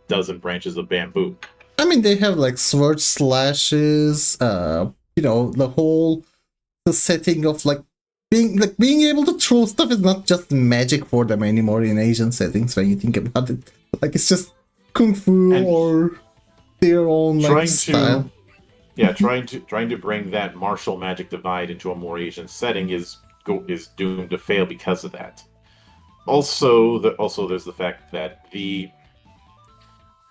Speaker 2: dozen branches of bamboo.
Speaker 1: I mean, they have like sword slashes, the whole the setting of like being able to throw stuff is not just magic for them anymore in Asian settings when you think about it. Like it's just kung fu
Speaker 2: And
Speaker 1: or their own like style.
Speaker 2: Trying to bring that martial magic divide into a more Asian setting is doomed to fail because of that. Also, there's the fact that the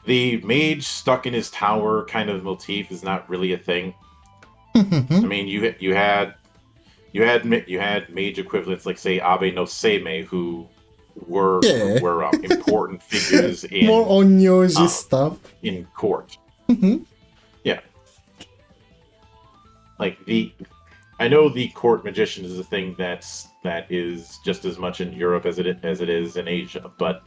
Speaker 2: mage stuck in his tower kind of motif is not really a thing. I mean, you had mage equivalents like say Abe no Seimei who were important figures in
Speaker 1: more onyoji stuff
Speaker 2: in court. Yeah, like I know the court magician is a thing that is just as much in Europe as it is in Asia, but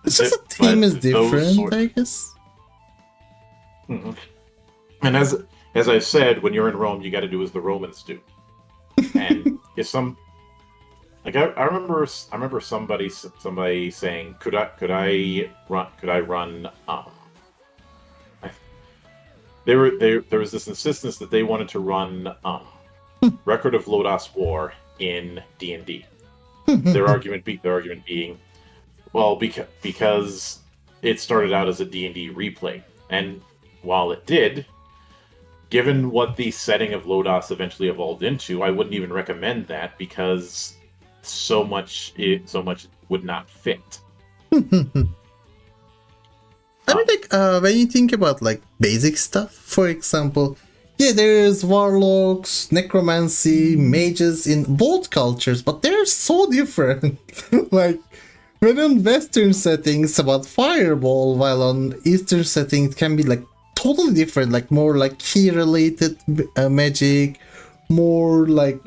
Speaker 1: it's just the theme is different, I guess.
Speaker 2: And as I've said, when you're in Rome, you got to do as the Romans do. And if some, like I remember somebody saying, could I run? There was this insistence that they wanted to run Record of Lodoss War in D&D. Their argument being, well, because it started out as a D&D replay, and while it did, given what the setting of Lodoss eventually evolved into, I wouldn't even recommend that because so much would not fit.
Speaker 1: I mean, like, when you think about, like, basic stuff, for example, there's warlocks, necromancy, mages in both cultures, but they're so different. Like, when in Western settings, it's about fireball, while on Eastern settings, it can be, like, totally different, like, more, like, key-related magic, more, like,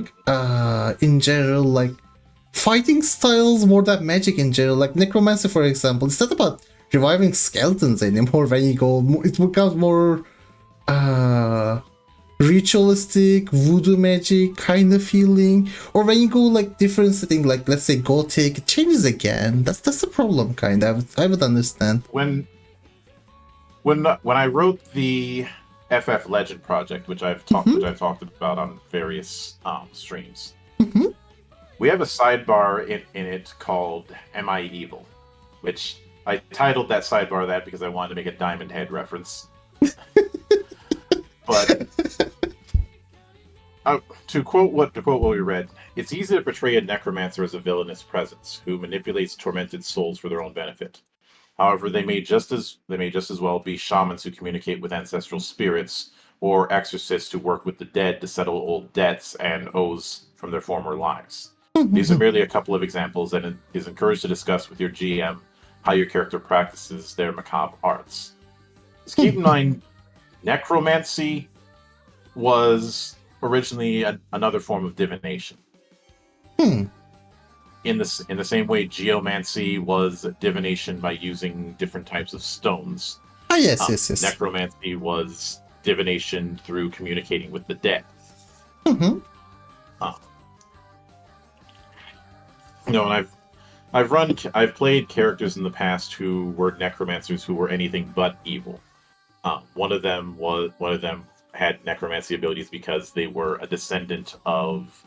Speaker 1: in general, like, fighting styles, more than magic in general. Like, necromancy, for example, it's not about reviving skeletons anymore. When you go, it becomes more ritualistic, voodoo magic kind of feeling. Or when you go like different setting, like let's say gothic, it changes again. That's the problem, kind of. I would understand.
Speaker 2: When I wrote the FF Legend project, which I've talked about on various streams, we have a sidebar in it called "Am I Evil?" which I titled that sidebar that because I wanted to make a Diamond Head reference. But to quote what we read, it's easy to portray a necromancer as a villainous presence who manipulates tormented souls for their own benefit. However, they may just as well be shamans who communicate with ancestral spirits or exorcists who work with the dead to settle old debts and owes from their former lives. These are merely a couple of examples, and it is encouraged to discuss with your GM how your character practices their macabre arts. Just keep in mind, necromancy was originally another form of divination. In the same way, geomancy was divination by using different types of stones.
Speaker 1: Yes.
Speaker 2: Necromancy was divination through communicating with the dead. And I've played characters in the past who were necromancers who were anything but evil. One of them had necromancy abilities because they were a descendant of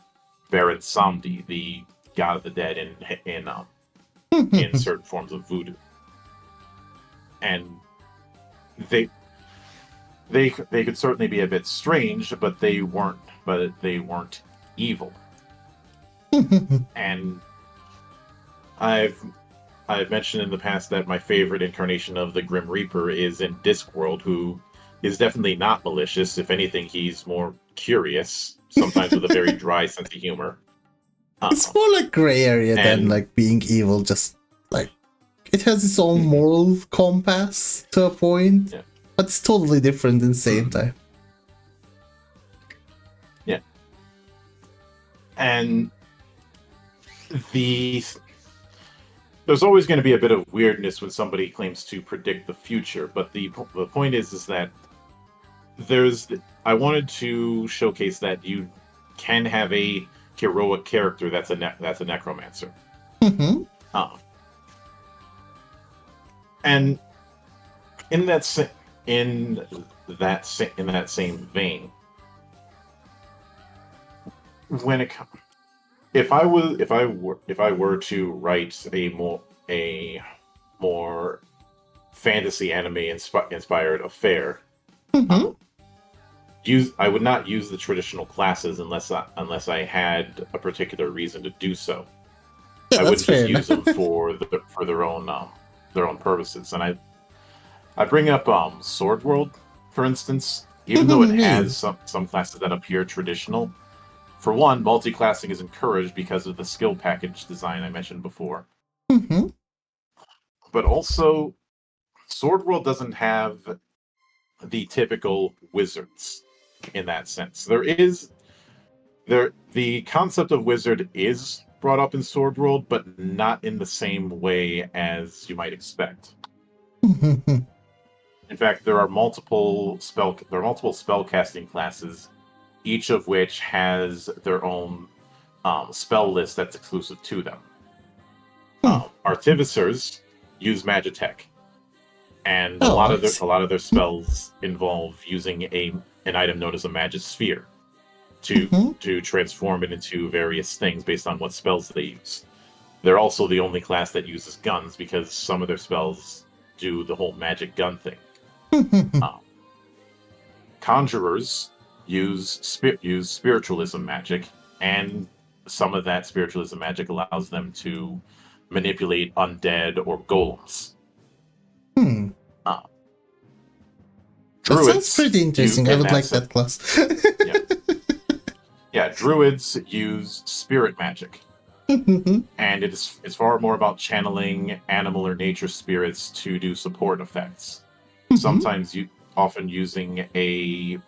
Speaker 2: Baron Samedi, the god of the dead in certain forms of voodoo. And they could certainly be a bit strange, but they weren't evil. And I've mentioned in the past that my favorite incarnation of the Grim Reaper is in Discworld, who is definitely not malicious. If anything, he's more curious, sometimes with a very dry sense of humor.
Speaker 1: It's more like gray area than like being evil, just like it has its own moral compass to a point,
Speaker 2: Yeah.
Speaker 1: but it's totally different in the same time.
Speaker 2: Yeah. And there's always going to be a bit of weirdness when somebody claims to predict the future, but the point is that I wanted to showcase that you can have a heroic character that's a necromancer.
Speaker 1: Mm-hmm.
Speaker 2: And in that same vein, when it comes, if I were to write a more fantasy anime inspired affair,
Speaker 1: Mm-hmm.
Speaker 2: I would not use the traditional classes unless I had a particular reason to do so.
Speaker 1: Yeah,
Speaker 2: I
Speaker 1: that's
Speaker 2: wouldn't
Speaker 1: fair
Speaker 2: just use them for their own purposes. And I bring up Sword World, for instance, even though it has some classes that appear traditional. For one, multi-classing is encouraged because of the skill package design I mentioned before.
Speaker 1: Mm-hmm.
Speaker 2: But also, Sword World doesn't have the typical wizards in that sense. The concept of wizard is brought up in Sword World, but not in the same way as you might expect.
Speaker 1: Mm-hmm.
Speaker 2: In fact, there are multiple spellcasting classes, each of which has their own spell list that's exclusive to them. Artificers use Magitech, and a lot of their spells involve using an item known as a Magisphere to transform it into various things based on what spells they use. They're also the only class that uses guns because some of their spells do the whole magic gun thing. Conjurers use spiritualism magic, and some of that spiritualism magic allows them to manipulate undead or golems.
Speaker 1: That sounds pretty interesting. I would like that class.
Speaker 2: Yeah, druids use spirit magic. And it's far more about channeling animal or nature spirits to do support effects. Sometimes often using a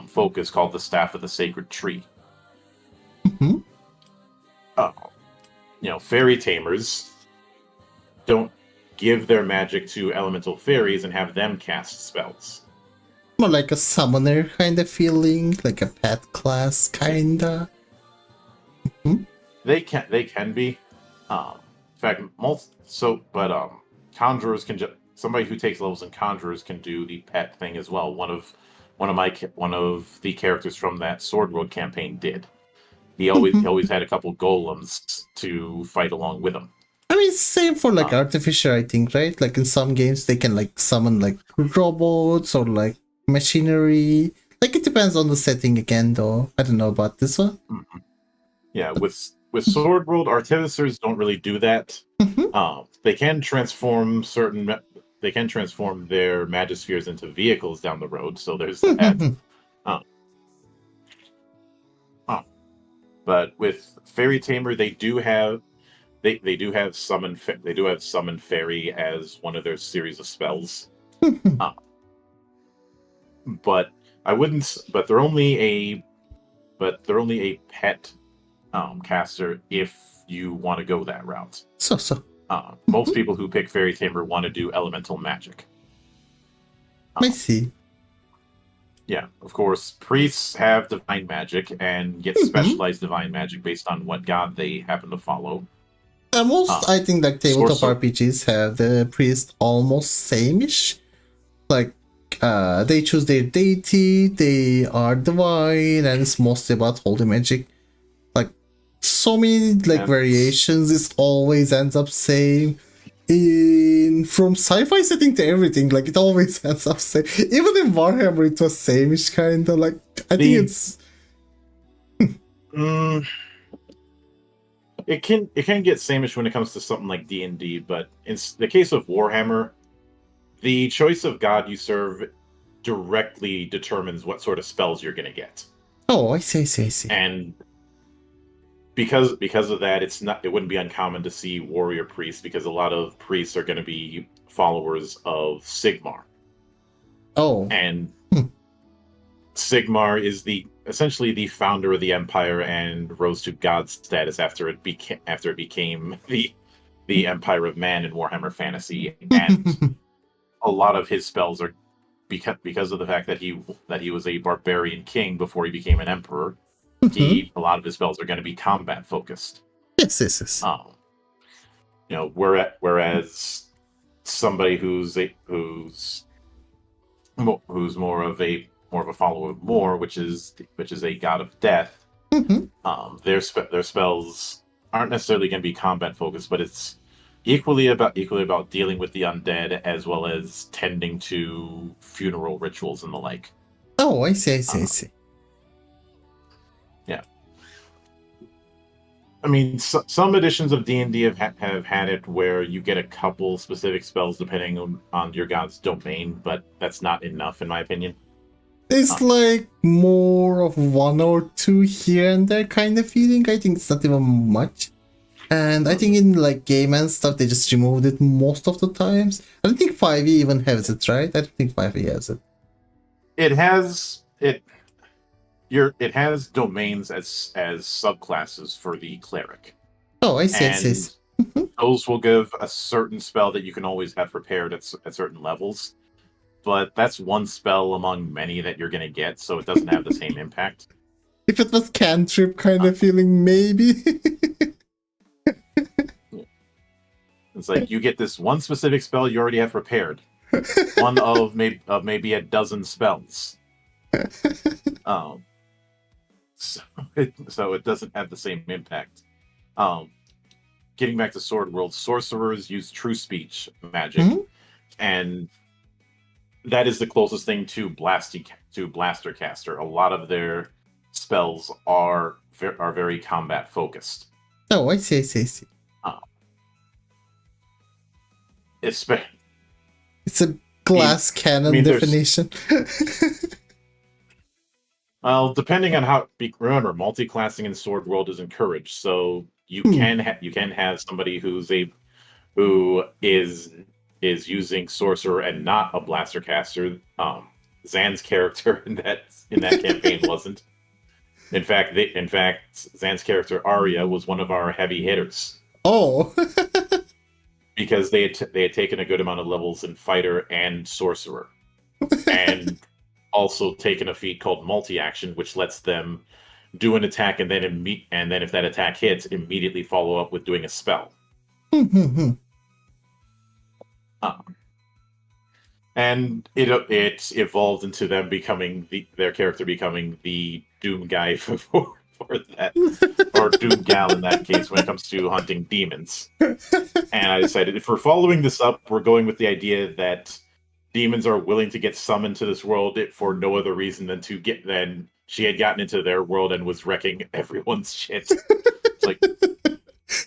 Speaker 2: focus called the Staff of the Sacred Tree. Fairy tamers don't give their magic to elemental fairies and have them cast spells.
Speaker 1: More like a summoner kind of feeling, like a pet class kinda.
Speaker 2: They can be. In fact, conjurers can somebody who takes levels in conjurers can do the pet thing as well. One of the characters from that Sword World campaign did. He always had a couple golems to fight along with him.
Speaker 1: I mean, same for like Artificer, I think, right? Like in some games, they can like summon like robots or like machinery. Like it depends on the setting again, though. I don't know about this one.
Speaker 2: Yeah, with Sword World, Artificers don't really do that. They can transform their Magispheres into vehicles down the road, so there's that. But with Fairy Tamer, they do have Summon Fairy as one of their series of spells. But I wouldn't. But they're only a pet caster if you want to go that route. Most people who pick Fairy Tamer want to do elemental magic.
Speaker 1: I see.
Speaker 2: Yeah, of course, priests have divine magic and get specialized divine magic based on what god they happen to follow.
Speaker 1: I think like tabletop RPGs have the priest almost same-ish. Like they choose their deity, they are divine, and it's mostly about holy magic. Like so many variations, it always ends up same. From sci-fi setting to everything, like it always ends up same. Even in Warhammer, it was same-ish kinda. Like I think it's.
Speaker 2: It can get sameish when it comes to something like D&D, but in the case of Warhammer, the choice of god you serve directly determines what sort of spells you're going to get.
Speaker 1: Oh, I see.
Speaker 2: And because of that, it wouldn't be uncommon to see warrior priests, because a lot of priests are going to be followers of Sigmar.
Speaker 1: Oh.
Speaker 2: And Sigmar is essentially the founder of the empire and rose to god status after it became the Empire of Man in Warhammer Fantasy. And a lot of his spells are because of the fact that he was a barbarian king before he became an emperor. A lot of his spells are going to be combat focused.
Speaker 1: Yes.
Speaker 2: Whereas somebody who's more of a follower of Mor, which is a god of death, their spells aren't necessarily going to be combat focused, but it's equally about dealing with the undead as well as tending to funeral rituals and the like.
Speaker 1: Oh, I see.
Speaker 2: Yeah. I mean, some editions of D&D have had it where you get a couple specific spells depending on your god's domain, but that's not enough, in my opinion.
Speaker 1: It's like more of one or two here and there kind of feeling. I think it's not even much. And I think in like game and stuff, they just removed it most of the times. I don't think 5e even has it, right? I don't think 5e has it.
Speaker 2: It has domains as subclasses for the cleric.
Speaker 1: Oh, I see.
Speaker 2: Those will give a certain spell that you can always have prepared at certain levels. But that's one spell among many that you're going to get, so it doesn't have the same impact.
Speaker 1: If it was cantrip kind of feeling, maybe.
Speaker 2: It's like you get this one specific spell you already have prepared. One of maybe a dozen spells. So it doesn't have the same impact. Getting back to Sword World, sorcerers use true speech magic, and that is the closest thing to blaster caster. A lot of their spells are very combat focused.
Speaker 1: Oh, I see.
Speaker 2: It's
Speaker 1: a glass cannon definition.
Speaker 2: Well, depending on how. Remember, multi-classing in Sword World is encouraged, so you can have somebody who is using sorcerer and not a blaster caster. Zan's character in that campaign wasn't. In fact, Zan's character Arya was one of our heavy hitters.
Speaker 1: Oh.
Speaker 2: Because they had taken a good amount of levels in fighter and sorcerer, and also taken a feat called multi-action, which lets them do an attack and then if that attack hits, immediately follow up with doing a spell. And it evolved into them their character becoming the Doom guy for that, or Doom gal in that case, when it comes to hunting demons. And I decided, if we're following this up, we're going with the idea that demons are willing to get summoned to this world from no other reason than she had gotten into their world and was wrecking everyone's shit. It's like,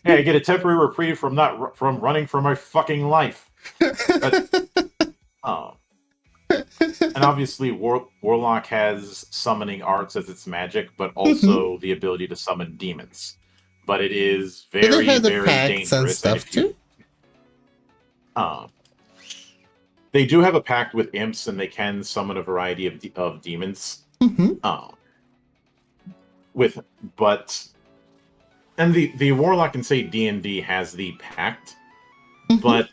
Speaker 2: hey, I get a temporary reprieve from running for my fucking life. And obviously, Warlock has summoning arts as its magic, but also the ability to summon demons. But it is very, very dangerous. And stuff too? They do have a pact with imps, and they can summon a variety of demons. And the Warlock in, say, D&D has the pact, but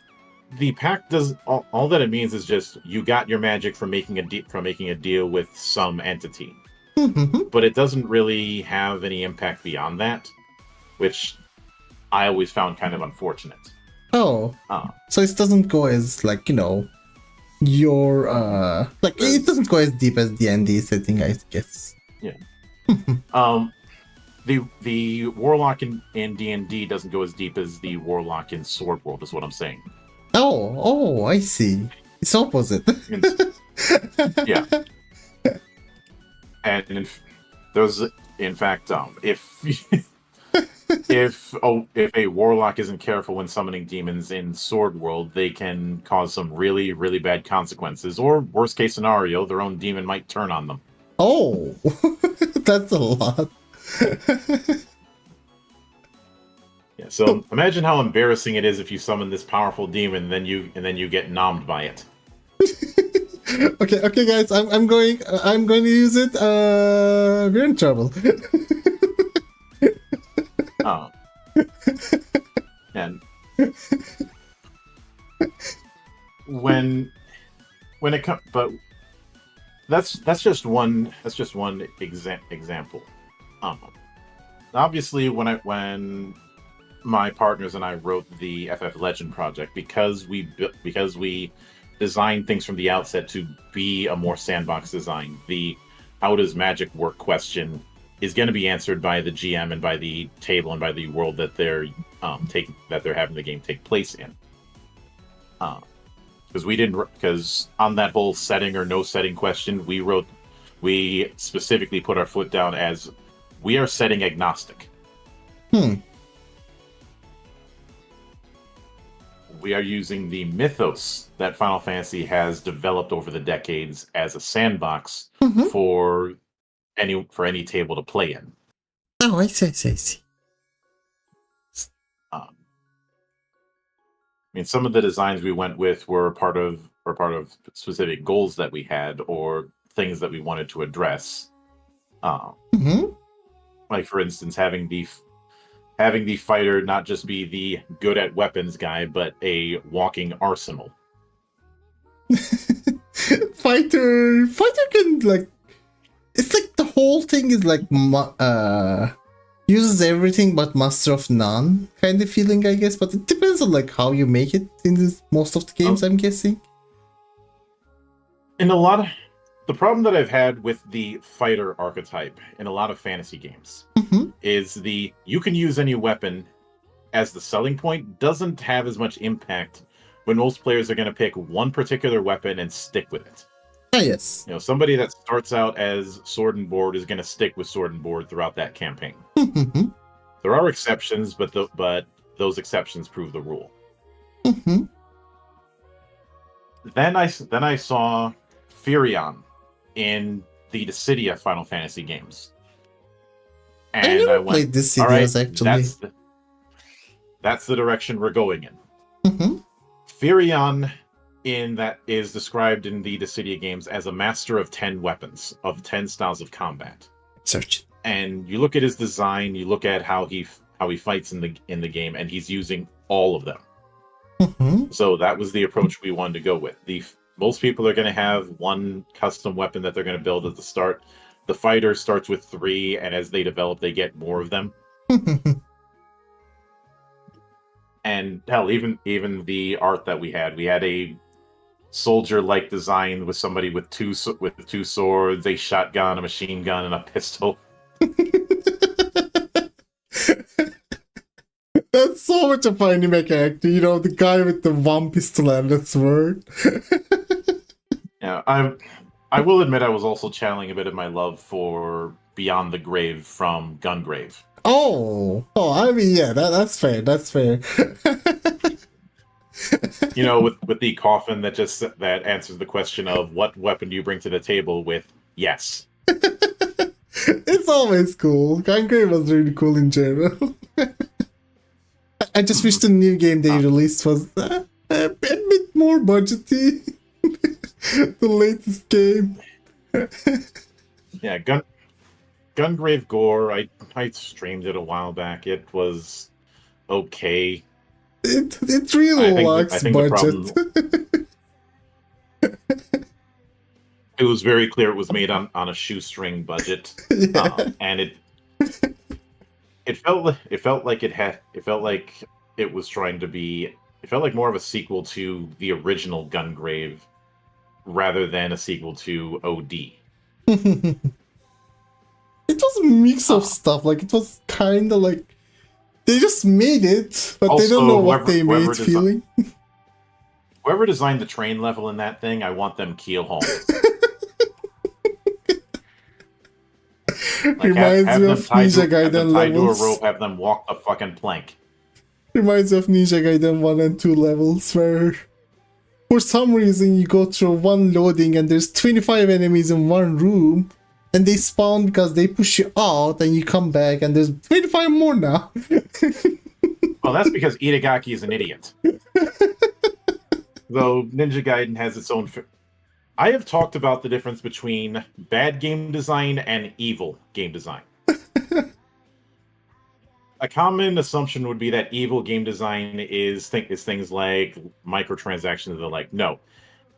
Speaker 2: the pact does all that it means is just you got your magic from making a deal with some entity, but it doesn't really have any impact beyond that, which I always found kind of unfortunate.
Speaker 1: So it doesn't go as it doesn't go as deep as D&D setting, I guess.
Speaker 2: Yeah. The Warlock in D&D doesn't go as deep as the Warlock in Sword World, is what I'm saying.
Speaker 1: Oh, I see. It's opposite.
Speaker 2: Yeah. And if a warlock isn't careful when summoning demons in Sword World, they can cause some really, really bad consequences. Or worst case scenario, their own demon might turn on them.
Speaker 1: Oh, that's a lot.
Speaker 2: Yeah, so imagine how embarrassing it is if you summon this powerful demon and then you get nommed by it.
Speaker 1: Okay, guys, I'm going to use it. We're in trouble.
Speaker 2: Oh. And when it comes, but that's just one example. Obviously, when my partners and I wrote the FF Legend project, because we designed things from the outset to be a more sandbox design, the how does magic work question is going to be answered by the GM and by the table and by the world that they're having the game take place in. Because on that whole setting or no setting question, we specifically put our foot down as we are setting agnostic. We are using the mythos that Final Fantasy has developed over the decades as a sandbox for any table to play in.
Speaker 1: Oh, I see.
Speaker 2: I mean, some of the designs we went with were part of specific goals that we had or things that we wanted to address. Like, for instance, having the fighter not just be the good at weapons guy, but a walking arsenal.
Speaker 1: Fighter can, like, it's like the whole thing is like uses everything but master of none kind of feeling, I guess. But it depends on like how you make it in most of the games, I'm guessing.
Speaker 2: The problem that I've had with the fighter archetype in a lot of fantasy games is you can use any weapon as the selling point doesn't have as much impact when most players are going to pick one particular weapon and stick with it.
Speaker 1: Ah, yes.
Speaker 2: You know, somebody that starts out as sword and board is going to stick with sword and board throughout that campaign. There are exceptions, but those exceptions prove the rule. Then I saw Furion in the Dissidia Final Fantasy games. And I went,
Speaker 1: played Dissidias, actually.
Speaker 2: That's the direction we're going in. Furion is described in the Dissidia games as a master of 10 weapons, of 10 styles of combat.
Speaker 1: Search.
Speaker 2: And you look at his design, you look at how he fights in the game, and he's using all of them. So that was the approach we wanted to go with. Most people are going to have one custom weapon that they're going to build at the start. The fighter starts with 3, and as they develop, they get more of them. And hell, even the art that we had a soldier-like design with somebody with two swords, a shotgun, a machine gun, and a pistol.
Speaker 1: That's so much a funny mechanic, you know, the guy with the one pistol and the sword.
Speaker 2: Yeah, I will admit I was also channeling a bit of my love for Beyond the Grave from Gungrave.
Speaker 1: Oh, I mean, yeah, that's fair.
Speaker 2: You know, with the coffin that answers the question of what weapon do you bring to the table with yes.
Speaker 1: It's always cool. Gungrave was really cool in general. I just wish the new game they released was a bit more budgety. The latest game.
Speaker 2: Yeah, Gungrave Gore, I streamed it a while back. It was okay.
Speaker 1: It really lacks budget.
Speaker 2: It was very clear it was made on a shoestring budget. And it felt like it was trying to be. It felt like more of a sequel to the original Gungrave rather than a sequel to OD.
Speaker 1: It was a mix of stuff. Like, it was kind of like they just made it, but also, they don't know what they made feeling.
Speaker 2: Whoever designed the train level in that thing, I want them keel home. Like,
Speaker 1: reminds me of Ninja Gaiden levels.
Speaker 2: To a rope, have them walk the fucking plank.
Speaker 1: Reminds me of Ninja Gaiden 1 and 2 levels where for some reason you go through one loading and there's 25 enemies in one room and they spawn because they push you out and you come back and there's 25 more now.
Speaker 2: Well, that's because Itagaki is an idiot. Though Ninja Gaiden has its own... I have talked about the difference between bad game design and evil game design. A common assumption would be that evil game design is things like microtransactions. They're like, no.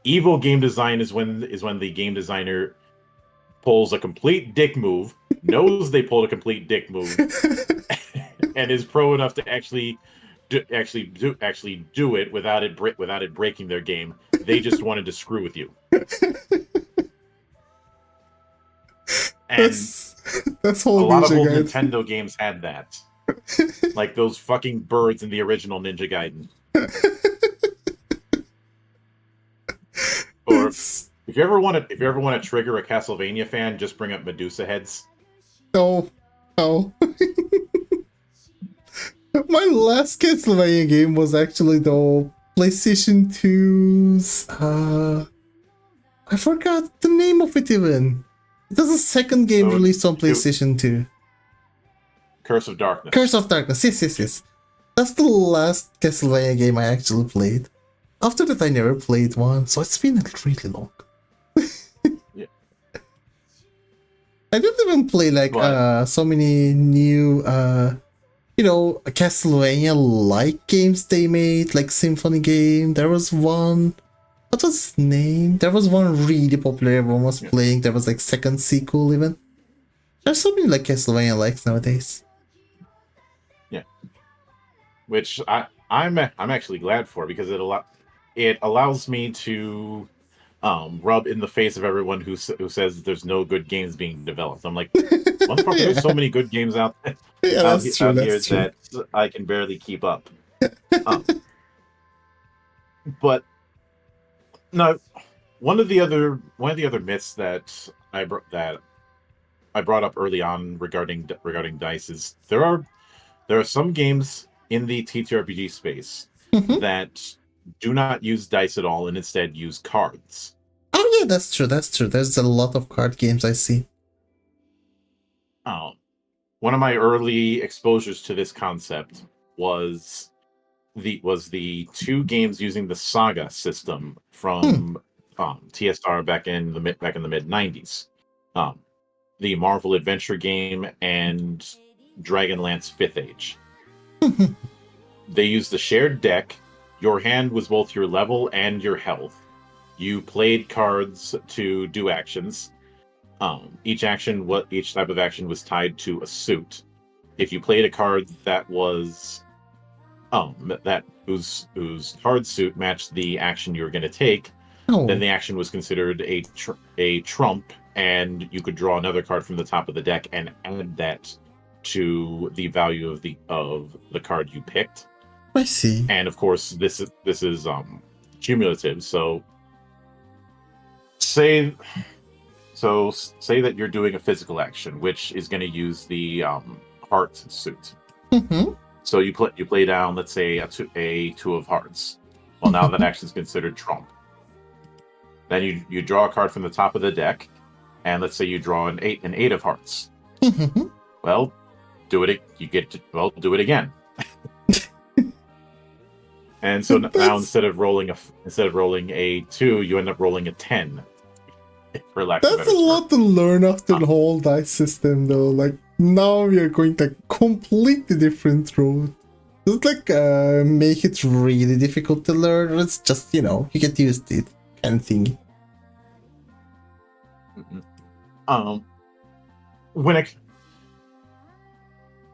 Speaker 2: Evil game design is when the game designer pulls a complete dick move, knows they pulled a complete dick move, and is pro enough to actually do it without it breaking their game. They just wanted to screw with you. And
Speaker 1: that's whole
Speaker 2: a lot of old
Speaker 1: Gaiden.
Speaker 2: Nintendo games had that. Like those fucking birds in the original Ninja Gaiden. Or if you ever want to trigger a Castlevania fan, just bring up Medusa heads.
Speaker 1: No. My last Castlevania game was actually the PlayStation 2's I forgot the name of it even. It was a second game released on PlayStation 2.
Speaker 2: Curse of Darkness.
Speaker 1: Curse of Darkness, yes. That's the last Castlevania game I actually played. After that, I never played one, so it's been really long.
Speaker 2: Yeah.
Speaker 1: I didn't even play like so many new, Castlevania-like games they made, like Symphony game. There was one. What was its name? There was one really popular everyone was playing. There was like second sequel even. There's so many like Castlevania likes nowadays.
Speaker 2: Yeah. Which I'm actually glad for, because it allows me to rub in the face of everyone who says there's no good games being developed. I'm like, motherfucker, there's so many good games out there out here that I can barely keep up. But no, one of the other myths that I brought up early on regarding dice is there are some games in the TTRPG space that do not use dice at all and instead use cards.
Speaker 1: Oh yeah, that's true. There's a lot of card games I see.
Speaker 2: One of my early exposures to this concept was the two games using the Saga system from TSR back in the mid 90s. The Marvel Adventure game and Dragonlance 5th Age. They used a shared deck. Your hand was both your level and your health. You played cards to do actions. Each type of action was tied to a suit. If you played a card that was whose card suit matched the action you were going to take, then the action was considered a trump, and you could draw another card from the top of the deck and add that to the value of the card you picked.
Speaker 1: I see.
Speaker 2: And of course, this is cumulative. So say that you're doing a physical action, which is going to use the heart suit. So you play down, let's say, a two of hearts. Well, now that action is considered trump. Then you draw a card from the top of the deck, and let's say you draw an eight of hearts. Well, do it again. And so now instead of rolling a 2, you end up rolling a 10. For lack of a better
Speaker 1: That's a lot to learn after the whole dice system, though. Like now we are going like completely different route. Does it like make it really difficult to learn, or it's just you get used to it kind of thing?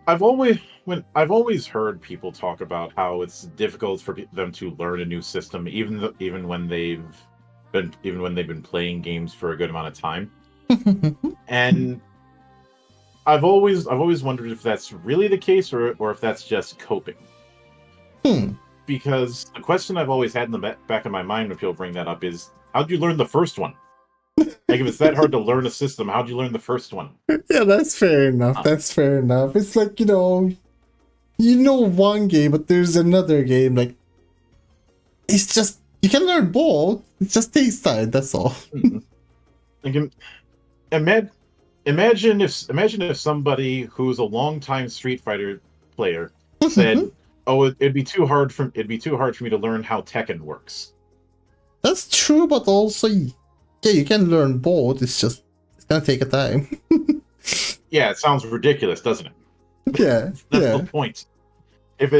Speaker 2: I've always heard people talk about how it's difficult for them to learn a new system, even when they've been playing games for a good amount of time. And I've always wondered if that's really the case or if that's just coping. Because the question I've always had in the back of my mind when people bring that up is, how'd you learn the first one? Like, if it's that hard to learn a system, how'd you learn the first one?
Speaker 1: Yeah, that's fair enough. That's fair enough. It's like, one game, but there's another game. Like, it's just, you can learn both. It just takes time, that's all.
Speaker 2: Like, imagine if somebody who's a longtime Street Fighter player said, Oh, it'd be too hard for me to learn how Tekken works.
Speaker 1: That's true, but also, yeah, you can learn both. It's gonna take a time.
Speaker 2: Yeah, it sounds ridiculous, doesn't it?
Speaker 1: Yeah,
Speaker 2: That's
Speaker 1: yeah,
Speaker 2: the point. If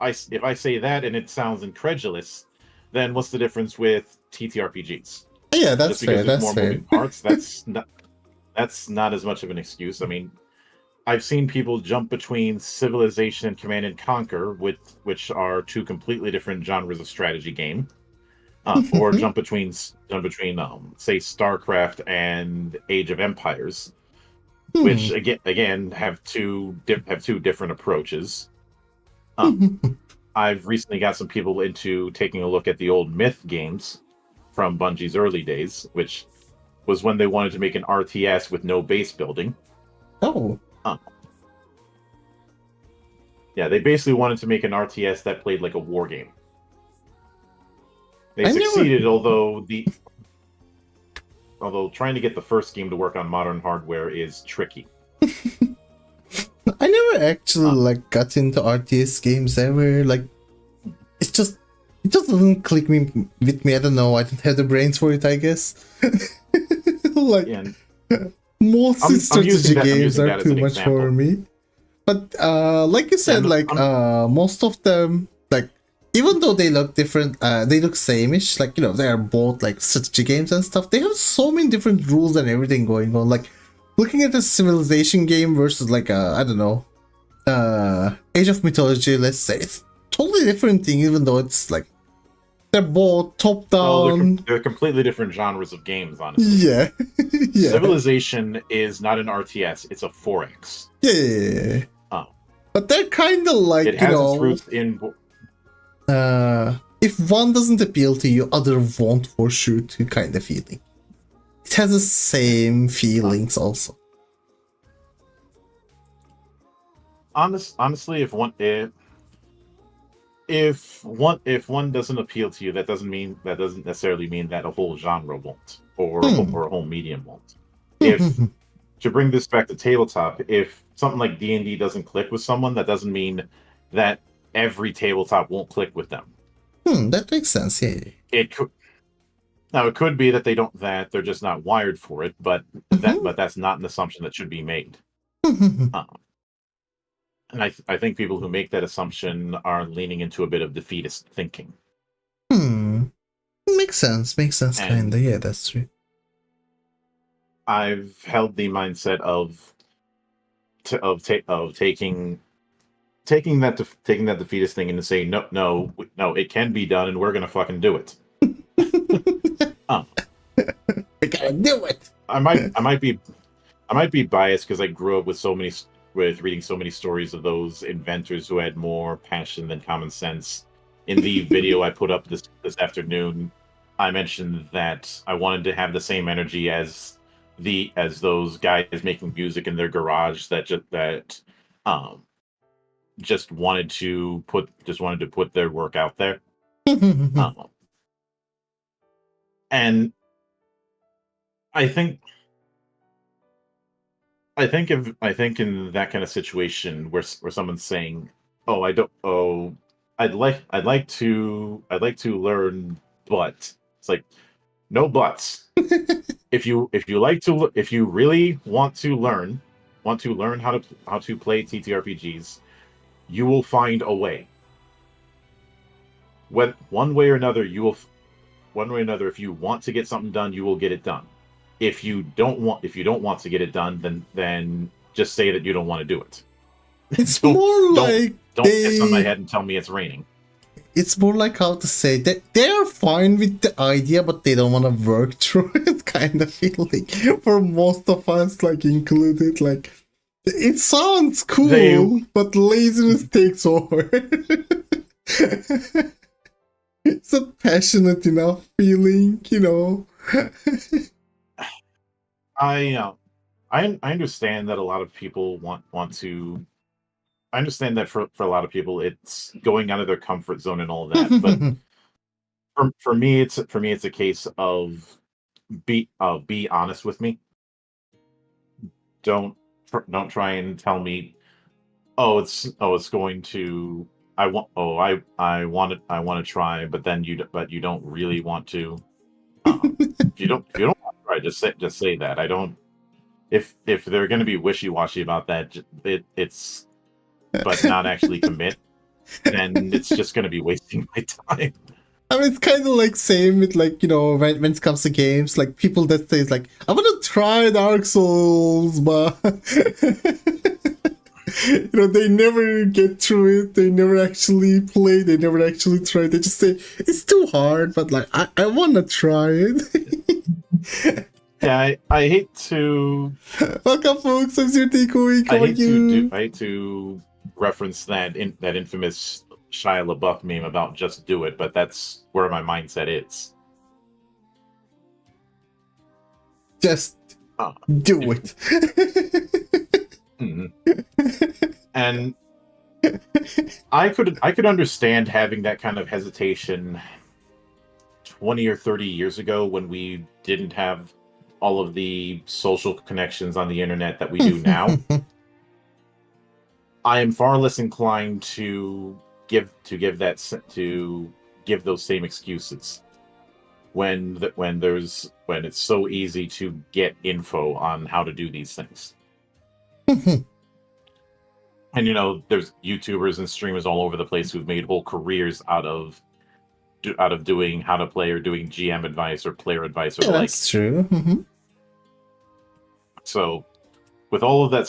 Speaker 2: I say that and it sounds incredulous, then what's the difference with TTRPGs?
Speaker 1: yeah.
Speaker 2: Just
Speaker 1: That's
Speaker 2: because
Speaker 1: fair.
Speaker 2: there's
Speaker 1: That's
Speaker 2: more
Speaker 1: fair.
Speaker 2: moving parts, that's not as much of an excuse. I mean, I've seen people jump between Civilization and Command and Conquer, which are two completely different genres of strategy game, or jump between say StarCraft and Age of Empires, which again have two different approaches. I've recently got some people into taking a look at the old Myth games from Bungie's early days, which was when they wanted to make an RTS with no base building.
Speaker 1: Oh,
Speaker 2: Yeah, they basically wanted to make an RTS that played like a war game. They succeeded, although trying to get the first game to work on modern hardware is tricky.
Speaker 1: I never actually like got into RTS games ever. Like, it just doesn't click with me. I don't know. I don't have the brains for it, I guess. Like,
Speaker 2: And
Speaker 1: most strategy games are too much
Speaker 2: example.
Speaker 1: for me. But like you said, most of them, like, even though they look different, they look same-ish. Like, they are both like strategy games and stuff. They have so many different rules and everything going on. Like, looking at a Civilization game versus like I don't know, Age of Mythology, let's say, it's totally different thing. Even though it's like they're both top down.
Speaker 2: They're completely different genres of games, honestly.
Speaker 1: Yeah, yeah.
Speaker 2: Civilization is not an RTS; it's a 4X.
Speaker 1: Yeah. But they're kind of like,
Speaker 2: it has its roots in.
Speaker 1: If one doesn't appeal to you, other won't for sure to kind of feeling. It has the same feelings also.
Speaker 2: Honestly, if one doesn't appeal to you, that doesn't necessarily mean that a whole genre won't, or a whole medium won't. If to bring this back to tabletop, if something like D&D doesn't click with someone, that doesn't mean that every tabletop won't click with them.
Speaker 1: That makes sense. Yeah.
Speaker 2: It could be that they're just not wired for it, but that's not an assumption that should be made. And I think people who make that assumption are leaning into a bit of defeatist thinking.
Speaker 1: Makes sense, kind of. Yeah, that's true.
Speaker 2: I've held the mindset of taking that defeatist thing and saying no, it can be done, and we're gonna fucking do it.
Speaker 1: We gotta do it.
Speaker 2: I might be biased because I grew up with reading so many stories of those inventors who had more passion than common sense. In the video I put up this afternoon, I mentioned that I wanted to have the same energy as those guys making music in their garage that just wanted to put their work out there. And I think in that kind of situation where someone's saying, I'd like to learn, but it's like, no buts. If you really want to learn how to play TTRPGs, you will find a way. One way or another, if you want to get something done, you will get it done. If you don't want to get it done, then just say that you don't want to do it.
Speaker 1: It's more like
Speaker 2: don't piss on my head and tell me it's raining.
Speaker 1: It's more like, how to say, that they are fine with the idea, but they don't want to work through it, kind of feeling. For most of us, like included, like, it sounds cool, but laziness takes over. It's a passionate enough feeling,
Speaker 2: I understand that a lot of people want to. I understand that for a lot of people, it's going out of their comfort zone and all of that. But for me, it's a case of be honest with me. Don't try and tell me, it's going to. I want. Oh, I want it. I want to try, but then you don't really want to. If you don't want to try, just say that. I don't. If they're going to be wishy-washy about that, it's but not actually commit, then it's just going to be wasting my time.
Speaker 1: I mean, it's kind of like same with like, you know, when it comes to games, like people that say like, I want to try Dark Souls, but you know, they never get through it. They never actually play. They never actually try. They just say it's too hard, but like I want to try it.
Speaker 2: Yeah, I hate to.
Speaker 1: Welcome, folks. I'm Sir Takeaway. How are you?
Speaker 2: I hate to reference that infamous Shia LaBeouf meme about just do it, but that's where my mindset is.
Speaker 1: Just do it.
Speaker 2: And I could understand having that kind of hesitation 20 or 30 years ago when we didn't have all of the social connections on the internet that we do now. I am far less inclined to give those same excuses when it's so easy to get info on how to do these things. And you know, there's YouTubers and streamers all over the place who've made whole careers out of doing how to play or doing GM advice or player advice or the like.
Speaker 1: That's true.
Speaker 2: So with all of that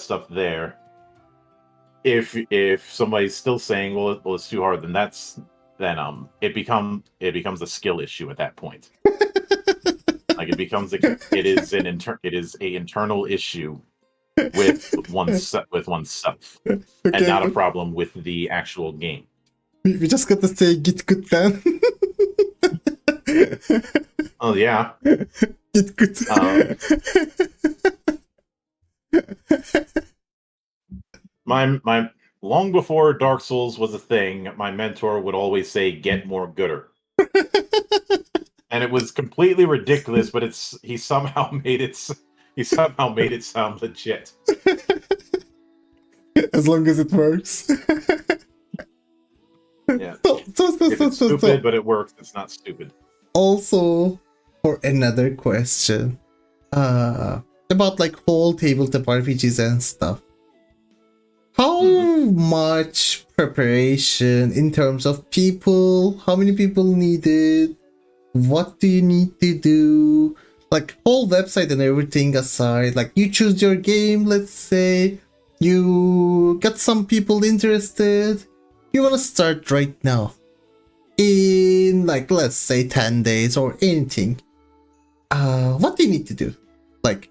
Speaker 2: stuff there, if somebody's still saying, well it's too hard, then it becomes a skill issue at that point. Like it is an internal issue with oneself,
Speaker 1: Okay.
Speaker 2: and not a problem with the actual game.
Speaker 1: We just got to say get good then.
Speaker 2: Oh yeah.
Speaker 1: Get good.
Speaker 2: My long before Dark Souls was a thing, my mentor would always say, "Get more gooder," and it was completely ridiculous. But he somehow made it sound legit.
Speaker 1: As long as it works.
Speaker 2: Yeah. If it's stupid, but it works, it's not stupid.
Speaker 1: Also, for another question, about like whole tabletop RPGs and stuff. How much preparation in terms of people? How many people needed? What do you need to do? Like whole website and everything aside, like you choose your game, let's say, you got some people interested, you want to start right now. In like, let's say 10 days or anything. What do you need to do? Like,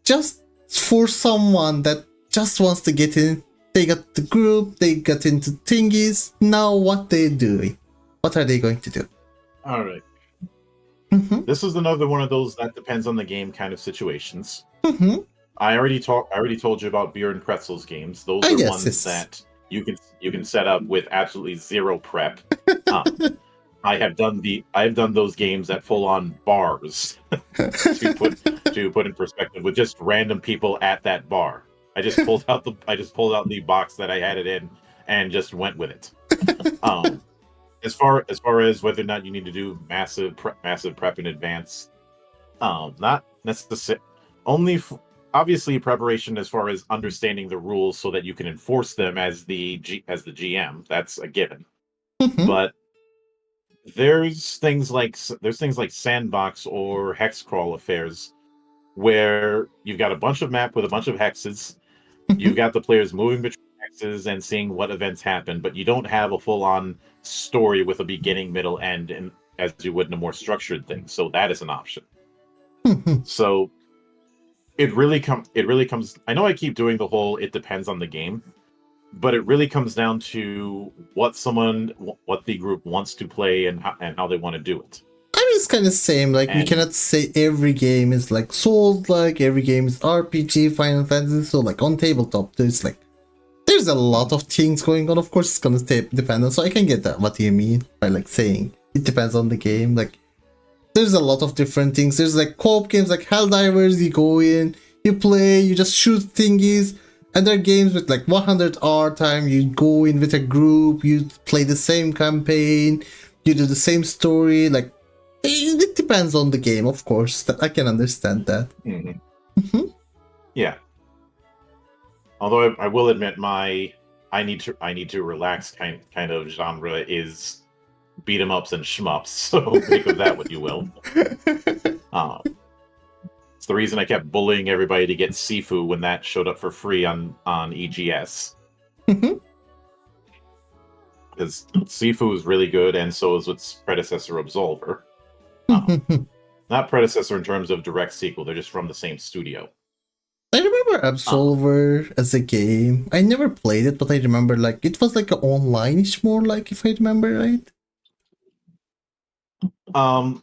Speaker 1: just for someone that just wants to get in, they got the group, they got into thingies, now what they're doing? What are they going to do?
Speaker 2: Alright. This is another one of those that depends on the game kind of situations. I already told you about Beer and Pretzels games. Those are ones that you can set up with absolutely zero prep. I have done those games at full on bars to put in perspective, with just random people at that bar. I just pulled out the box that I had it in and just went with it. As far as whether or not you need to do massive prep in advance, not necessarily. Obviously preparation as far as understanding the rules so that you can enforce them as the GM. That's a given. But there's things like sandbox or hex crawl affairs where you've got a bunch of map with a bunch of hexes. You've got the players moving between hexes and seeing what events happen, but you don't have a full-on story with a beginning, middle, end, and as you would in a more structured thing. So that is an option. So it really comes. I know I keep doing the whole "it depends on the game," but it really comes down to what the group wants to play and how they want to do it.
Speaker 1: I mean, it's kind of same. Like, we cannot say every game is like Souls, like every game is RPG, Final Fantasy. So, like on tabletop, there's a lot of things going on. Of course, it's gonna depend on. So I can get that. What do you mean by like saying it depends on the game? Like, there's a lot of different things. There's like co-op games like Helldivers. You go in, you play, you just shoot thingies, And there are games with like 100 hour time. You go in with a group, you play the same campaign, you do the same story. Like it depends on the game, of course. That I can understand that.
Speaker 2: Mm-hmm. Yeah. Although I will admit, my I need to relax kind of genre is beat 'em ups and shmups. So think of that what you will. It's the reason I kept bullying everybody to get Sifu when that showed up for free on EGS. Because Sifu is really good, and so is its predecessor, Absolver. Not predecessor in terms of direct sequel; they're just from the same studio.
Speaker 1: I remember Absolver as a game. I never played it, but I remember like it was like an online-ish more, like if I remember right.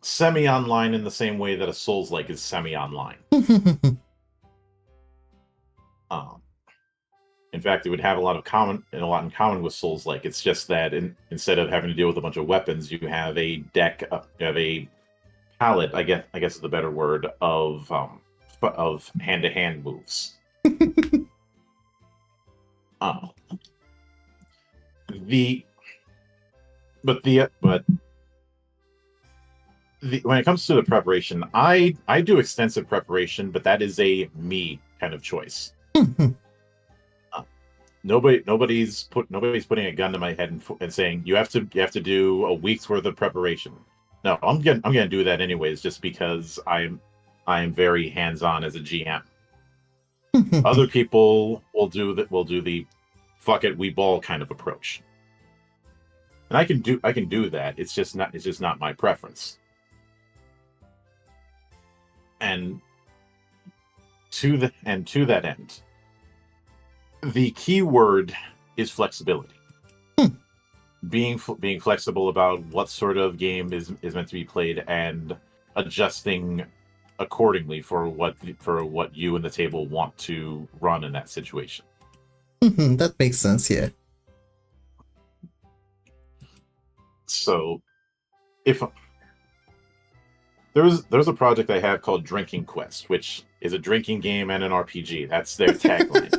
Speaker 2: Semi-online in the same way that a Souls-like is semi-online. In fact, it would have a lot in common with Souls-like. It's just that instead of having to deal with a bunch of weapons, you have a deck, you have a palette. I guess is the better word of hand-to-hand moves. When it comes to the preparation, I do extensive preparation, but that is a me kind of choice. Nobody's putting a gun to my head and saying you have to do a week's worth of preparation. No, I'm gonna do that anyways, just because I'm very hands-on as a GM. Other people will do the fuck it, we ball kind of approach, and I can do that. It's just not my preference. And to that end, the key word is flexibility. Being flexible about what sort of game is meant to be played and adjusting accordingly for what you and the table want to run in that situation.
Speaker 1: That makes sense, yeah.
Speaker 2: So, if there's a project I have called Drinking Quest, which is a drinking game and an RPG. That's their tagline.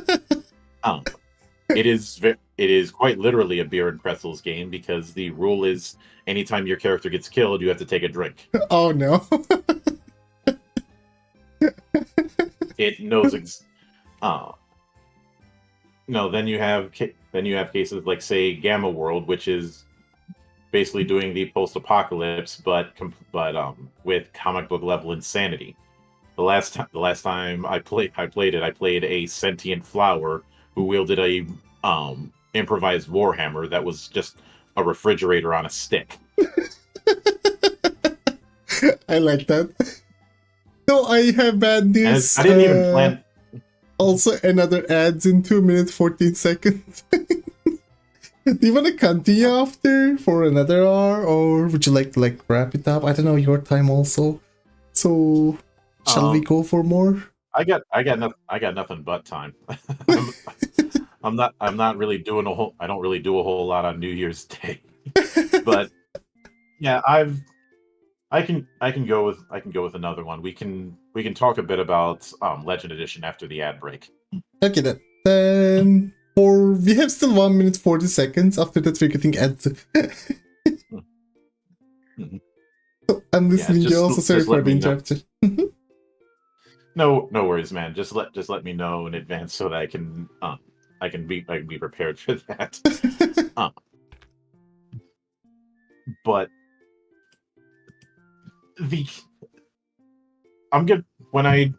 Speaker 2: It is quite literally a beer and pretzels game, because the rule is anytime your character gets killed, you have to take a drink.
Speaker 1: Oh no.
Speaker 2: It knows. No, then you have cases like, say, Gamma World, which is basically doing the post-apocalypse, but with comic book level insanity. The last time I played it, I played a sentient flower who wielded a improvised warhammer that was just a refrigerator on a stick.
Speaker 1: I like that. So I have bad news.
Speaker 2: I didn't even plan.
Speaker 1: Also, another ads in 2 minutes 14 seconds. Do you want to continue after for another hour, or would you like to wrap it up? I don't know your time also. So shall we go for more?
Speaker 2: I got nothing but time. I'm not really doing a whole. I don't really do a whole lot on New Year's Day, but yeah, I can go with another one. We can talk a bit about Legend Edition after the ad break.
Speaker 1: Okay then. We have still 1 minute 40 seconds. After that, we're getting ads. So I'm listening. You also, sorry for the interruption.
Speaker 2: No worries, man. Just let me know in advance so that I can be prepared for that. But I'm good when I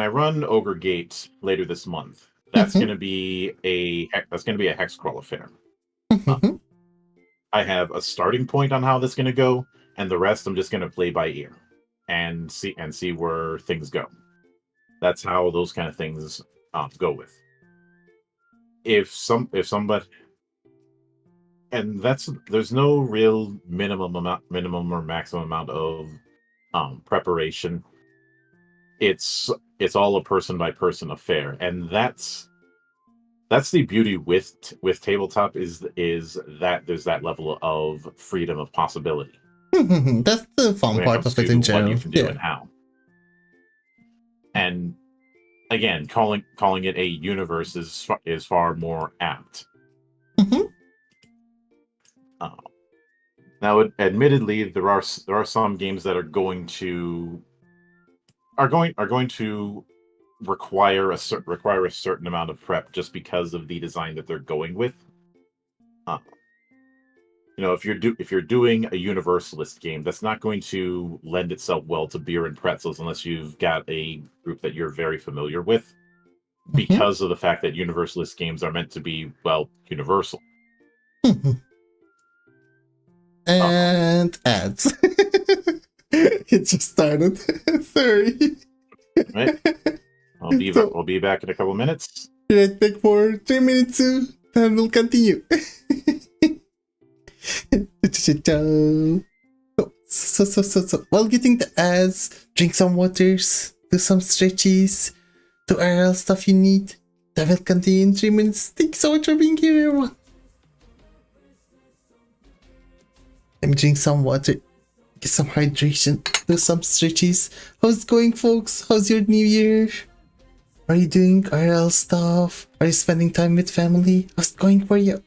Speaker 2: run Ogre Gate later this month. That's going to be a hex crawl affair. I have a starting point on how that's going to go, and the rest I'm just going to play by ear and see where things go. That's how those kind of things go with. If somebody, and there's no real minimum or maximum amount of preparation. It's all a person by person affair, and that's the beauty with tabletop is that there's that level of freedom of possibility.
Speaker 1: That's the fun part of it in general.
Speaker 2: What you can do and how. And again, calling it a universe is far more apt.
Speaker 1: Mm-hmm.
Speaker 2: Now, admittedly, there are some games that are going to require a certain amount of prep just because of the design that they're going with. If you're doing a universalist game, that's not going to lend itself well to beer and pretzels unless you've got a group that you're very familiar with, because of the fact that universalist games are meant to be, well, universal.
Speaker 1: And ads. It just started. Sorry.
Speaker 2: Right. I'll be back in a couple minutes.
Speaker 1: Right back for 3 minutes too, and we'll continue. So, while getting the ads, drink some waters, do some stretches, do all stuff you need. That will continue in 3 minutes. Thank you so much for being here, everyone. Let me drink some water, get some hydration, do some stretches. How's it going, folks? How's your new year? Are you doing IRL stuff? Are you spending time with family? How's it going for you?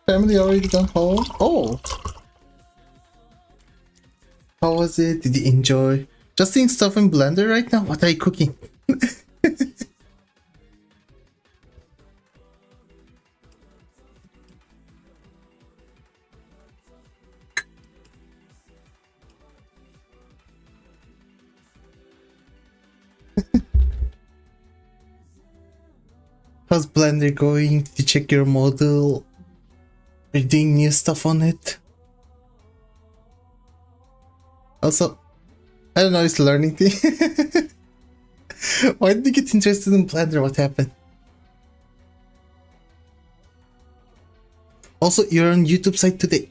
Speaker 1: Family already gone home? Oh! How was it? Did you enjoy? Just doing stuff in Blender right now? What are you cooking? How's Blender going? Did you check your model? Are you doing new stuff on it? Also, I don't know, it's learning thing. Why did you get interested in Blender? What happened? Also, you're on YouTube site today.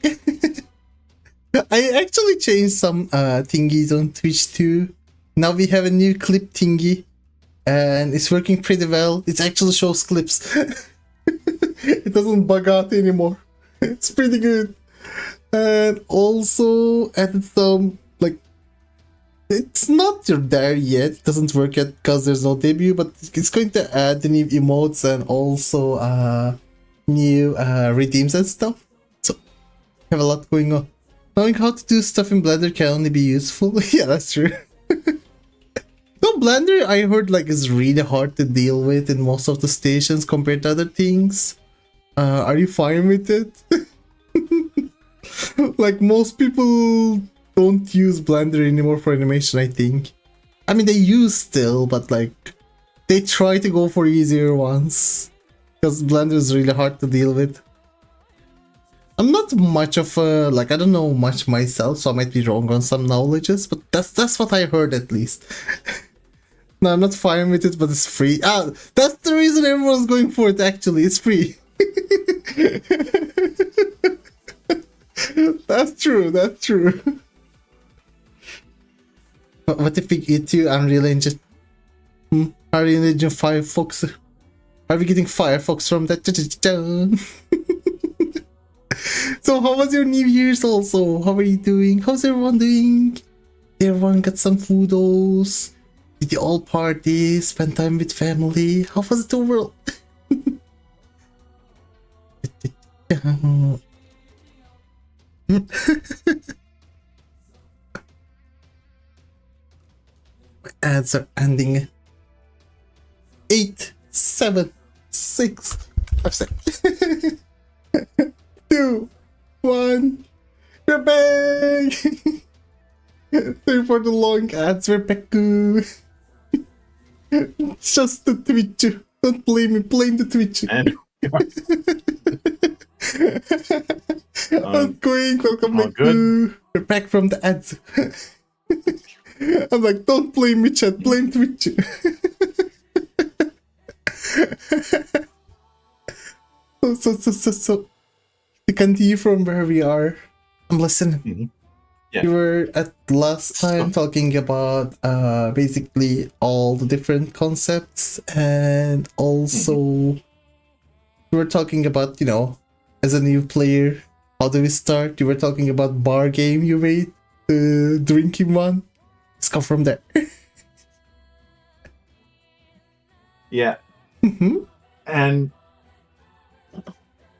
Speaker 1: I actually changed some thingies on Twitch too. Now we have a new clip thingy. And it's working pretty well. It actually shows clips. It doesn't bug out anymore. It's pretty good. And also added some, like, it's not there yet. It doesn't work yet because there's no debut, but it's going to add the new emotes and also new redeems and stuff. So have a lot going on. Knowing how to do stuff in Blender can only be useful. Yeah, that's true. No, Blender, I heard, like, is really hard to deal with in most of the stations compared to other things. Are you fine with it? Like, most people don't use Blender anymore for animation, I think. I mean, they use still, but, like, they try to go for easier ones. Because Blender is really hard to deal with. I'm not much of a, like, I don't know much myself, so I might be wrong on some knowledges, but that's what I heard at least. No, I'm not fine with it, but it's free. Ah, that's the reason everyone's going for it, actually. It's free. That's true, that's true. What if we get you Unreal Engine? Unreal Engine Firefox. Are we getting Firefox from that? So how was your New Year's also? How are you doing? How's everyone doing? Everyone got some foodos? Did you all party? Spend time with family? How was it overall? My ads are ending. 8, 7, 6, 5, 6, 2, 1. We're back! Sorry for the long ads, we're back. It's just the Twitch. Don't blame me, blame the Twitch.
Speaker 2: And
Speaker 1: How's it going? Welcome back.
Speaker 2: good.
Speaker 1: We're back from the ads. I'm like, don't blame me, chat, blame Twitch. So to continue from where we are, I'm listening. You were at last time talking about basically all the different concepts, and also you were talking about, you know, as a new player, how do we start? You were talking about bar game you made, the drinking one. Let's go from there.
Speaker 2: Yeah.
Speaker 1: Mm-hmm.
Speaker 2: And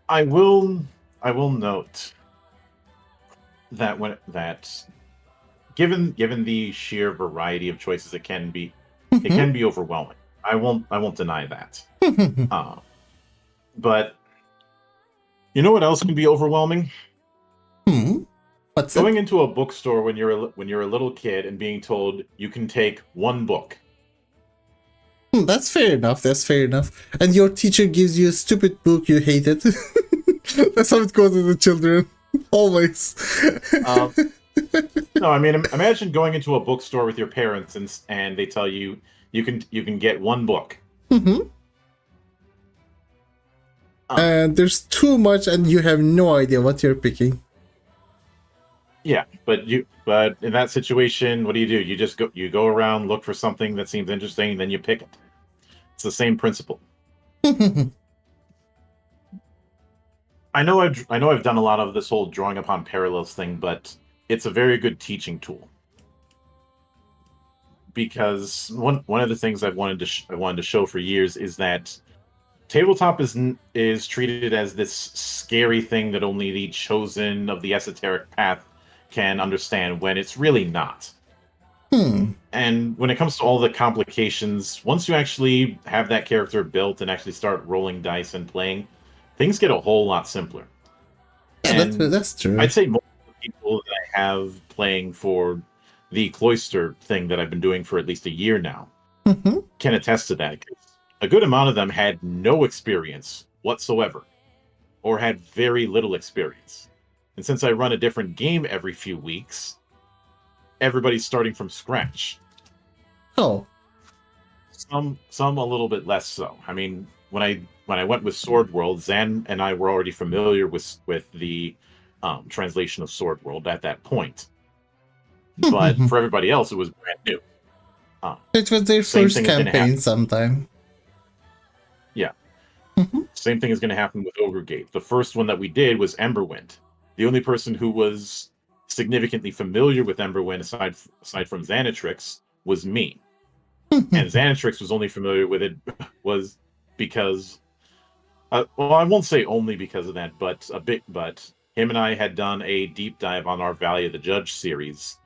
Speaker 2: I will note that given the sheer variety of choices it can be overwhelming. I won't deny that. But you know what else can be overwhelming?
Speaker 1: What's
Speaker 2: Going into a bookstore when you're a little kid and being told you can take one book.
Speaker 1: That's fair enough. That's fair enough. And your teacher gives you a stupid book you hated. That's how it goes with the children. Always.
Speaker 2: No, I mean, imagine going into a bookstore with your parents and they tell you you can get one book.
Speaker 1: And there's too much, and you have no idea what you're picking.
Speaker 2: Yeah, but in that situation, what do? You just go around, look for something that seems interesting, then you pick it. It's the same principle. I know I've done a lot of this whole drawing upon parallels thing, but it's a very good teaching tool. Because one of the things I wanted to show for years is that tabletop is treated as this scary thing that only the chosen of the esoteric path can understand, when it's really not. And when it comes to all the complications, once you actually have that character built and actually start rolling dice and playing, things get a whole lot simpler.
Speaker 1: Yeah, that's true.
Speaker 2: I'd say most of the people that I have playing for the cloister thing that I've been doing for at least a year now can attest to that. A good amount of them had no experience whatsoever, or had very little experience. And since I run a different game every few weeks, everybody's starting from scratch.
Speaker 1: Oh.
Speaker 2: Some a little bit less so. I mean, when I went with Sword World, Zan and I were already familiar with the translation of Sword World at that point. But for everybody else, it was brand new.
Speaker 1: It was their first campaign sometime.
Speaker 2: Yeah. Same thing is going to happen with Ogre Gate. The first one that we did was Emberwind. The only person who was significantly familiar with Emberwind, aside from Xanatrix, was me. And Xanatrix was only familiar with it was because, well, I won't say only because of that, but him and I had done a deep dive on our Valley of the Judge series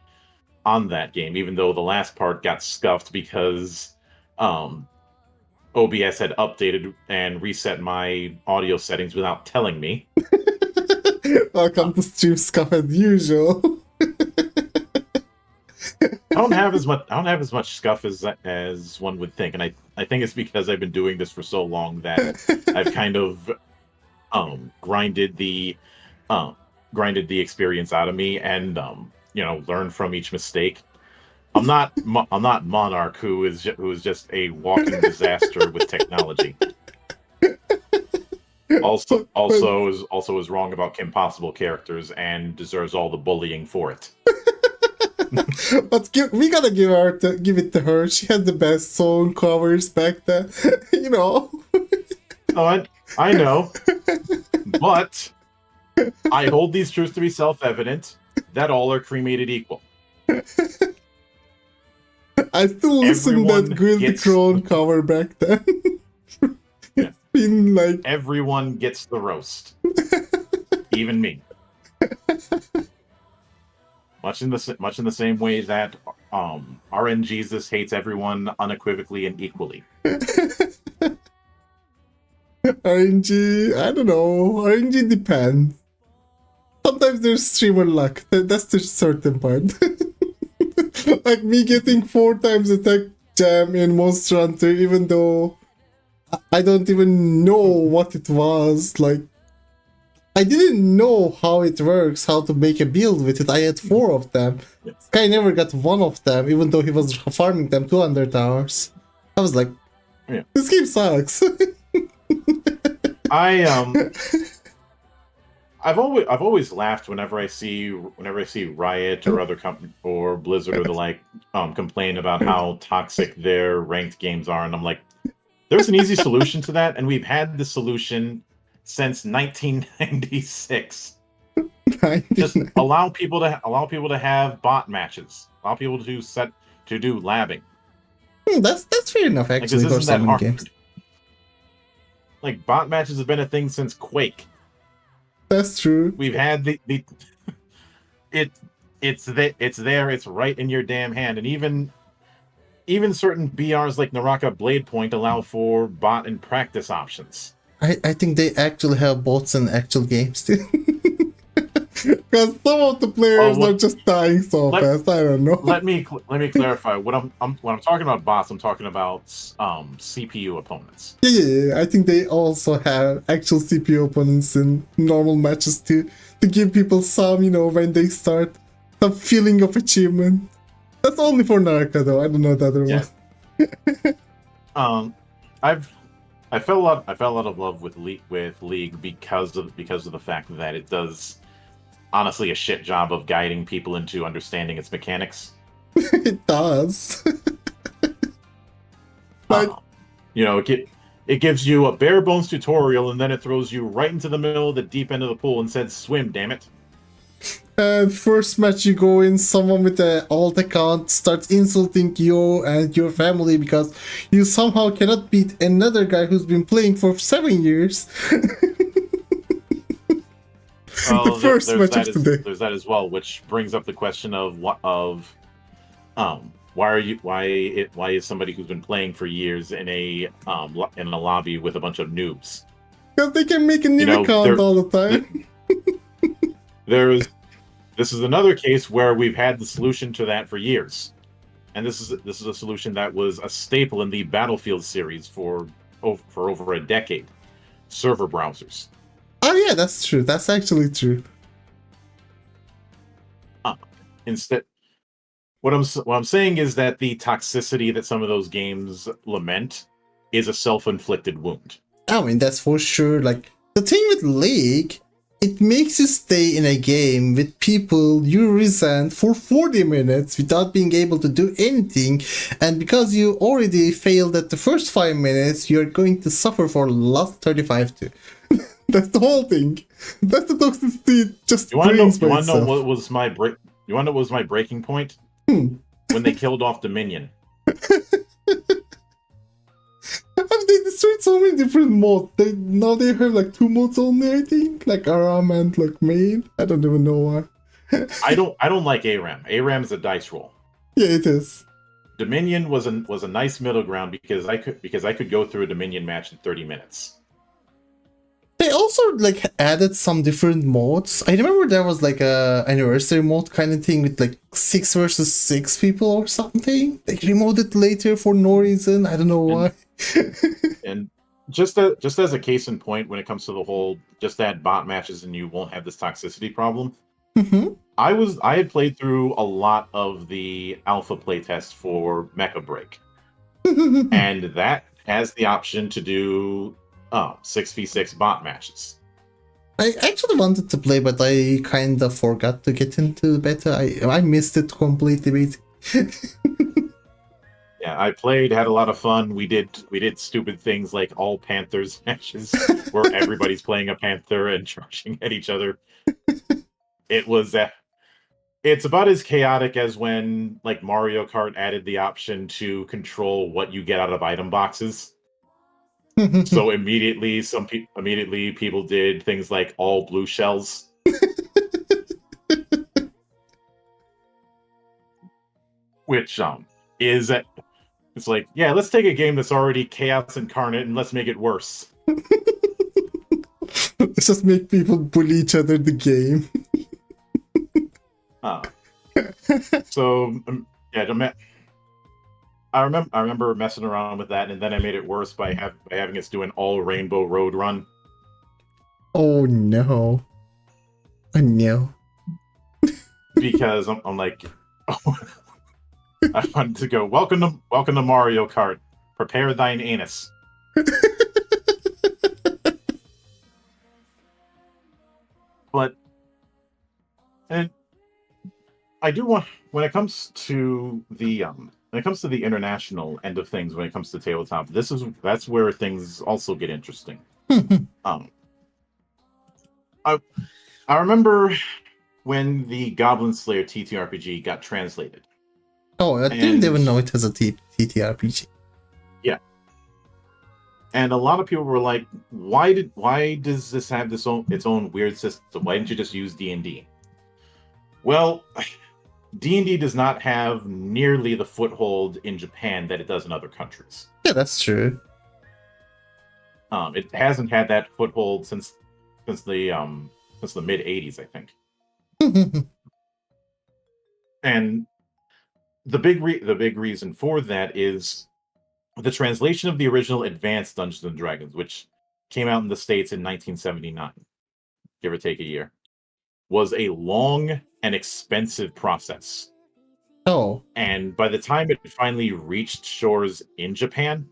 Speaker 2: on that game, even though the last part got scuffed because OBS had updated and reset my audio settings without telling me.
Speaker 1: Welcome to Stream Scuff as usual.
Speaker 2: I don't have as much scuff as one would think, and I think it's because I've been doing this for so long that I've kind of grinded the experience out of me, and learned from each mistake. I'm not Monarch, who is just a walking disaster with technology. Also is wrong about Kim Possible characters and deserves all the bullying for it.
Speaker 1: But we gotta give it to her. She has the best song covers back then.
Speaker 2: Oh, I know. But I hold these truths to be self-evident that all are cremated equal.
Speaker 1: I still listen to that Guilty Crown cover back then.
Speaker 2: Yeah.
Speaker 1: Been like
Speaker 2: everyone gets the roast. Even me. Much in the same way that RN Jesus hates everyone unequivocally and equally.
Speaker 1: RNG, I don't know. RNG depends. Sometimes there's streamer luck. That's the certain part. Like me getting 4 times attack jam in Monster Hunter, even though I don't even know what it was. Like, I didn't know how it works, how to make a build with it. I had 4 of them. Sky never got 1 of them, even though he was farming them 200 hours. I was like, this game sucks.
Speaker 2: I I've always laughed whenever I see Riot or other or Blizzard or the like complain about how toxic their ranked games are, and I'm like, there's an easy solution to that, and we've had the solution since 1996. Just allow people to have bot matches. Allow people to do labbing.
Speaker 1: That's fair enough, actually,
Speaker 2: like,
Speaker 1: for some many games.
Speaker 2: Like, bot matches have been a thing since Quake.
Speaker 1: That's true.
Speaker 2: We've had it's there, it's right in your damn hand, and even certain BRs like Naraka Blade Point allow for bot and practice options.
Speaker 1: I think they actually have bots in actual games too. Because some of the players are just dying so fast. I don't know.
Speaker 2: Let me clarify. When I'm talking about bots, I'm talking about CPU opponents.
Speaker 1: Yeah. I think they also have actual CPU opponents in normal matches too, to give people some, when they start, some feeling of achievement. That's only for Naraka though. I don't know the other one.
Speaker 2: I fell out of love with League because of the fact that it does honestly a shit job of guiding people into understanding its mechanics.
Speaker 1: It does.
Speaker 2: It gives you a bare bones tutorial, and then it throws you right into the middle of the deep end of the pool and says, "Swim, damn it."
Speaker 1: First match you go in, someone with an alt account starts insulting you and your family because you somehow cannot beat another guy who's been playing for 7 years. The first match of today.
Speaker 2: There's that as well, which brings up the question of why is somebody who's been playing for years in a lobby with a bunch of noobs?
Speaker 1: Because they can make a new account all the time.
Speaker 2: This is another case where we've had the solution to that for years, and this is a solution that was a staple in the Battlefield series for over a decade. Server browsers.
Speaker 1: Oh yeah, that's true. That's actually true.
Speaker 2: Instead, what I'm saying is that the toxicity that some of those games lament is a self-inflicted wound.
Speaker 1: I mean, that's for sure. Like, the thing with League, it makes you stay in a game with people you resent for 40 minutes without being able to do anything, and because you already failed at the first 5 minutes, you're going to suffer for the last 35 too. That's the whole thing. That's the toxicity. Just
Speaker 2: you want to know what was my breaking point? When they killed off Dominion.
Speaker 1: They destroyed so many different modes. Now they have like 2 modes only, I think. Like Aram and like main. I don't even know why.
Speaker 2: I don't like Aram. Aram is a dice roll.
Speaker 1: Yeah, it is.
Speaker 2: Dominion was a nice middle ground because I could go through a Dominion match in 30 minutes.
Speaker 1: They also like added some different modes. I remember there was like a anniversary mode kind of thing with like 6 versus 6 people or something. They removed it later for no reason. I don't know why.
Speaker 2: And just as a case in point, when it comes to the whole just add bot matches and you won't have this toxicity problem.
Speaker 1: Mm-hmm.
Speaker 2: I had played through a lot of the alpha playtest for Mecha Break, and that has the option to do 6v6 bot matches.
Speaker 1: I actually wanted to play, but I kind of forgot to get into beta. I missed it completely.
Speaker 2: Yeah, I played, had a lot of fun. We did stupid things like all Panthers matches where everybody's playing a Panther and charging at each other. It's about as chaotic as when like Mario Kart added the option to control what you get out of item boxes. So immediately people did things like all blue shells. Which is it's like, yeah, let's take a game that's already chaos incarnate and let's make it worse.
Speaker 1: Let's just make people bully each other in the game.
Speaker 2: So yeah, I remember messing around with that, and then I made it worse by having us do an all Rainbow Road run.
Speaker 1: Oh no! Oh no!
Speaker 2: Because I'm like, I wanted to go. Welcome to Mario Kart. Prepare thine anus. But and I do want when it comes to the international end of things, when it comes to tabletop, that's where things also get interesting. Um, I I remember when the Goblin Slayer TTRPG got translated.
Speaker 1: Oh, I didn't even know it has a TTRPG.
Speaker 2: Yeah. And a lot of people were like, why does this have its own weird system? Why didn't you just use D&D? Well, D&D does not have nearly the foothold in Japan that it does in other countries.
Speaker 1: Yeah, that's true.
Speaker 2: It hasn't had that foothold since the mid 80s, I think. And the big reason for that is the translation of the original Advanced Dungeons and Dragons, which came out in the States in 1979, give or take a year, was a long and expensive process.
Speaker 1: Oh.
Speaker 2: And by the time it finally reached shores in Japan,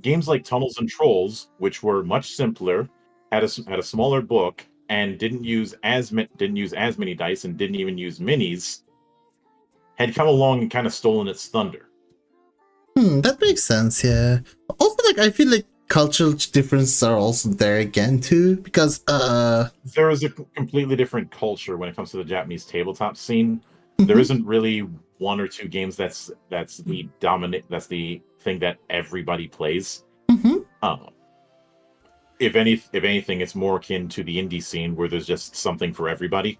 Speaker 2: games like Tunnels and Trolls, which were much simpler, had a smaller book, and didn't use as many dice, and didn't even use minis, had come along and kind of stolen its thunder.
Speaker 1: That makes sense, yeah. Also, like, I feel like cultural differences are also there again, too, because,
Speaker 2: there is a completely different culture when it comes to the Japanese tabletop scene. There isn't really one or two games that's the thing that everybody plays. If anything, it's more akin to the indie scene where there's just something for everybody.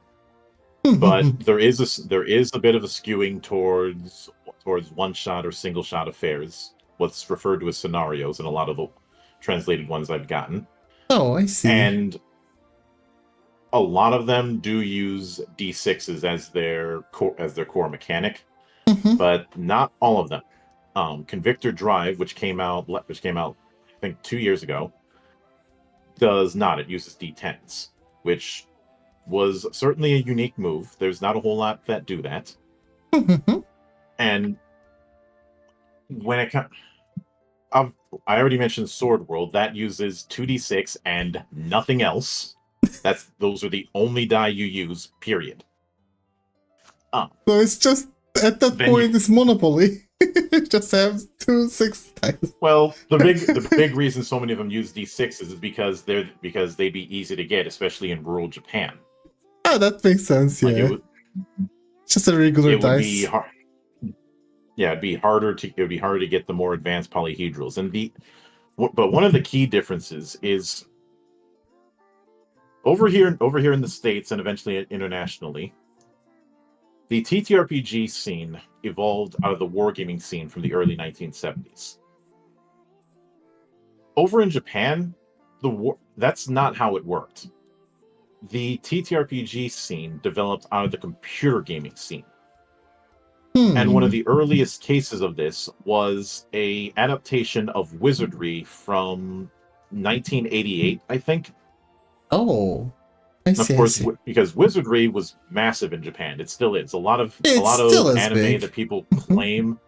Speaker 2: But there is a bit of a skewing towards one shot or single shot affairs, what's referred to as scenarios in a lot of the translated ones I've gotten.
Speaker 1: Oh, I see.
Speaker 2: And a lot of them do use D6s as their core mechanic, but not all of them. Convictor Drive, which came out I think 2 years ago, does not. It uses D10s, which was certainly a unique move. There's not a whole lot that do that. And when it comes, I already mentioned Sword World. That uses 2d6 and nothing else. Those are the only die you use, period.
Speaker 1: So it's just, at that point, it's Monopoly. Just have 2 6 dice.
Speaker 2: Well, the big reason so many of them use d6s is because they'd be easy to get, especially in rural Japan.
Speaker 1: Oh, that makes sense, yeah.
Speaker 2: Like
Speaker 1: just a regular dice.
Speaker 2: It'd be harder to get the more advanced polyhedrals. But one of the key differences is over here in the States and eventually internationally, the TTRPG scene evolved out of the wargaming scene from the early 1970s. Over in Japan, that's not how it worked. The TTRPG scene developed out of the computer gaming scene. And one of the earliest cases of this was a adaptation of Wizardry from 1988, I think.
Speaker 1: Oh, I see.
Speaker 2: Of course, because Wizardry was massive in Japan. It still is. A lot of anime
Speaker 1: big.
Speaker 2: that people claim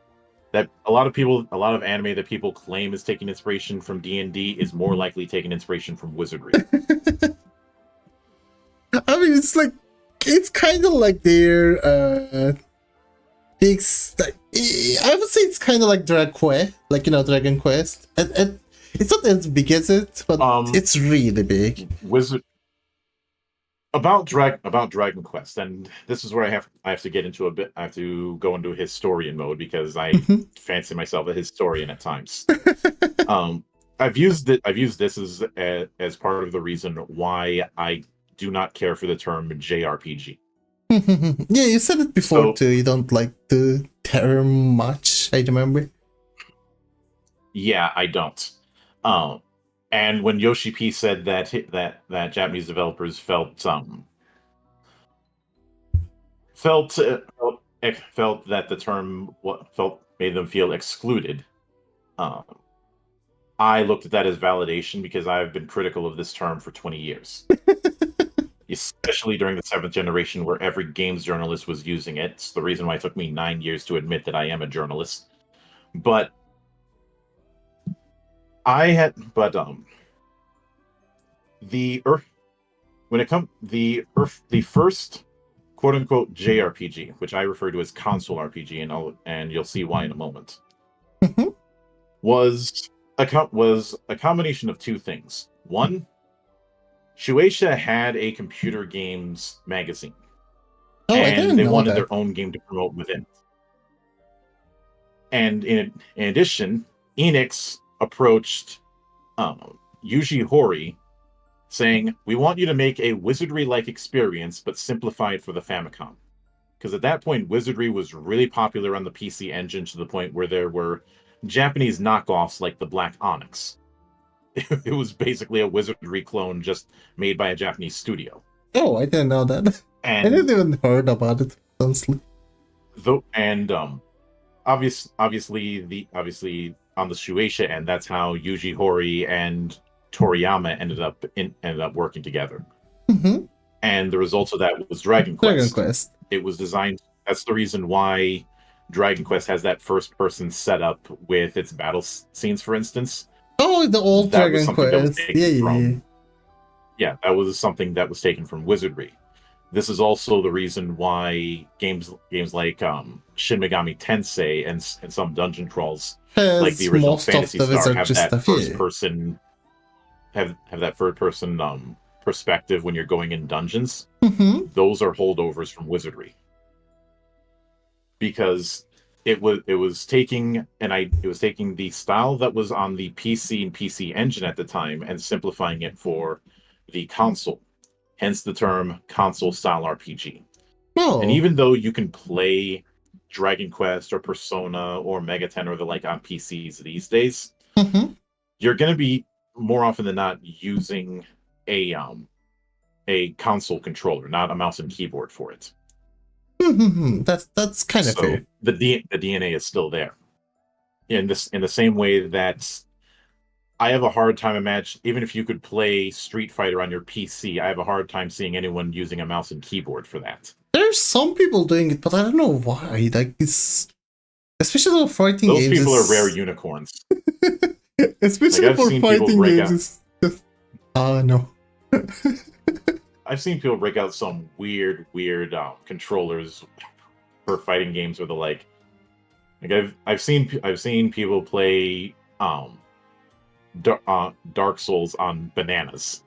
Speaker 2: that a lot of anime that people claim is taking inspiration from D&D is more likely taking inspiration from Wizardry.
Speaker 1: I mean, it's kind of like their I would say it's kind of like Dragon Quest. And it's not as big as it, but it's really big.
Speaker 2: About Dragon Quest, and this is where I have to get into a bit. I have to go into historian mode because I fancy myself a historian at times. I've used this as part of the reason why I do not care for the term JRPG.
Speaker 1: Yeah, you said it before too. You don't like the term much, I remember.
Speaker 2: Yeah, I don't. And when Yoshi P said that Japanese developers felt that the term made them feel excluded, I looked at that as validation because I've been critical of this term for 20 years. Especially during the 7th generation, where every games journalist was using it. It's the reason why it took me 9 years to admit that I am a journalist. But the when it comes the first quote unquote JRPG, which I refer to as console RPG, and you'll see why in a moment,
Speaker 1: Mhm.
Speaker 2: was a combination of two things. One, Shueisha had a computer games magazine,
Speaker 1: Oh, I
Speaker 2: and
Speaker 1: didn't
Speaker 2: they
Speaker 1: know
Speaker 2: wanted
Speaker 1: that.
Speaker 2: their own game to promote within it. And in addition, Enix approached Yuji Horii, saying, "We want you to make a wizardry-like experience, but simplified for the Famicom." Because at that point, wizardry was really popular on the PC Engine to the point where there were Japanese knockoffs like the Black Onyx. It was basically a wizardry clone just made by a Japanese studio.
Speaker 1: Oh, I didn't know that. I
Speaker 2: And
Speaker 1: didn't even heard about it, honestly.
Speaker 2: though, and obviously on the Shueisha end, that's how Yuji Horii and Toriyama ended up working together.
Speaker 1: Mm-hmm.
Speaker 2: And the result of that was Dragon
Speaker 1: Dragon
Speaker 2: Quest.
Speaker 1: Quest.
Speaker 2: It was designed. That's the reason why Dragon Quest has that first-person setup with its battle scenes, for instance.
Speaker 1: Oh, the old
Speaker 2: That was
Speaker 1: Dragon
Speaker 2: something that was
Speaker 1: Quest.
Speaker 2: taken
Speaker 1: Yeah.
Speaker 2: from. Yeah, that was something that was taken from Wizardry. This is also the reason why games like Shin Megami Tensei and some dungeon crawls like the
Speaker 1: Has
Speaker 2: original
Speaker 1: most of
Speaker 2: Phantasy
Speaker 1: the
Speaker 2: Star have
Speaker 1: wizardry
Speaker 2: that
Speaker 1: stuff,
Speaker 2: first
Speaker 1: yeah.
Speaker 2: person have that third person perspective when you're going in dungeons.
Speaker 1: Mm-hmm.
Speaker 2: Those are holdovers from Wizardry, because it was taking the style that was on the PC and PC Engine at the time and simplifying it for the console. Hence the term console style RPG. And
Speaker 1: Oh.
Speaker 2: even though you can play Dragon Quest or Persona or Megaten or the like on PCs these days,
Speaker 1: Mm-hmm.
Speaker 2: you're going to be more often than not using a console controller, not a mouse and keyboard for it.
Speaker 1: Mm-hmm. That's kind of
Speaker 2: So
Speaker 1: fair.
Speaker 2: the DNA is still there. In the same way that I have a hard time imagining, even if you could play Street Fighter on your PC, I have a hard time seeing anyone using a mouse and keyboard for that.
Speaker 1: There's some people doing it, but I don't know why. Like, it's especially for fighting
Speaker 2: Those
Speaker 1: games.
Speaker 2: people are rare unicorns.
Speaker 1: Especially
Speaker 2: I've
Speaker 1: for
Speaker 2: seen people
Speaker 1: fighting
Speaker 2: break
Speaker 1: games,
Speaker 2: out.
Speaker 1: it's just no.
Speaker 2: I've seen people break out some weird controllers for fighting games or the like. Like I've seen people play Dark Souls on bananas.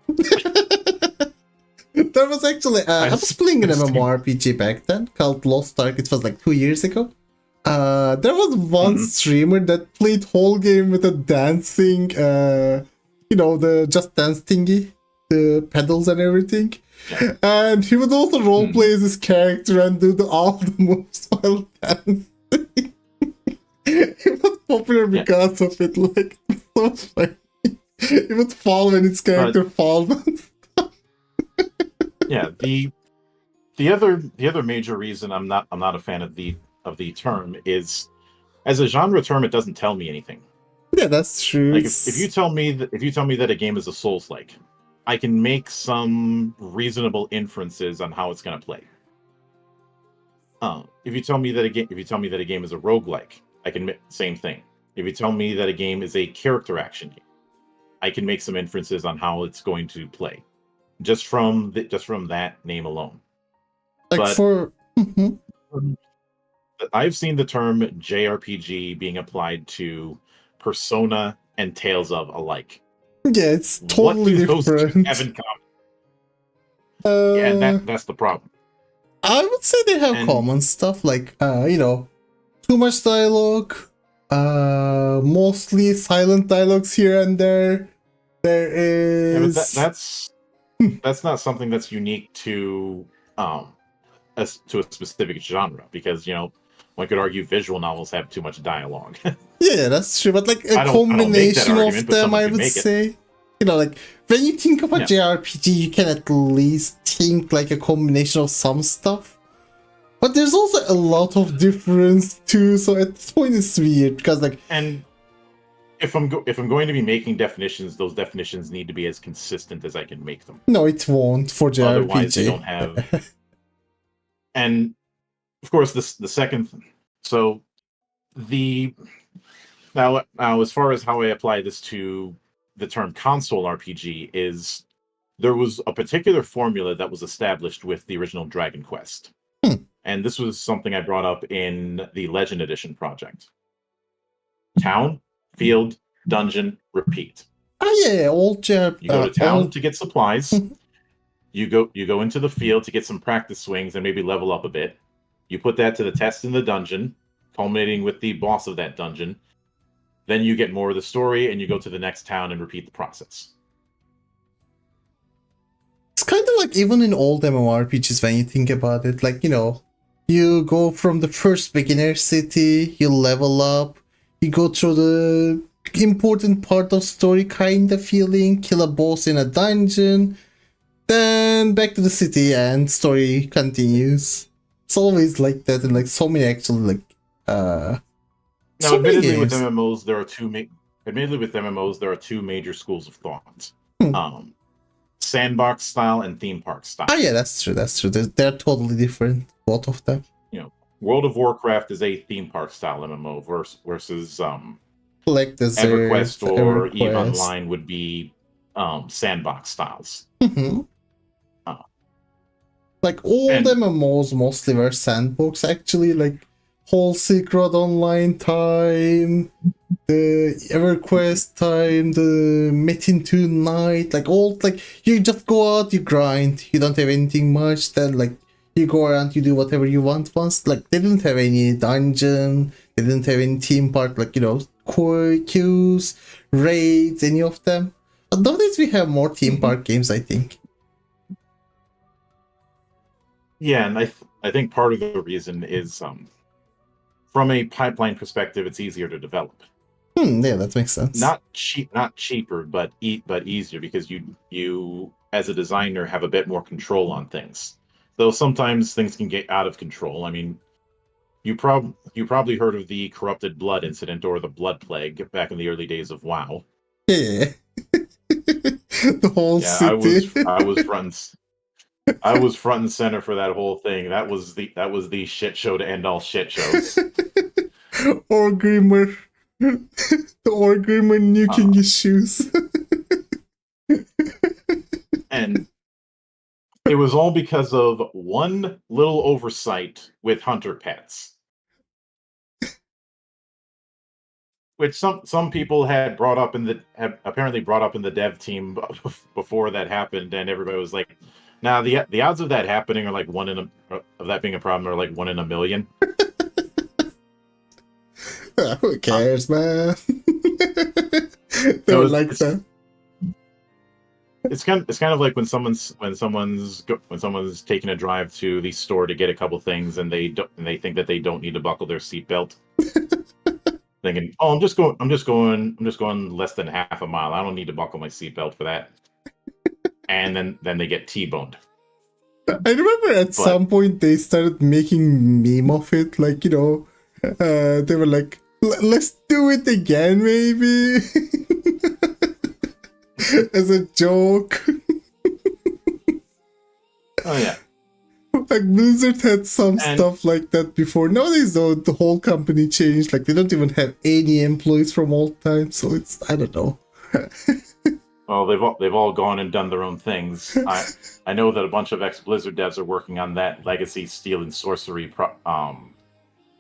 Speaker 1: There was actually I was playing an
Speaker 2: I've seen-
Speaker 1: MMORPG back then called Lost Ark. It was like 2 years ago. There was one streamer that played whole game with a dancing, the Just Dance thingy, the pedals and everything.
Speaker 2: Yeah.
Speaker 1: And he would also roleplay as his character and do all the moves while dancing. It was popular because of it. Like, so funny. It would fall when its character falls.
Speaker 2: Yeah, the other major reason I'm not a fan of the term is, as a genre term, it doesn't tell me anything.
Speaker 1: Yeah, that's true.
Speaker 2: Like if you tell me that a game is a Souls-like, I can make some reasonable inferences on how it's going to play. If you tell me that a game is a roguelike, I can same thing. If you tell me that a game is a character action game, I can make some inferences on how it's going to play, just from that name alone.
Speaker 1: Like,
Speaker 2: but
Speaker 1: for
Speaker 2: I've seen the term JRPG being applied to Persona and Tales of alike.
Speaker 1: Yeah, it's totally
Speaker 2: what do
Speaker 1: different.
Speaker 2: Those have in common? Yeah, and that's the problem.
Speaker 1: I would say they have common stuff, like too much dialogue, mostly silent dialogues here and there. There is
Speaker 2: that's not something that's unique to a specific genre, because one could argue visual novels have too much dialogue.
Speaker 1: Yeah, that's true, but like a combination of them, I would say. Like when you think of a JRPG, you can at least think like a combination of some stuff. But there's also a lot of difference too, so at this point it's weird because like.
Speaker 2: And if I'm going to be making definitions, those definitions need to be as consistent as I can make them.
Speaker 1: No, it won't for JRPG.
Speaker 2: Otherwise, they don't have. And of course, the second. So now as far as how I apply this to the term console RPG is, there was a particular formula that was established with the original Dragon Quest. And this was something I brought up in the Legend Edition project. Town, field, dungeon, repeat.
Speaker 1: Oh yeah, old job.
Speaker 2: You go to town to get supplies. You go into the field to get some practice swings and maybe level up a bit. You put that to the test in the dungeon, culminating with the boss of that dungeon. Then you get more of the story, and you go to the next town and repeat the process.
Speaker 1: It's kind of like even in old MMORPGs when you think about it, like, you know, you go from the first beginner city, you level up, you go through the important part of story kind of feeling, kill a boss in a dungeon, then back to the city and story continues. It's always like that, and like so many actually like
Speaker 2: now,
Speaker 1: so many
Speaker 2: admittedly, with
Speaker 1: games.
Speaker 2: MMOs, there are two major schools of thought: sandbox style and theme park style.
Speaker 1: Oh yeah, that's true. That's true. They're totally different, both of them.
Speaker 2: You know, World of Warcraft is a theme park style MMO versus
Speaker 1: Like Desert,
Speaker 2: EverQuest or EVE
Speaker 1: EverQuest.
Speaker 2: Online would be sandbox styles.
Speaker 1: Like old
Speaker 2: And-
Speaker 1: MMOs mostly were sandbox actually, like whole Silk Road Online time, the EverQuest time, the Metin 2 night, like old, like you just go out, you grind, you don't have anything much, then like you go around, you do whatever you want once. Like they didn't have any dungeon, they didn't have any theme park, like, you know, queues, raids, any of them. But nowadays we have more theme park games, I think.
Speaker 2: Yeah, and I think part of the reason is from a pipeline perspective, it's easier to develop.
Speaker 1: Yeah, that makes sense.
Speaker 2: Not cheaper, but easier, because you as a designer have a bit more control on things. Though sometimes things can get out of control. I mean, you probably heard of the corrupted blood incident or the blood plague back in the early days of WoW.
Speaker 1: Yeah. The whole city.
Speaker 2: I was front and center for that whole thing. That was the shit show to end all shit shows.
Speaker 1: Orgrimmar. The Orgrimmar nuking his shoes.
Speaker 2: And it was all because of one little oversight with hunter pets, which some people had apparently brought up in the dev team before that happened, and everybody was like, "Nah, the odds of that happening are like of that being a problem are like 1 in a million."
Speaker 1: Who cares, man? They were like that.
Speaker 2: It's kind of like when someone's taking a drive to the store to get a couple things, and they think that they don't need to buckle their seatbelt, thinking, "Oh, I'm just going less than half a mile. I don't need to buckle my seatbelt for that." And then they get T-boned.
Speaker 1: I remember at some point they started making meme of it, like, you know, they were like, let's do it again, maybe. As a joke.
Speaker 2: Oh yeah.
Speaker 1: Like Blizzard had some stuff like that before. Nowadays though, the whole company changed. Like they don't even have any employees from old times, so it's, I don't know.
Speaker 2: Well, they've all gone and done their own things. I know that a bunch of ex-Blizzard devs are working on that Legacy Steel and Sorcery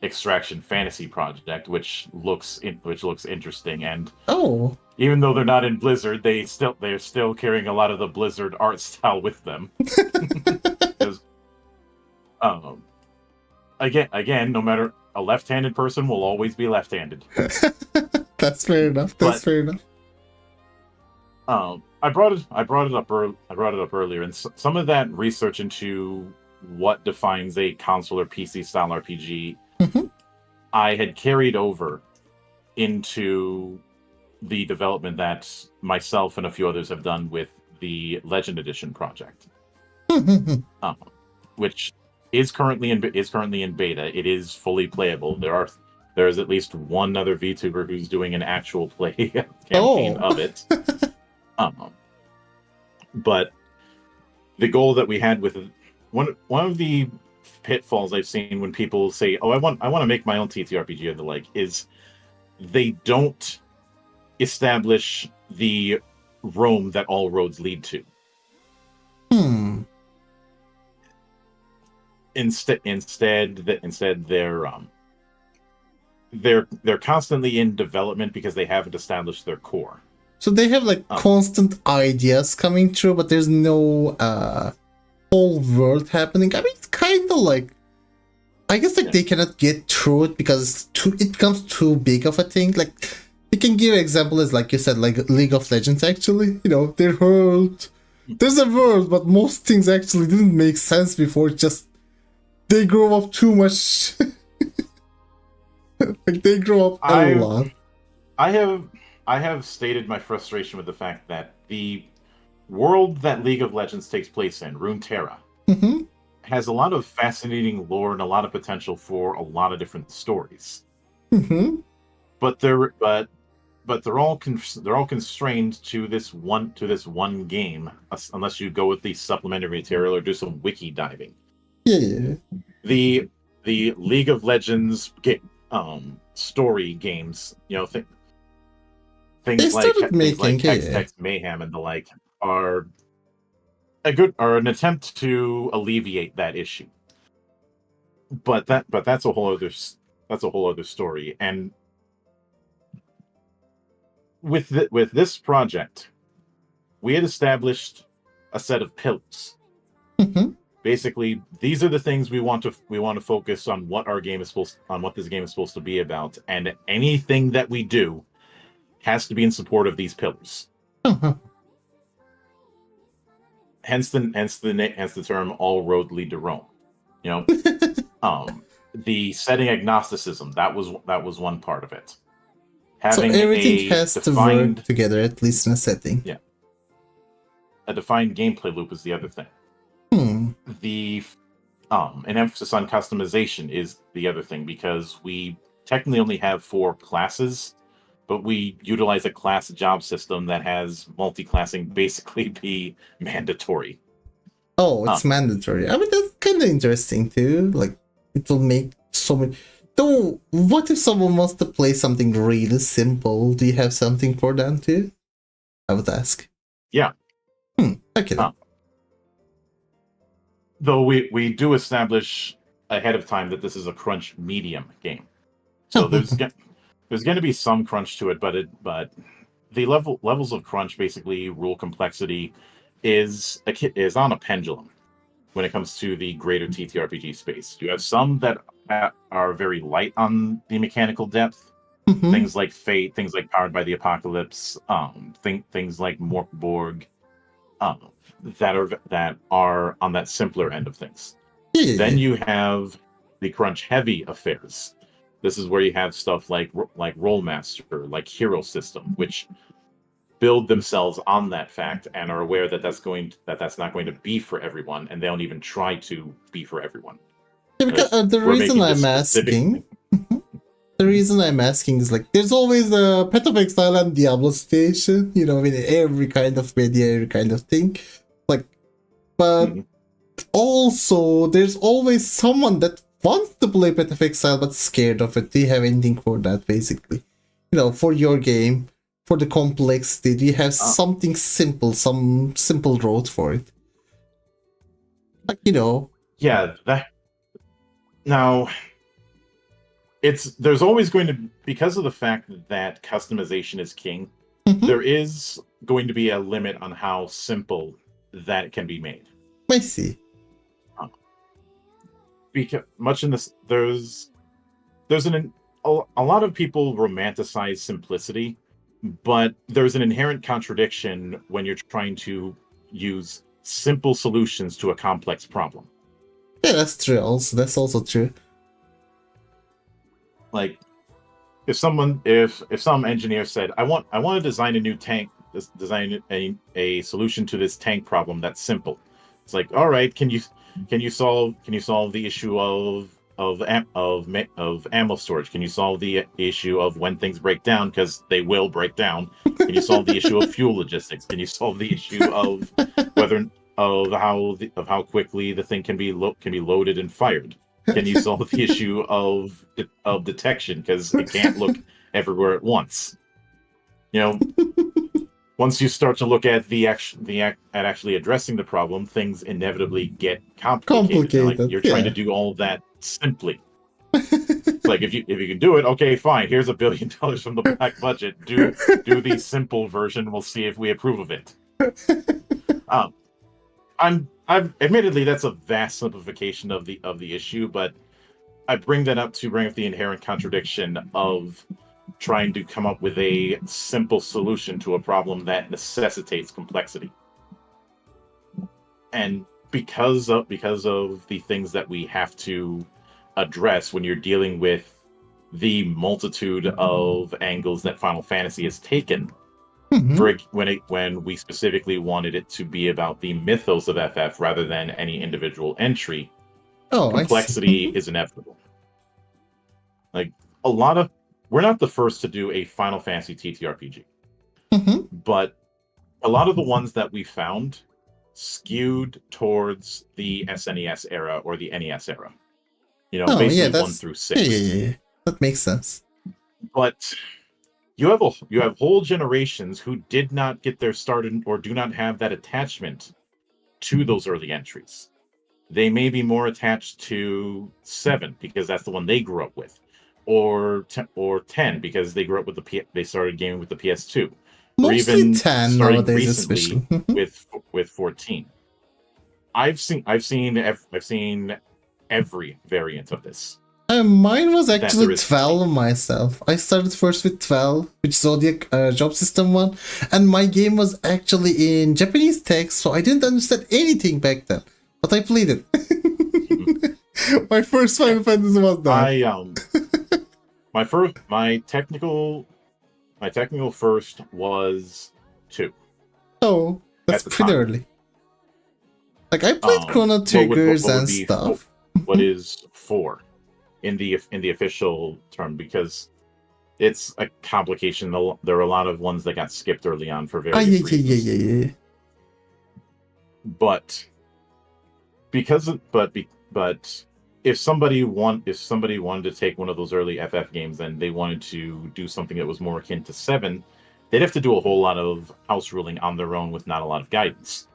Speaker 2: Extraction Fantasy project, which looks interesting. And even though they're not in Blizzard, they're still carrying a lot of the Blizzard art style with them. Again, no matter, a left-handed person will always be left-handed.
Speaker 1: That's fair enough. Fair enough.
Speaker 2: I brought it up earlier, and some of that research into what defines a console or PC style RPG, I had carried over into the development that myself and a few others have done with the Legend Edition project, which is currently in beta. It is fully playable. There is at least one other VTuber who's doing an actual play campaign of it. But the goal that we had with one of the pitfalls I've seen when people say, "Oh, I want to make my own TTRPG," or the like, is they don't establish the Rome that all roads lead to.
Speaker 1: Hmm.
Speaker 2: Instead, they're constantly in development because they haven't established their core.
Speaker 1: So they have like constant ideas coming through, but there's no whole world happening. I mean, it's kind of like, I guess like they cannot get through it because it becomes too big of a thing. Like you can give an example as like you said, like League of Legends. Actually, their world. There's a world, but most things actually didn't make sense before. Just they grow up too much. Like they grow up a lot.
Speaker 2: I have stated my frustration with the fact that the world that League of Legends takes place in, Runeterra, has a lot of fascinating lore and a lot of potential for a lot of different stories. But they're all constrained to this one game, unless you go with the supplementary material or do some wiki diving.
Speaker 1: Yeah.
Speaker 2: The League of Legends story games, things like Hex Mayhem and the like are an attempt to alleviate that issue. But that's a whole other story. And with this project, we had established a set of pillars. Basically, these are the things we want to focus on what this game is supposed to be about, and anything that we do has to be in support of these pillars. Hence the term "all roads lead to Rome." The setting agnosticism, that was one part of it. Having
Speaker 1: so everything has to work together, at least in a setting.
Speaker 2: Yeah. A defined gameplay loop is the other thing. An emphasis on customization is the other thing, because we technically only have 4 classes, but we utilize a class job system that has multi-classing basically be mandatory.
Speaker 1: Oh, it's mandatory. I mean, that's kind of interesting too. Like, it will make so many. Though, what if someone wants to play something really simple? Do you have something for them too? I would ask.
Speaker 2: Yeah.
Speaker 1: Okay.
Speaker 2: Though we do establish ahead of time that this is a crunch medium game, so there's going to be some crunch to it, but the levels of crunch, basically rule complexity, is on a pendulum when it comes to the greater TTRPG space. You have some that are very light on the mechanical depth, things like Fate, things like Powered by the Apocalypse, things like Morkborg, that are on that simpler end of things. Then you have the crunch heavy affairs. This is where you have stuff like Rollmaster, like Hero System, which build themselves on that fact and are aware that that's not going to be for everyone, and they don't even try to be for everyone.
Speaker 1: Yeah, because the reason I'm asking, the reason I'm asking is like there's always a Path of Exile and Diablo Station, in every kind of media, every kind of thing. Like, but also there's always someone that wants to play Path of Exile but scared of it. Do you have anything for that, basically? For your game, for the complexity, do you have something simple, some simple road for it? Like,
Speaker 2: Yeah, that. Now, there's always going to, because of the fact that customization is king, there is going to be a limit on how simple that it can be made.
Speaker 1: I see.
Speaker 2: Because much in this, there's a lot of people romanticize simplicity, but there's an inherent contradiction when you're trying to use simple solutions to a complex problem.
Speaker 1: Yeah, that's true. That's also true.
Speaker 2: Like, if some engineer said, I want to design a new tank, design a solution to this tank problem that's simple. It's like, all right, can you solve the issue of ammo storage? Can you solve the issue of when things break down, because they will break down? Can you solve the issue of fuel logistics? Can you solve the issue of how quickly the thing can be loaded and fired? Can you solve the issue of detection, because it can't look everywhere at once? once you start to look at actually addressing the problem, things inevitably get complicated.
Speaker 1: Complicated,
Speaker 2: You're trying to do all of that simply. It's like if you can do it, okay, fine. Here's $1 billion from the black budget. Do the simple version. We'll see if we approve of it. I've admittedly that's a vast simplification of the issue, but I bring that up to bring up the inherent contradiction of trying to come up with a simple solution to a problem that necessitates complexity. And because of the things that we have to address when you're dealing with the multitude of angles that Final Fantasy has taken, when we specifically wanted it to be about the mythos of FF rather than any individual entry, complexity is inevitable. Like we're not the first to do a Final Fantasy TTRPG, but a lot of the ones that we found skewed towards the SNES era or the NES era. Basically 1 through 6.
Speaker 1: Yeah. That makes sense.
Speaker 2: But you have whole generations who did not get their start or do not have that attachment to those early entries. They may be more attached to 7 because that's the one they grew up with, or 10 because they grew up with they started gaming with the PS2,
Speaker 1: Mostly
Speaker 2: or even
Speaker 1: 10
Speaker 2: starting
Speaker 1: nowadays,
Speaker 2: recently
Speaker 1: especially.
Speaker 2: with 14. I've seen every variant of this.
Speaker 1: Mine was actually 12 myself. I started first with 12, which Zodiac job system one, and my game was actually in Japanese text, so I didn't understand anything back then. But I played it. My first Final Fantasy was that.
Speaker 2: My technical first was 2.
Speaker 1: Oh, that's pretty early. Like I played Chrono Triggers and stuff.
Speaker 2: What is 4 in the official term, because it's a complication. There are a lot of ones that got skipped early on for various reasons.
Speaker 1: Yeah.
Speaker 2: But if somebody wanted to take one of those early FF games and they wanted to do something that was more akin to 7, they'd have to do a whole lot of house ruling on their own with not a lot of guidance.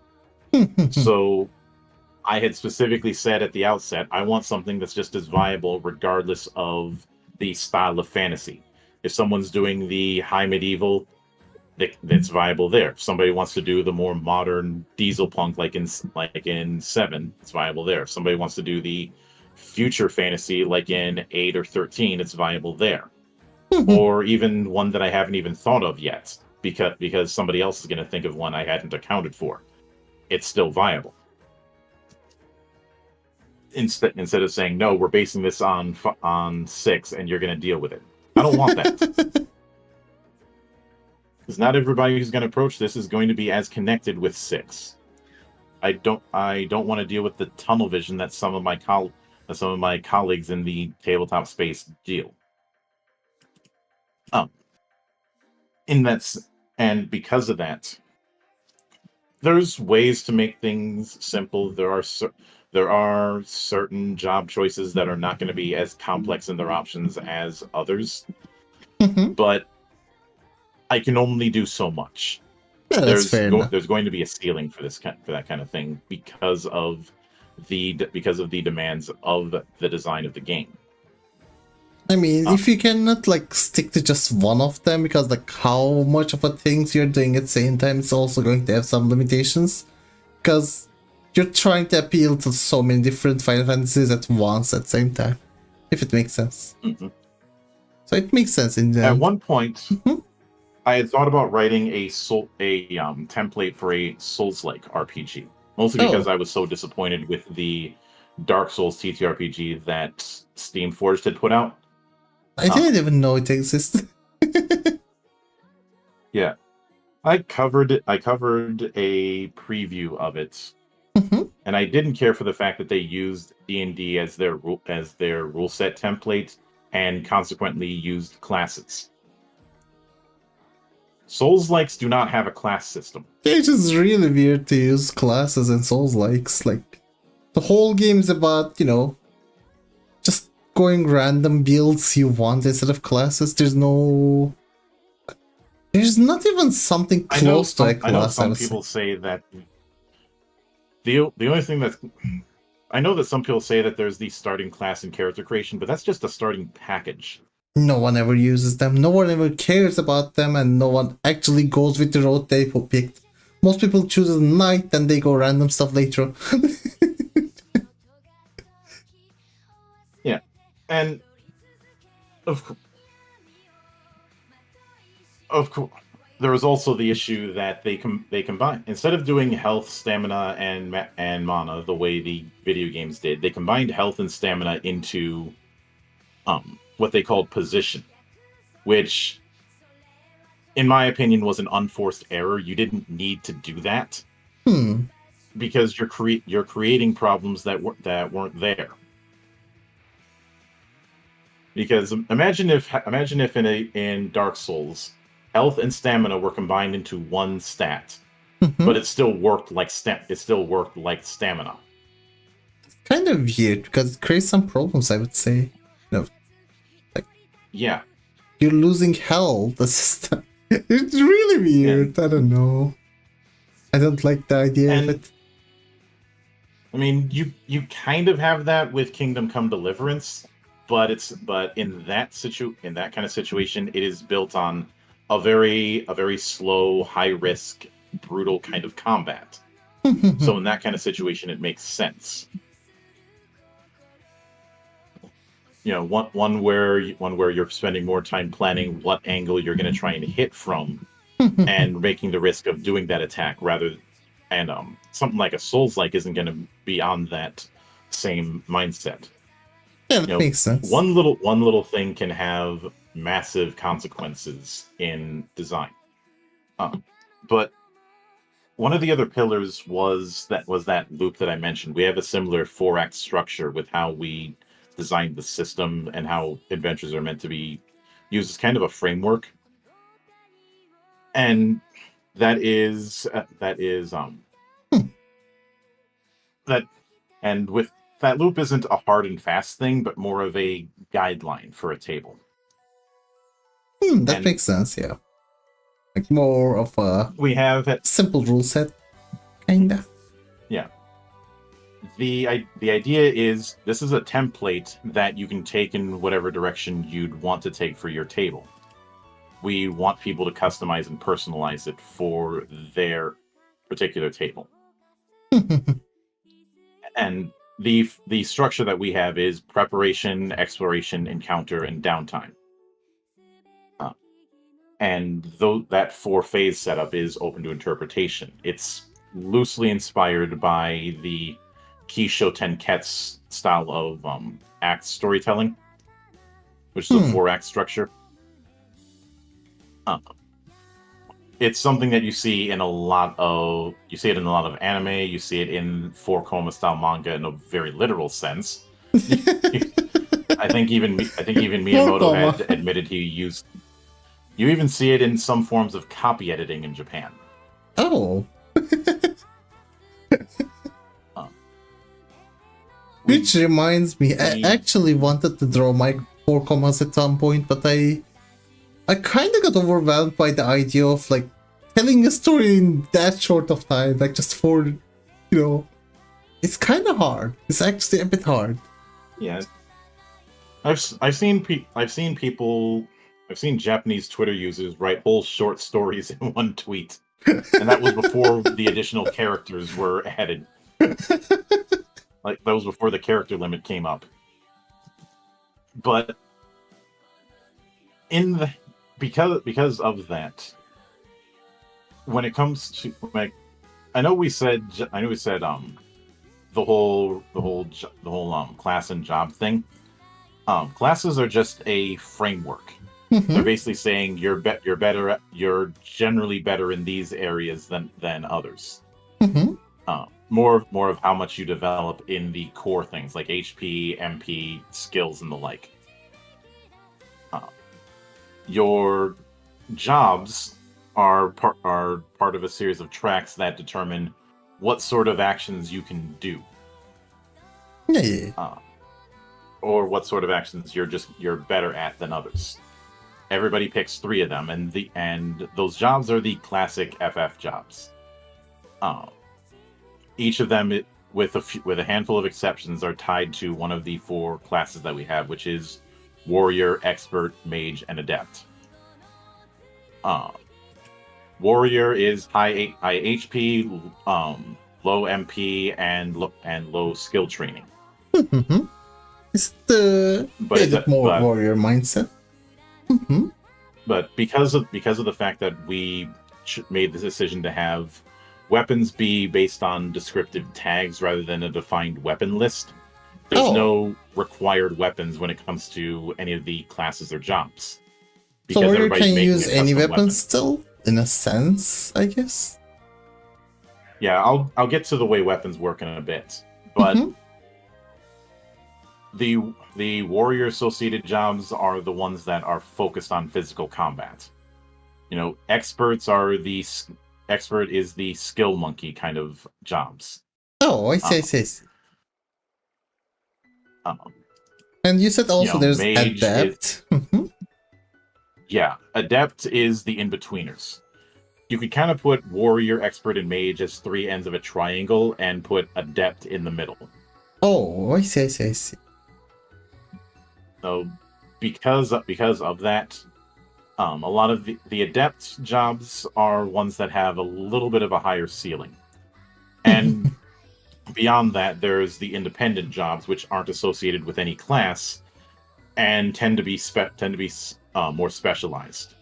Speaker 2: So I had specifically said at the outset, I want something that's just as viable regardless of the style of fantasy. If someone's doing the high medieval, that's viable there. If somebody wants to do the more modern diesel punk like in 7, it's viable there. If somebody wants to do the future fantasy like in 8 or 13, it's viable there. Or even one that I haven't even thought of yet, because somebody else is going to think of one I hadn't accounted for. It's still viable. Instead of saying, no, we're basing this on 6 and you're going to deal with it. I don't want that. Because not everybody who's going to approach this is going to be as connected with 6. I don't want to deal with the tunnel vision that some of my colleagues in the tabletop space deal. And because of that, there's ways to make things simple. There are certain job choices that are not going to be as complex in their options as others, but I can only do so much.
Speaker 1: Yeah,
Speaker 2: there's going to be a ceiling for that kind of thing because of the demands of the design of the game.
Speaker 1: I mean, if you cannot stick to just one of them, because how much of a things you're doing at the same time, it's also going to have some limitations, because you're trying to appeal to so many different Final Fantasies at once at the same time, if it makes sense. So it makes sense in the
Speaker 2: At one point, I had thought about writing a template for a Souls-like RPG, mostly because I was so disappointed with the Dark Souls TTRPG that Steamforged had put out.
Speaker 1: I didn't even know it existed.
Speaker 2: Yeah, I covered a preview of it, and I didn't care for the fact that they used D&D as their rule set template and consequently used classes. Souls-likes do not have a class system.
Speaker 1: It's just really weird to use classes in Souls-likes. The whole game is about, just going random builds you want instead of classes. There's no There's not even something close to a
Speaker 2: I know
Speaker 1: class.
Speaker 2: some people say that the only thing that's I know that some people say that there's the starting class and character creation, but that's just a starting package.
Speaker 1: No one ever uses them. No one ever cares about them, and no one actually goes with the road they picked. Most people choose a knight, and they go random stuff later.
Speaker 2: Yeah, and of course, there was also the issue that they combine, instead of doing health, stamina, and mana the way the video games did, they combined health and stamina into what they called position, which, in my opinion, was an unforced error. You didn't need to do that because you're creating problems that weren't there. Because imagine if in Dark Souls, health and stamina were combined into one stat, but it still worked like stamina.
Speaker 1: Kind of weird because it creates some problems, I would say. No, like,
Speaker 2: yeah,
Speaker 1: you're losing health. It's really weird. Yeah. I don't know. I don't like the idea of it.
Speaker 2: I mean, you kind of have that with Kingdom Come Deliverance, but in that kind of situation, it is built on a very slow, high risk, brutal kind of combat. So in that kind of situation, it makes sense. You know, one where you're spending more time planning what angle you're going to try and hit from, and making the risk of doing that attack and something like a Souls-like isn't going to be on that same mindset.
Speaker 1: Yeah, that makes sense.
Speaker 2: One little thing can have massive consequences in design. But one of the other pillars was that loop that I mentioned. We have a similar 4-act structure with how we designed the system and how adventures are meant to be used as kind of a framework. And and with that loop isn't a hard and fast thing, but more of a guideline for a table.
Speaker 1: That makes sense, yeah. Like more of a simple rule set, kinda.
Speaker 2: Yeah. The idea is this is a template that you can take in whatever direction you'd want to take for your table. We want people to customize and personalize it for their particular table. And the structure that we have is preparation, exploration, encounter, and downtime. And though that 4-phase setup is open to interpretation, it's loosely inspired by the Kisho Tenketsu style of act storytelling, which is a 4-act structure. It's something that you see in a lot of anime. You see it in 4-koma style manga in a very literal sense. I think even Miyamoto had admitted he used. You even see it in some forms of copy editing in Japan.
Speaker 1: Oh. Which reminds me, I actually wanted to draw my 4-komas at some point, but I kind of got overwhelmed by the idea of like telling a story in that short of time, like just for, it's kind of hard. It's actually a bit hard.
Speaker 2: Yeah, I've seen Japanese Twitter users write whole short stories in one tweet, and that was before the additional characters were added. Like that was before the character limit came up. But because of that, when it comes to I know we said the whole class and job thing. Classes are just a framework. They're basically saying you're generally better in these areas than others. More of how much you develop in the core things like HP, MP, skills, and the like. Your jobs are part of a series of tracks that determine what sort of actions you can do.
Speaker 1: Yeah.
Speaker 2: Or what sort of actions you're better at than others. everybody picks 3 of them, and those jobs are the classic FF jobs. Each of them, with a handful of exceptions, are tied to one of the 4 classes that we have, which is warrior, expert, mage, and adept. Warrior is high HP, low MP, and low skill training.
Speaker 1: It's the more warrior mindset.
Speaker 2: But because of the fact that we made the decision to have weapons be based on descriptive tags rather than a defined weapon list, there's no required weapons when it comes to any of the classes or jobs.
Speaker 1: So warrior can use any weapon still, in a sense, I guess.
Speaker 2: Yeah, I'll get to the way weapons work in a bit, but the warrior associated jobs are the ones that are focused on physical combat. You know, expert is the skill monkey kind of jobs.
Speaker 1: Oh, I see. And you said also there's adept.
Speaker 2: Yeah, adept is the in-betweeners. You could kind of put warrior, expert, and mage as 3 ends of a triangle and put adept in the middle.
Speaker 1: Oh, I see.
Speaker 2: So, because of that, a lot of the adept jobs are ones that have a little bit of a higher ceiling. And beyond that, there's the independent jobs, which aren't associated with any class and tend to be more specialized.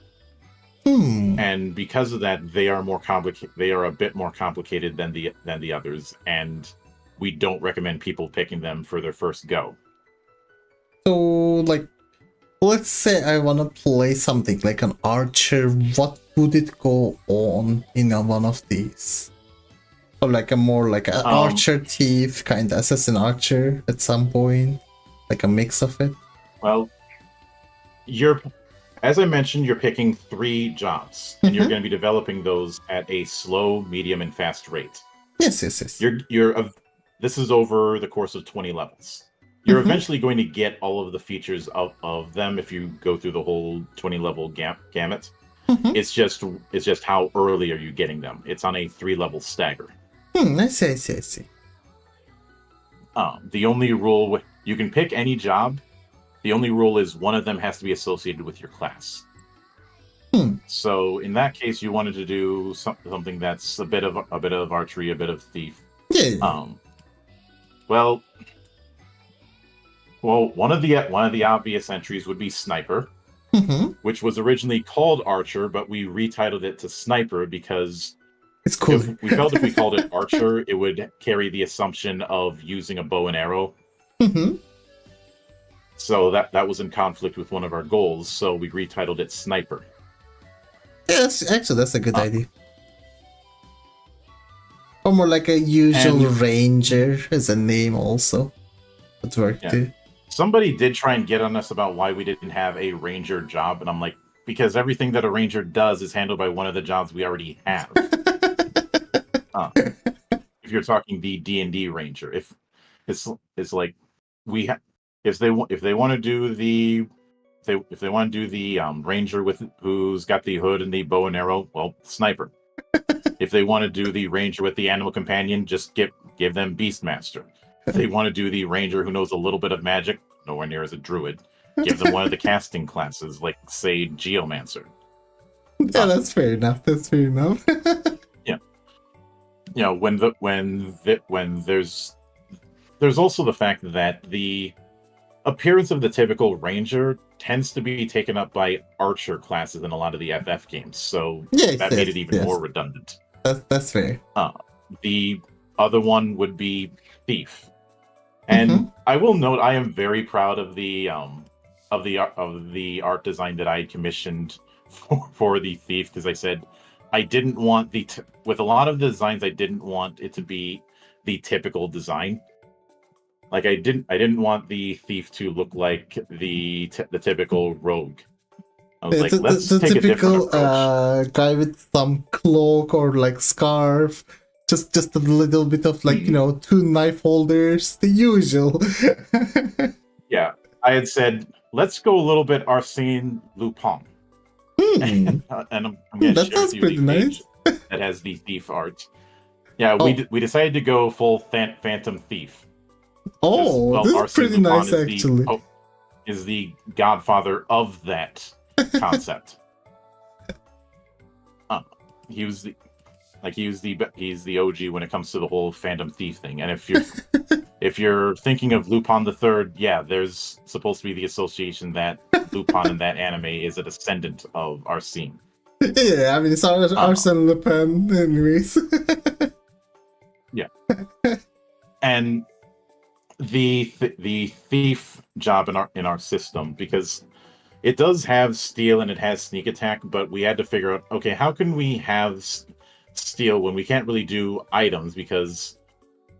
Speaker 2: And because of that, they are more complicated. They are a bit more complicated than the others, and we don't recommend people picking them for their first go.
Speaker 1: So, like, let's say I want to play something like an archer. What would it go on in one of these? Or like an archer thief, kind of assassin archer at some point, like a mix of it.
Speaker 2: Well, as I mentioned, you're picking 3 jobs, and you're going to be developing those at a slow, medium, and fast rate.
Speaker 1: Yes.
Speaker 2: This is over the course of 20 levels. You're eventually going to get all of the features of them if you go through the whole 20 level gamut. It's just how early are you getting them? It's on a 3-level stagger.
Speaker 1: I see.
Speaker 2: The only rule you can pick any job. The only rule is one of them has to be associated with your class. So in that case, you wanted to do something that's a bit of archery, a bit of thief.
Speaker 1: Yeah.
Speaker 2: Well, one of the obvious entries would be sniper, which was originally called archer, but we retitled it to sniper because
Speaker 1: it's cool.
Speaker 2: We felt if we called it archer, it would carry the assumption of using a bow and arrow. So that was in conflict with one of our goals, so we retitled it Sniper.
Speaker 1: Yes, actually, that's a good idea. Or more like a usual ranger as a name also. Would work too.
Speaker 2: Somebody did try and get on us about why we didn't have a ranger job, and I'm like, because everything that a ranger does is handled by one of the jobs we already have. If you're talking the D&D ranger, if it's like we have. If they want to do the ranger who's got the hood and the bow and arrow, well, sniper. If they want to do the ranger with the animal companion, just give them Beastmaster. If they want to do the ranger who knows a little bit of magic, nowhere near as a druid, give them one of the casting classes, like say Geomancer.
Speaker 1: Yeah, that's fair enough.
Speaker 2: Yeah, you know, when there's also the fact that the appearance of the typical ranger tends to be taken up by archer classes in a lot of the FF games, so that made it even more redundant.
Speaker 1: That's fair.
Speaker 2: The other one would be thief, and I will note I am very proud of the art design that I commissioned for the thief, because I said I didn't want with a lot of the designs I didn't want it to be the typical design. Like I didn't want the thief to look like the typical rogue. I was like, let's take a different approach.
Speaker 1: Guy with some cloak or like scarf, just a little bit of like 2 knife holders, the usual.
Speaker 2: Yeah, I had said let's go a little bit Arsène Lupin.
Speaker 1: Hmm.
Speaker 2: And I'm going to
Speaker 1: That
Speaker 2: share with
Speaker 1: sounds
Speaker 2: you
Speaker 1: pretty
Speaker 2: the page
Speaker 1: nice.
Speaker 2: that has the thief art. Yeah,
Speaker 1: Oh.
Speaker 2: we decided to go full Phantom Thief.
Speaker 1: Oh,
Speaker 2: Well,
Speaker 1: this is
Speaker 2: Arsene
Speaker 1: pretty
Speaker 2: Lupin
Speaker 1: nice, actually.
Speaker 2: is the godfather of that concept. He was the he's the OG when it comes to the whole Phantom Thief thing. And if you're thinking of Lupin the Third, yeah, there's supposed to be the association that Lupin in that anime is a descendant of Arsene.
Speaker 1: Yeah, I mean, it's Arsene Lupin, anyways.
Speaker 2: Yeah, and the thief job in our system, because it does have steal and it has sneak attack, but we had to figure out, okay, how can we have steal when we can't really do items because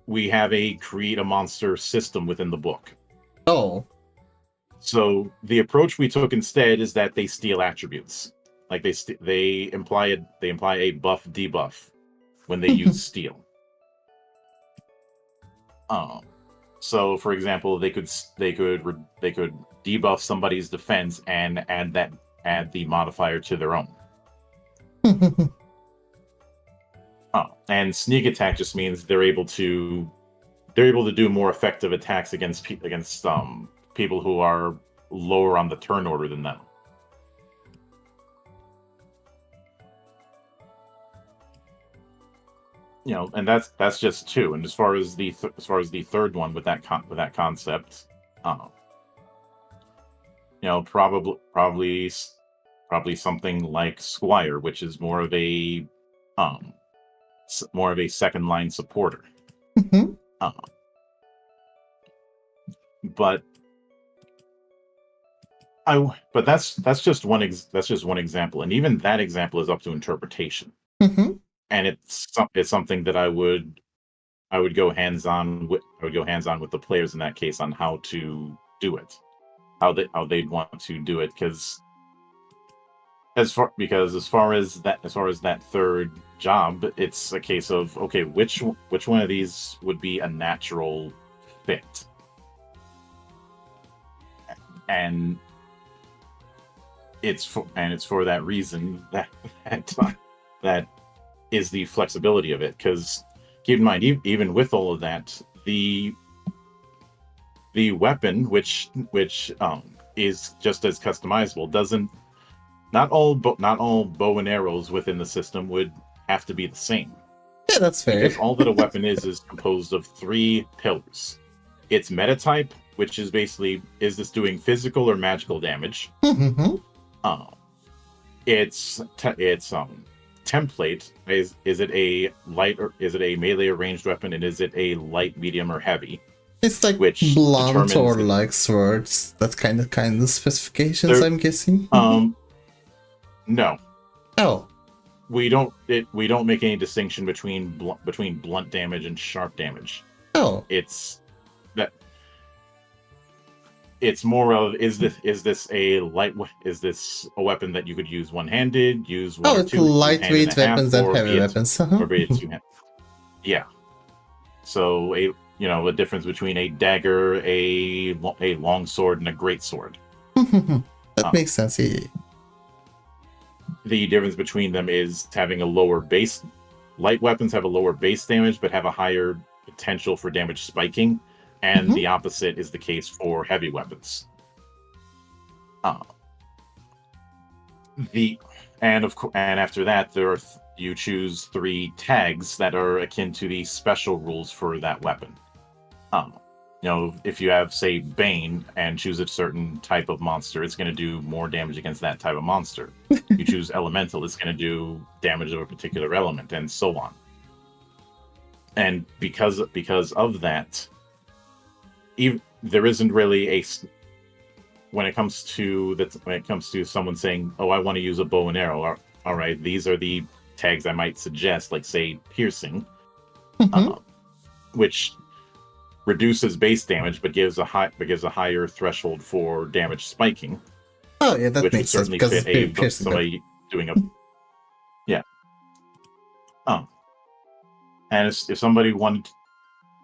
Speaker 2: we have a create a monster system within the book.
Speaker 1: Oh.
Speaker 2: So the approach we took instead is that they steal attributes. Like they imply a buff debuff when they use steal. So for example, they could debuff somebody's defense and add the modifier to their own. And sneak attack just means they're able to do more effective attacks against people who are lower on the turn order than them. You know, and that's just two. And as far as the third one with that concept, you know, probably something like Squire, which is more of a second line supporter.
Speaker 1: Mm-hmm.
Speaker 2: But that's just one example, and even that example is up to interpretation.
Speaker 1: Mm-hmm.
Speaker 2: And it's something that I would go hands on with the players in that case on how to do it, how they'd want to do it, because as far as that third job, it's a case of, okay, which one of these would be a natural fit, and it's for that reason that is the flexibility of it. Because keep in mind, even with all of that, the weapon, which is just as customizable, doesn't. Not all bow and arrows within the system would have to be the same.
Speaker 1: Yeah, that's fair.
Speaker 2: Because all that a weapon is composed of 3 pillars. Its meta type, which is basically, is this doing physical or magical damage?
Speaker 1: Mm-hmm.
Speaker 2: Its template is it a light, or is it a melee or ranged weapon, and is it a light, medium, or heavy?
Speaker 1: It's like
Speaker 2: which
Speaker 1: blunt or like swords. That kind of specifications, I'm guessing.
Speaker 2: No.
Speaker 1: Oh.
Speaker 2: We don't make any distinction between blunt damage and sharp damage.
Speaker 1: Oh.
Speaker 2: It's more of, is this a weapon that you could use one-handed, use one or
Speaker 1: it's
Speaker 2: two,
Speaker 1: lightweight weapons and heavy weapons.
Speaker 2: Or be it two-handed. Yeah. So a difference between a dagger, a long sword, and a great sword.
Speaker 1: That makes sense. Yeah.
Speaker 2: The difference between them is having a lower base. Light weapons have a lower base damage, but have a higher potential for damage spiking, and the opposite is the case for heavy weapons. And after that, you choose 3 tags that are akin to the special rules for that weapon. If you have, say, Bane and choose a certain type of monster, it's going to do more damage against that type of monster. You choose Elemental, it's going to do damage of a particular element, and so on. And because of that, there isn't really when it comes to someone saying, "Oh, I want to use a bow and arrow." All right, these are the tags I might suggest, like, say, piercing, which reduces base damage but gives a higher threshold for damage spiking.
Speaker 1: Oh yeah, that
Speaker 2: which
Speaker 1: makes
Speaker 2: would
Speaker 1: sense.
Speaker 2: certainly fit somebody doing a and if somebody wanted,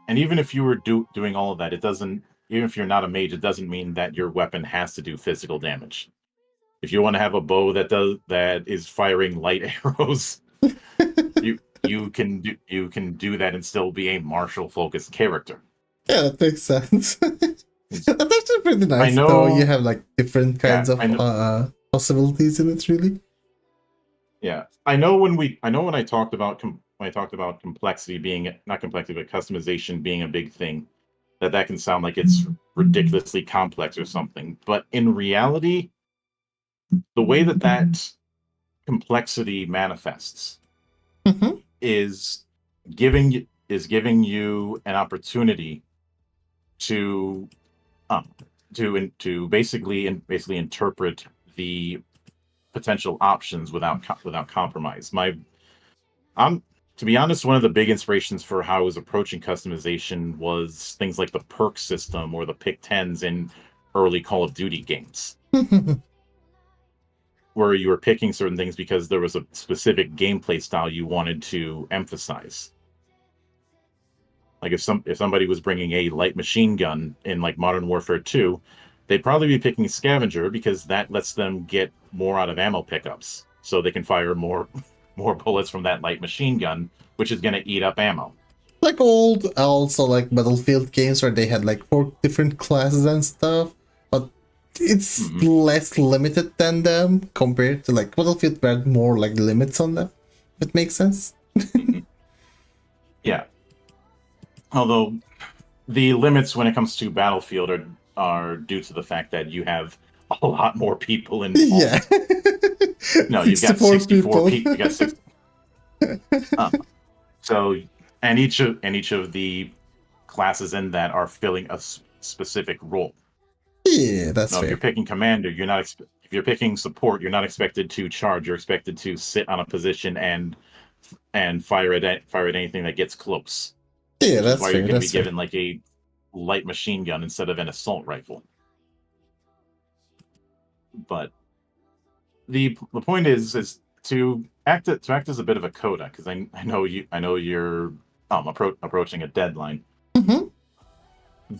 Speaker 2: and even if you were doing all of that, it doesn't. Even if you're not a mage, it doesn't mean that your weapon has to do physical damage. to have a bow that is firing light arrows, you can do that and still be a martial focused character.
Speaker 1: Yeah, that makes sense. That's actually pretty nice.
Speaker 2: I know,
Speaker 1: though. You have like different kinds
Speaker 2: yeah,
Speaker 1: of possibilities in it, really.
Speaker 2: Yeah, I know when I talked about complexity being not complexity, but customization being a big thing, that can sound like it's ridiculously complex or something. But in reality, the way that complexity manifests
Speaker 1: Mm-hmm.
Speaker 2: is giving you an opportunity to basically interpret the potential options without compromise. To be honest, one of the big inspirations for how I was approaching customization was things like the perk system or the pick 10s in early Call of Duty games, where you were picking certain things because there was a specific gameplay style you wanted to emphasize. Like if somebody was bringing a light machine gun in like Modern Warfare 2, they'd probably be picking Scavenger because that lets them get more out of ammo pickups, so they can fire more bullets from that light machine gun, which is going to eat up ammo.
Speaker 1: Like also like Battlefield games where they had like 4 different classes and stuff, but it's less limited than them compared to like Battlefield where had more like limits on them. If it makes sense.
Speaker 2: Yeah. Although the limits when it comes to Battlefield are due to the fact that you have a lot more people involved.
Speaker 1: Yeah.
Speaker 2: No, you've got 64 people. You got 60. So, and each of the classes in that are filling a specific role.
Speaker 1: Yeah, that's fair.
Speaker 2: If you're picking commander, you're not. If you're picking support, you're not expected to charge. You're expected to sit on a position and fire at anything that gets close.
Speaker 1: Yeah, that's
Speaker 2: why
Speaker 1: fair.
Speaker 2: You're going to be given like a light machine gun instead of an assault rifle. But the point is to act as a bit of a coda, because I know you're approaching a deadline.
Speaker 1: Mm-hmm.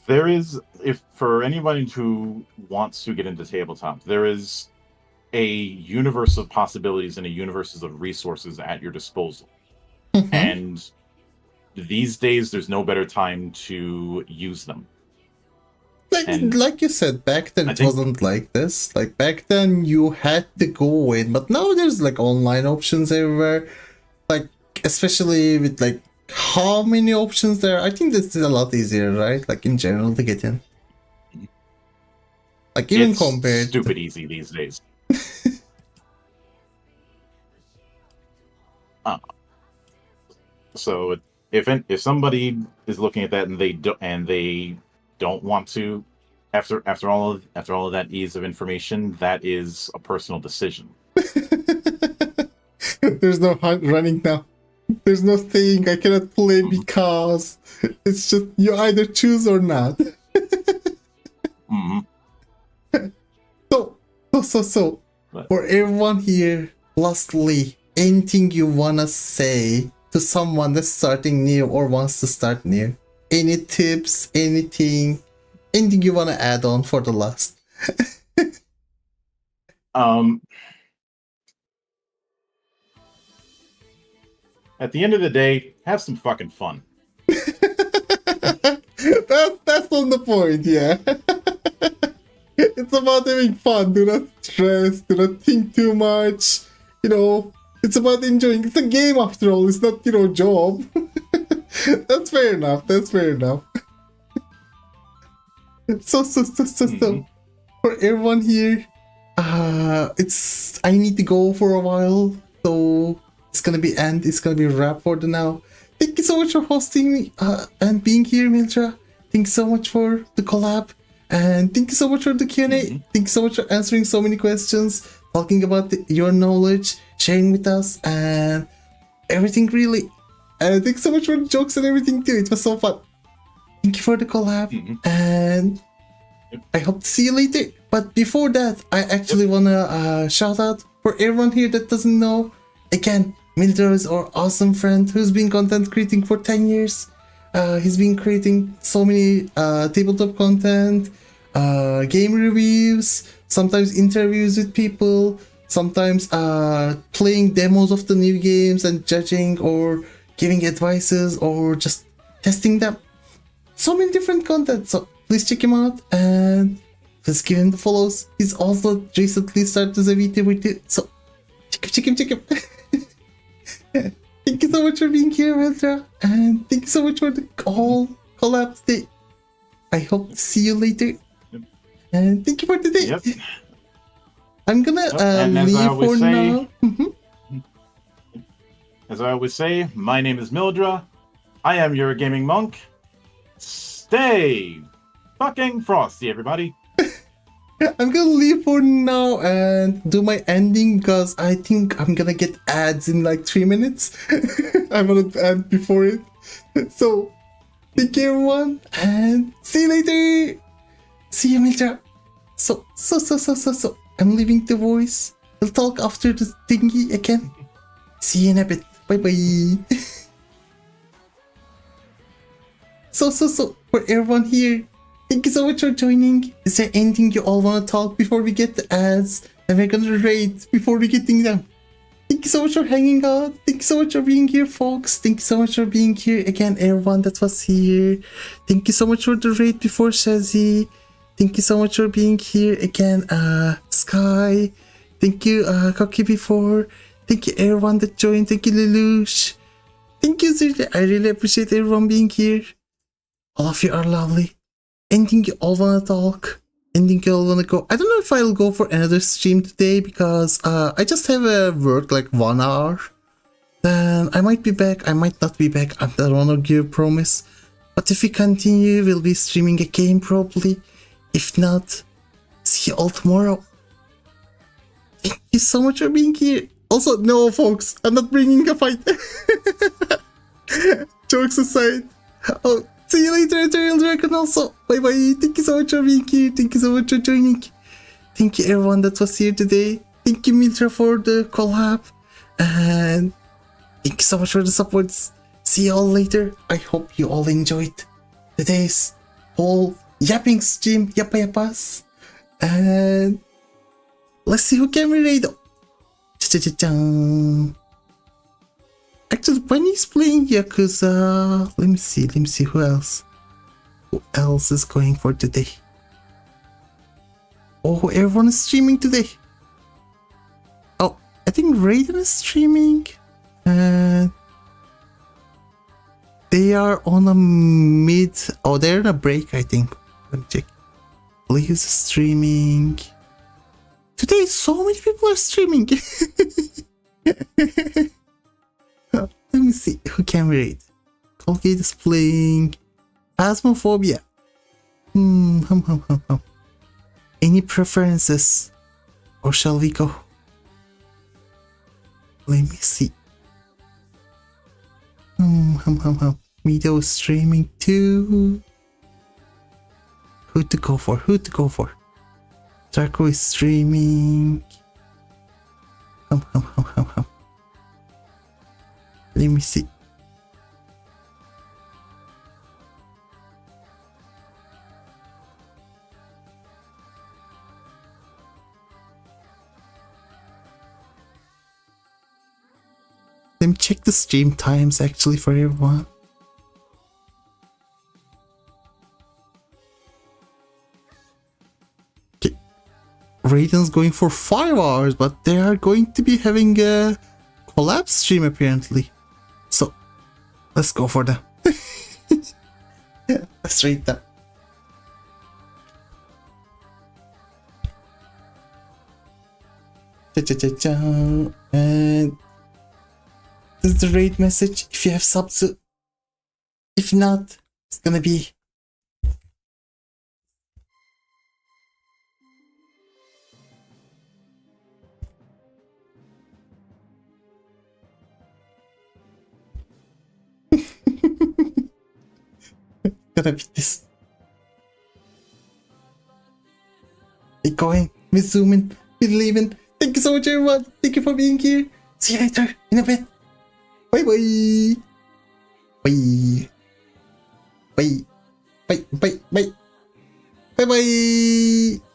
Speaker 2: There is, if for anybody who wants to get into tabletop, there is a universe of possibilities and a universe of resources at your disposal.
Speaker 1: Mm-hmm.
Speaker 2: And these days, there's no better time to use them.
Speaker 1: Like you said, back then it wasn't like this. Like back then you had to go in, but now there's like online options everywhere. Like especially with like how many options there are, I think this is a lot easier, right? Like in general to get in. Like even
Speaker 2: it's
Speaker 1: compared
Speaker 2: stupid easy these days. So if somebody is looking at that and they don't want to, after all of that ease of information, that is a personal decision.
Speaker 1: There's no running now. There's no saying I cannot play because it's just you either choose or not. So for everyone here, lastly, anything you wanna say to someone that's starting new or wants to start new? Any tips, anything you want to add on for the last?
Speaker 2: At the end of the day, have some fucking fun.
Speaker 1: That's on the point, yeah. It's about having fun. Do not stress. Do not think too much. It's about enjoying. It's a game after all. It's not, job. That's fair enough. So for everyone here, I need to go for a while, so it's gonna be wrap for the now. Thank you so much for hosting me and being here, Mildra. Thank you so much for the collab, and thank you so much for the Q&A. Thank you so much for answering so many questions, talking about your knowledge, sharing with us, and everything really. And thanks so much for the jokes and everything too. It was so fun. Thank you for the collab, and I hope to see you later. But before that, I actually wanna shout out for everyone here that doesn't know. Again, Mildra is our awesome friend who's been content creating for 10 years. He's been creating so many tabletop content, game reviews, sometimes interviews with people, sometimes playing demos of the new games and judging or giving advices or just testing them. So many different content, so please check him out and please give him the follows. He's also recently started as a Vtuber too, so check him. Thank you so much for being here, Mildra, and thank you so much for the collab today. I hope to see you later. And thank you for today.
Speaker 2: Yep.
Speaker 1: I'm gonna leave for now.
Speaker 2: As I always say, my name is Mildra. I am your gaming monk. Stay fucking frosty, everybody.
Speaker 1: I'm gonna leave for now and do my ending because I think I'm gonna get ads in like 3 minutes. I want to end before it. So, thank you everyone and see you later. See you, Mildra. So, I'm leaving the voice. We'll talk after the thingy again. See you in a bit. Bye bye. So, for everyone here, thank you so much for joining. Is there anything you all want to talk before we get the ads? And we're gonna rate before we getting them. Thank you so much for hanging out. Thank you so much for being here, folks. Thank you so much for being here again, everyone that was here. Thank you so much for the rate before, Shazzy. Thank you so much for being here again, Sky. Thank you, Koki before. Thank you everyone that joined. Thank you, Lelouch. Thank you, Zirle. I really appreciate everyone being here. All of you are lovely. Anything you all wanna talk? Anything you all wanna go? I don't know if I'll go for another stream today because I just have a work like 1 hour. Then I might be back, I might not be back. I don't wanna give a promise. But if we continue, we'll be streaming a game probably. If not, see you all tomorrow. Thank you so much for being here. Also, no folks, I'm not bringing a fight. Jokes aside. Oh, see you later, Eternal Dragon also. Bye bye. Thank you so much for being here. Thank you so much for joining. Thank you everyone that was here today. Thank you, Mildra, for the collab. And thank you so much for the supports. See you all later. I hope you all enjoyed today's whole yapping stream, yappas. And let's see who can relate. Actually, when he's playing Yakuza, let me see who else is going for today. Oh, everyone is streaming today. Oh, I think Raiden is streaming, and they are on a mid. Oh, they're on a break, I think. Let me check. Please is streaming. Today, so many people are streaming. Let me see who can we rate. Colgate is playing Phasmophobia. Any preferences? Or shall we go? Let me see. Medio is streaming too. Who to go for? Darko is streaming. Let me see. Let me check the stream times actually for everyone. Okay. Raiden's going for 5 hours, but they are going to be having a collab stream apparently. So let's go for them. Let's rate them. And this is the rate message if you have subs. If not, it's gonna be gonna be this. Be going, be zooming, be leaving. Thank you so much everyone. Thank you for being here. See you later in a bit. Bye bye. Bye. Bye. Bye. Bye. Bye. Bye bye.